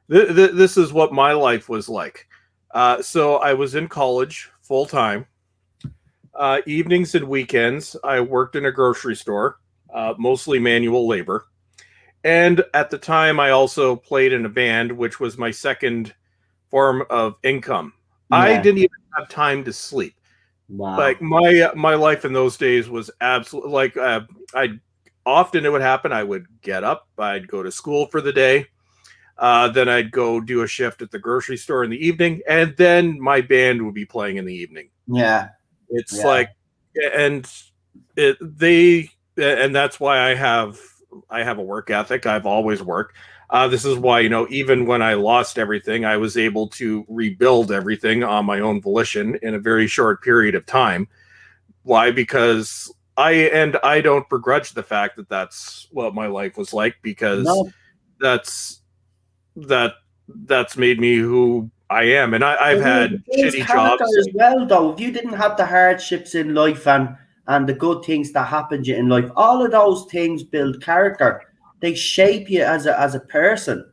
this is what my life was like. So I was in college full time. Evenings and weekends, I worked in a grocery store, mostly manual labor. And at the time, I also played in a band, which was my second form of income. Yeah. I didn't even have time to sleep. Wow. Like my life in those days was absolutely like often it would happen. I would get up, I'd go to school for the day. Then I'd go do a shift at the grocery store in the evening, and then my band would be playing in the evening. Yeah. It's like, and that's why I have a work ethic. I've always worked. This is why, you know, even when I lost everything, I was able to rebuild everything on my own volition in a very short period of time. Why? Because I don't begrudge the fact that that's what my life was like, because that's made me who I am, and I've had shitty jobs as well. Though, if you didn't have the hardships in life and the good things that happened to you in life, all of those things build character. They shape you as a person.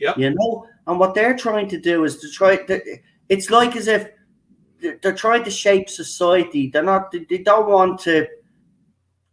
Yeah, you know. And what they're trying to do is to it's like as if they're trying to shape society. They're not. They don't want to.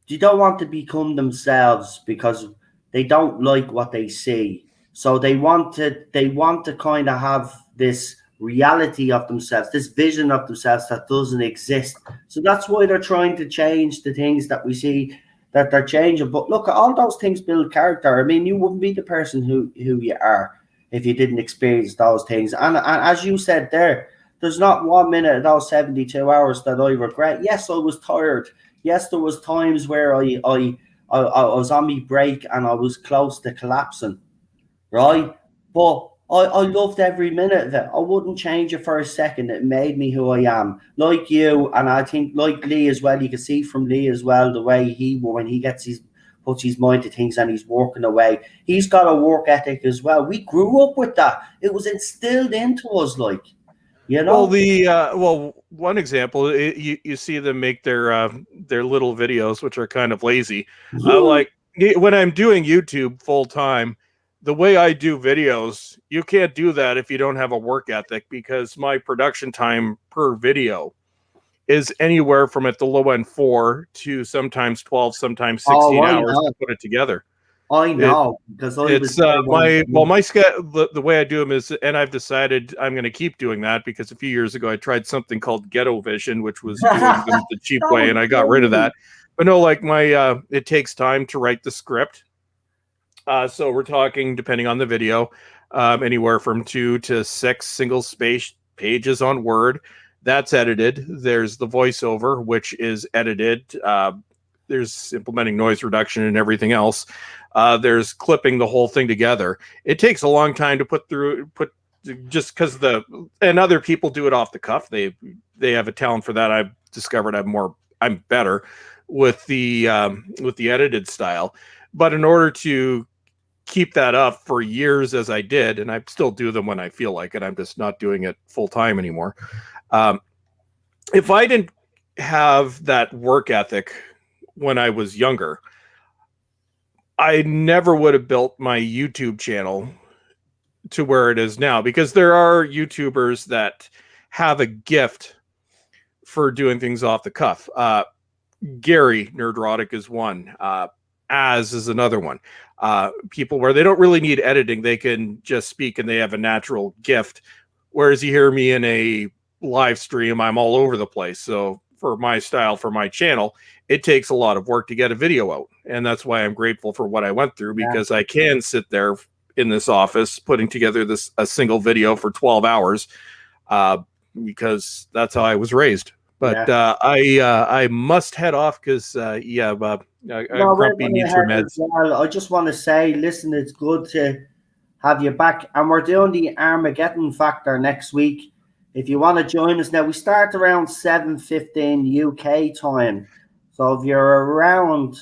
They don't want to become themselves because they don't like what they see. So they want to. They want to kind of have this reality of themselves, this vision of themselves that doesn't exist. So that's why they're trying to change the things that we see that they're changing. But look, all those things build character. I mean, you wouldn't be the person who you are if you didn't experience those things. And as you said there, there's not 1 minute of those 72 hours that I regret. Yes, I was tired. Yes, there was times where I was on my break and I was close to collapsing, right? But I loved every minute of it. I wouldn't change it for a second. It made me who I am. Like you, and I think like Lee as well. You can see from Lee as well the way when he puts his mind to things and he's working away. He's got a work ethic as well. We grew up with that. It was instilled into us, like, you know. Well, one example, you see them make their little videos, which are kind of lazy. Like when I'm doing YouTube full time, the way I do videos, you can't do that if you don't have a work ethic, because my production time per video is anywhere from at the low end 4 to sometimes 12, sometimes 16 hours to put it together. I know, because the way I do them is, and I've decided I'm going to keep doing that, because a few years ago I tried something called Ghetto Vision, which was doing them the cheap way, and I got rid of that. But no, like it takes time to write the script. So we're talking, depending on the video, anywhere from 2 to 6 single space pages on Word. That's edited. There's the voiceover, which is edited. There's implementing noise reduction and everything else. There's clipping the whole thing together. It takes a long time to put just because and other people do it off the cuff. They have a talent for that. I've discovered I'm better with the edited style. But in order to keep that up for years, as I did, and I still do them when I feel like it, I'm just not doing it full time anymore. If I didn't have that work ethic when I was younger, I never would have built my YouTube channel to where it is now, because there are YouTubers that have a gift for doing things off the cuff. Gary Nerdrotic is one. Az is another one. People where they don't really need editing. They can just speak and they have a natural gift. Whereas you hear me in a live stream, I'm all over the place. So for my style, for my channel, it takes a lot of work to get a video out. And that's why I'm grateful for what I went through, because I can sit there in this office putting together a single video for 12 hours because that's how I was raised. But I must head off because grumpy needs her meds. Well, I just want to say, listen, it's good to have you back, and we're doing the Armageddon Factor next week. If you want to join us now, we start around 7:15 UK time. So if you're around,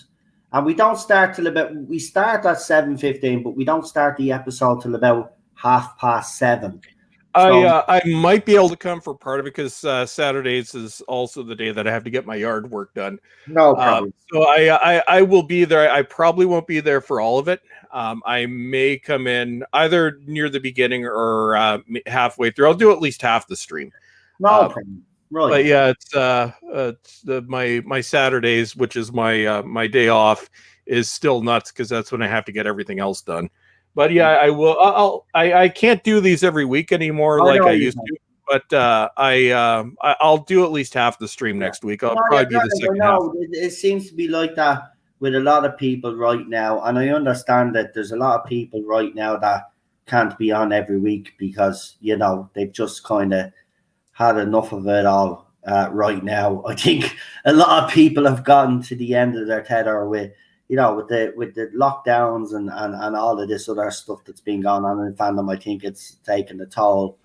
and we don't start till we start at 7:15, but we don't start the episode till about 7:30. I might be able to come for part of it, because Saturdays is also the day that I have to get my yard work done. No problem. So I will be there. I probably won't be there for all of it. I may come in either near the beginning or halfway through. I'll do at least half the stream. No problem. Right. But yeah, it's my Saturdays, which is my day off, is still nuts, because that's when I have to get everything else done. But yeah, I will. I can't do these every week anymore like I used to. But I'll do at least half the stream next week. I'll probably be the second half. It seems to be like that with a lot of people right now, and I understand that there's a lot of people right now that can't be on every week because they've just kind of had enough of it all right now. I think a lot of people have gotten to the end of their tether with the lockdowns and all of this other stuff that's been going on in fandom. I think it's taken a toll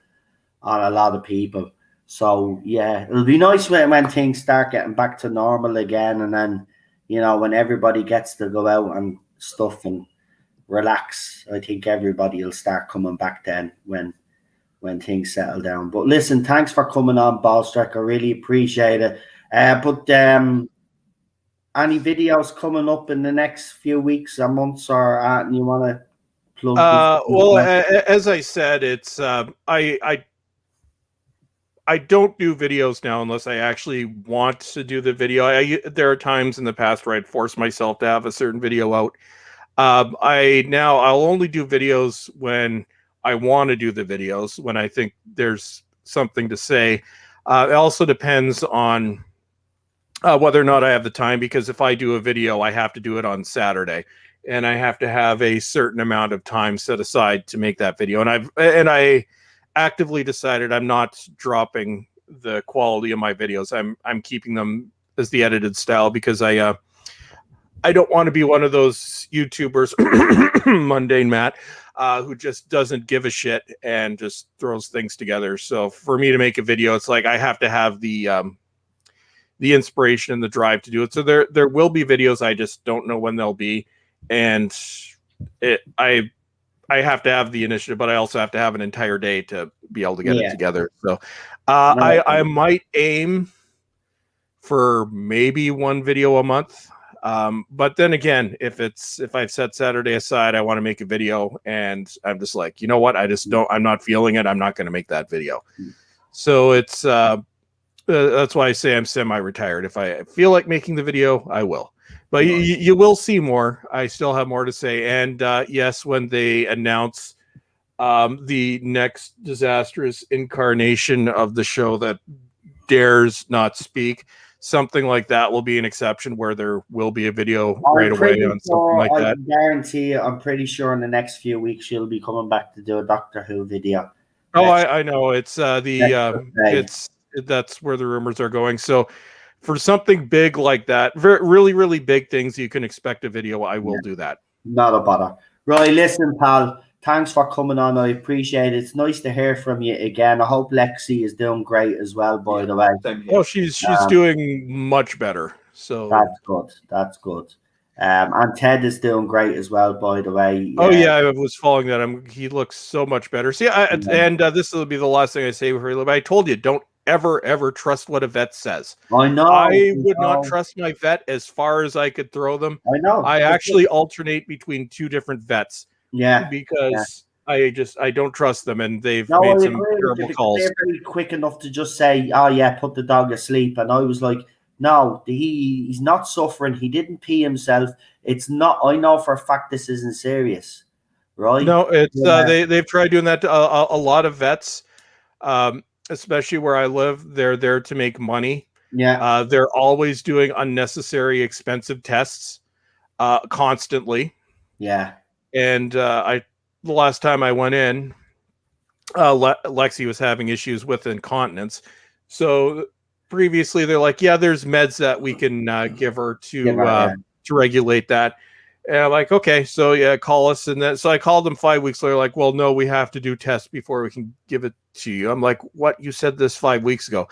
on a lot of people. So yeah, it'll be nice when things start getting back to normal again, and then when everybody gets to go out and stuff and relax. I think everybody will start coming back then when things settle down. But listen, thanks for coming on, Ballstrek. I really appreciate it. But any videos coming up in the next few weeks or months, or you want to plug? Well, as I said, it's I I don't do videos now unless I actually want to do the video. There are times in the past where I'd force myself to have a certain video out. I'll only do videos when I want to do the videos, when I think there's something to say. It also depends on whether or not I have the time, because if I do a video, I have to do it on Saturday, and I have to have a certain amount of time set aside to make that video. And I actively decided I'm not dropping the quality of my videos. I'm keeping them as the edited style, because I don't want to be one of those YouTubers, mundane Matt, who just doesn't give a shit and just throws things together. So for me to make a video, it's like I have to have the inspiration and the drive to do it. So there will be videos. I just don't know when they'll be, and I have to have the initiative, but I also have to have an entire day to be able to get it together. So I might aim for maybe one video a month. But then again, if I've set Saturday aside, I want to make a video, and I'm just like, you know what? I'm not feeling it. I'm not going to make that video. So it's, that's why I say I'm semi-retired. If I feel like making the video, I will. But you will see more. I still have more to say. And yes, when they announce the next disastrous incarnation of the show that dares not speak, something like that will be an exception, where there will be a video right away on something like that. I guarantee you, I'm pretty sure in the next few weeks she'll be coming back to do a Doctor Who video. Oh, I know. It's that's where the rumors are going. So for something big like that, really, really big things, you can expect a video. I will do that. Not a bother. Right, listen, pal. Thanks for coming on. I appreciate it. It's nice to hear from you again. I hope Lexi is doing great as well, by the way. Oh, she's doing much better. So that's good. That's good. And Ted is doing great as well, by the way. Oh yeah, I was following that. He looks so much better. See, and this will be the last thing I say before you leave. I told you, don't ever trust what a vet says. I know. I would not trust my vet as far as I could throw them. I know. I actually alternate between two different vets. Yeah. Because I don't trust them, and they've made some terrible calls. They're very quick enough to just say, "Oh yeah, put the dog asleep," and I was like, "No, he's not suffering. He didn't pee himself. It's not. I know for a fact this isn't serious, right?" No, it's they've tried doing that to a lot of vets, especially where I live. They're there to make money. Yeah, they're always doing unnecessary, expensive tests, constantly. Yeah. And the last time I went in, Lexi was having issues with incontinence. So previously, they're like, "Yeah, there's meds that we can give her to regulate that." And I'm like, "Okay, so yeah, call us." And then so I called them 5 weeks later, like, "Well, no, we have to do tests before we can give it to you." I'm like, "What? You said this 5 weeks ago."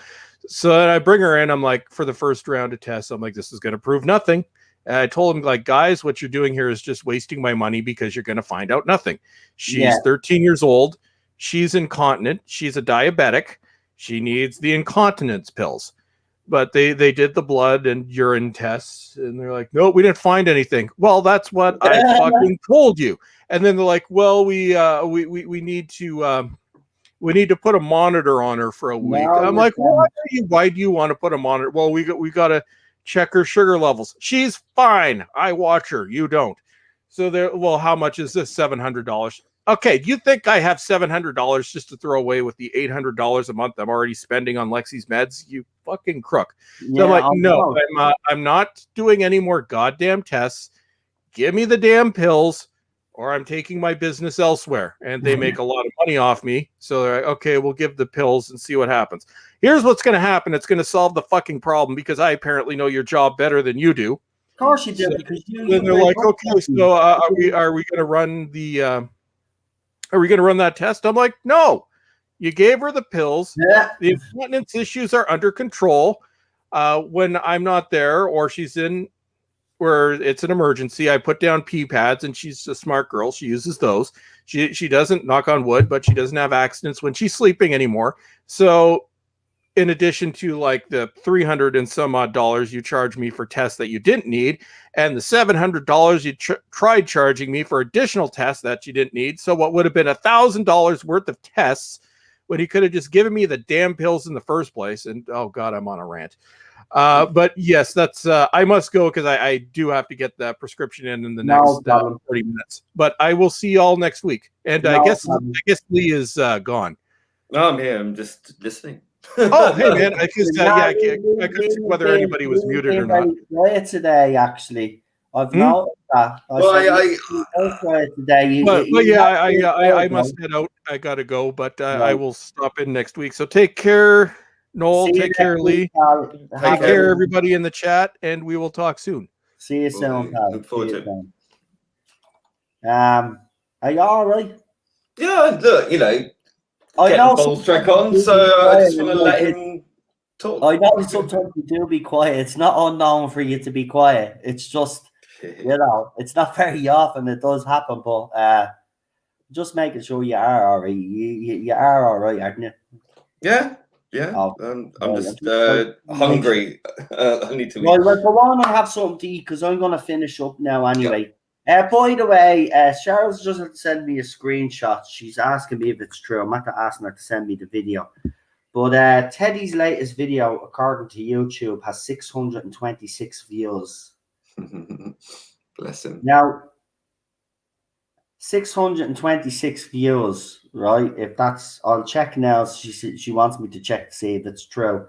So then I bring her in. I'm like, for the first round of tests, I'm like, "This is going to prove nothing." And I told him, like, "Guys, what you're doing here is just wasting my money, because you're going to find out nothing. She's 13 years old. She's incontinent. She's a diabetic. She needs the incontinence pills." But they did the blood and urine tests, and they're like, "No, we didn't find anything." Well, that's what I fucking told you. And then they're like, "Well, we need to put a monitor on her for a week." No, I'm like, why do you want to put a monitor? Well, we got to check her sugar levels. She's fine. I watch her. You don't. So well, how much is this? $700. Okay. Do you think I have $700 just to throw away with the $800 a month I'm already spending on Lexi's meds? You fucking crook. So I'm like, no, I'm not doing any more goddamn tests. Give me the damn pills, or I'm taking my business elsewhere. And they make a lot of money off me. So they're like, "Okay, we'll give the pills and see what happens." Here's what's going to happen. It's going to solve the fucking problem, because I apparently know your job better than you do. Of course you do, because then they're like, "Okay, so are we going to run the are we going to run that test?" I'm like, "No, you gave her the pills. Yeah. The incontinence issues are under control. When I'm not there, or she's in where it's an emergency, I put down pee pads, and she's a smart girl. She uses those. She doesn't, knock on wood, but she doesn't have accidents when she's sleeping anymore. So in addition to like the $300 and some odd dollars you charge me for tests that you didn't need, and the $700 you tried charging me for additional tests that you didn't need. So what would have been $1,000 worth of tests when he could have just given me the damn pills in the first place. And oh God, I'm on a rant. But yes, that's I must go because I do have to get the prescription in the next 30 minutes. But I will see y'all next week. And I guess Lee is gone. No, I'm here. I'm just listening. Oh, hey man! I couldn't see whether anybody was muted or not. Quiet today, actually. I've noticed that. Quiet today. I must head out. I gotta go, but I will stop in next week. So take care, Noel. Take care, Lee. Take care, everybody in the chat, and we will talk soon. See you soon. Look forward to it. Are you all right? Yeah, look, I know balls track on, so I just want to let him talk. I know sometimes you do be quiet. It's not unknown for you to be quiet. It's just, it's not very often it does happen, but just making sure you are all right. You are all right, aren't you? Yeah. Oh, I'm just hungry. I need to eat. Well, go on and have something to eat because I'm going to finish up now anyway. By the way, Cheryl's just sent me a screenshot. She's asking me if it's true. I'm not asking her to send me the video. But Teddy's latest video, according to YouTube, has 626 views. Bless him. Now, 626 views, right? If that's, I'll check now. She wants me to check to see if it's true.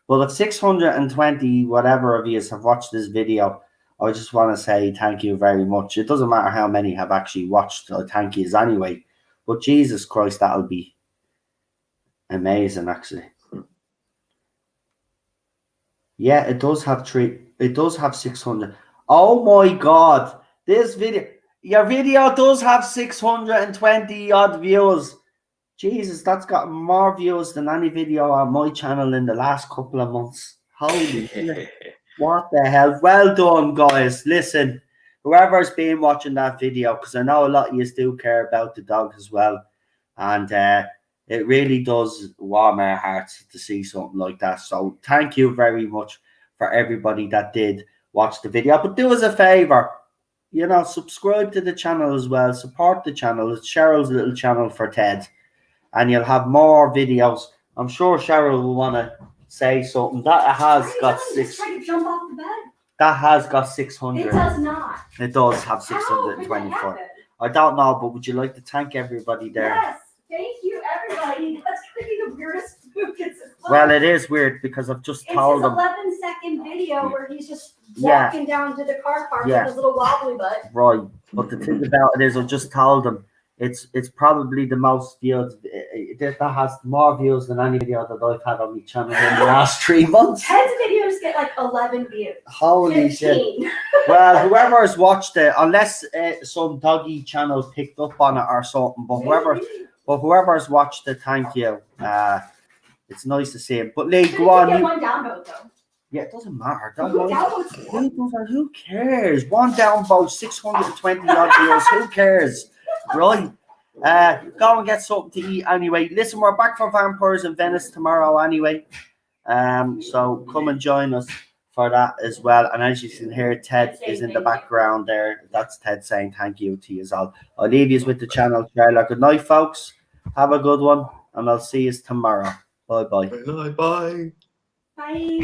Well, if 620 whatever of you have watched this video, I just want to say thank you very much. It doesn't matter how many have actually watched. Thank yous anyway. But Jesus Christ, that'll be amazing, actually. Yeah, it does have 600. Oh my God, this video. Your video does have 620 odd views. Jesus, that's got more views than any video on my channel in the last couple of months. Holy shit. What the hell? Well done, guys. Listen, whoever's been watching that video, because I know a lot of you do care about the dog as well. And it really does warm our hearts to see something like that. So thank you very much for everybody that did watch the video. But do us a favor. Subscribe to the channel as well. Support the channel. It's Cheryl's little channel for Ted. And you'll have more videos. I'm sure Cheryl will want to say something. That has got trying to jump off the bed. That has got 600. It does not. It does have 624. I don't know, but would you like to thank everybody there? Yes. Thank you, everybody. That's really the weirdest spook. Well, it is weird because I've just told him. It's 11-second video where he's just walking down to the car park with his little wobbly butt. Right. But the thing about it is I just told him it's probably the most views. That has more views than any video that I've had on my channel in the last 3 months. Ted's videos get like 11 views. Holy 15. Shit. Well, whoever's watched it, unless some doggy channel picked up on it or something, but whoever's watched it, thank you. It's nice to see him. But Lee, go on. Get one downvote though. Yeah, it doesn't matter. Who cares? One downvote, 620 odd views. Who cares? Right. Go and get something to eat anyway. Listen, we're back for Vampires in Venice tomorrow anyway. So come and join us for that as well. And as you can hear, Ted is in the background there. That's Ted saying thank you to you all. I'll leave you with the channel trailer. Good night, folks. Have a good one, and I'll see you tomorrow. Bye-bye. Bye. Bye.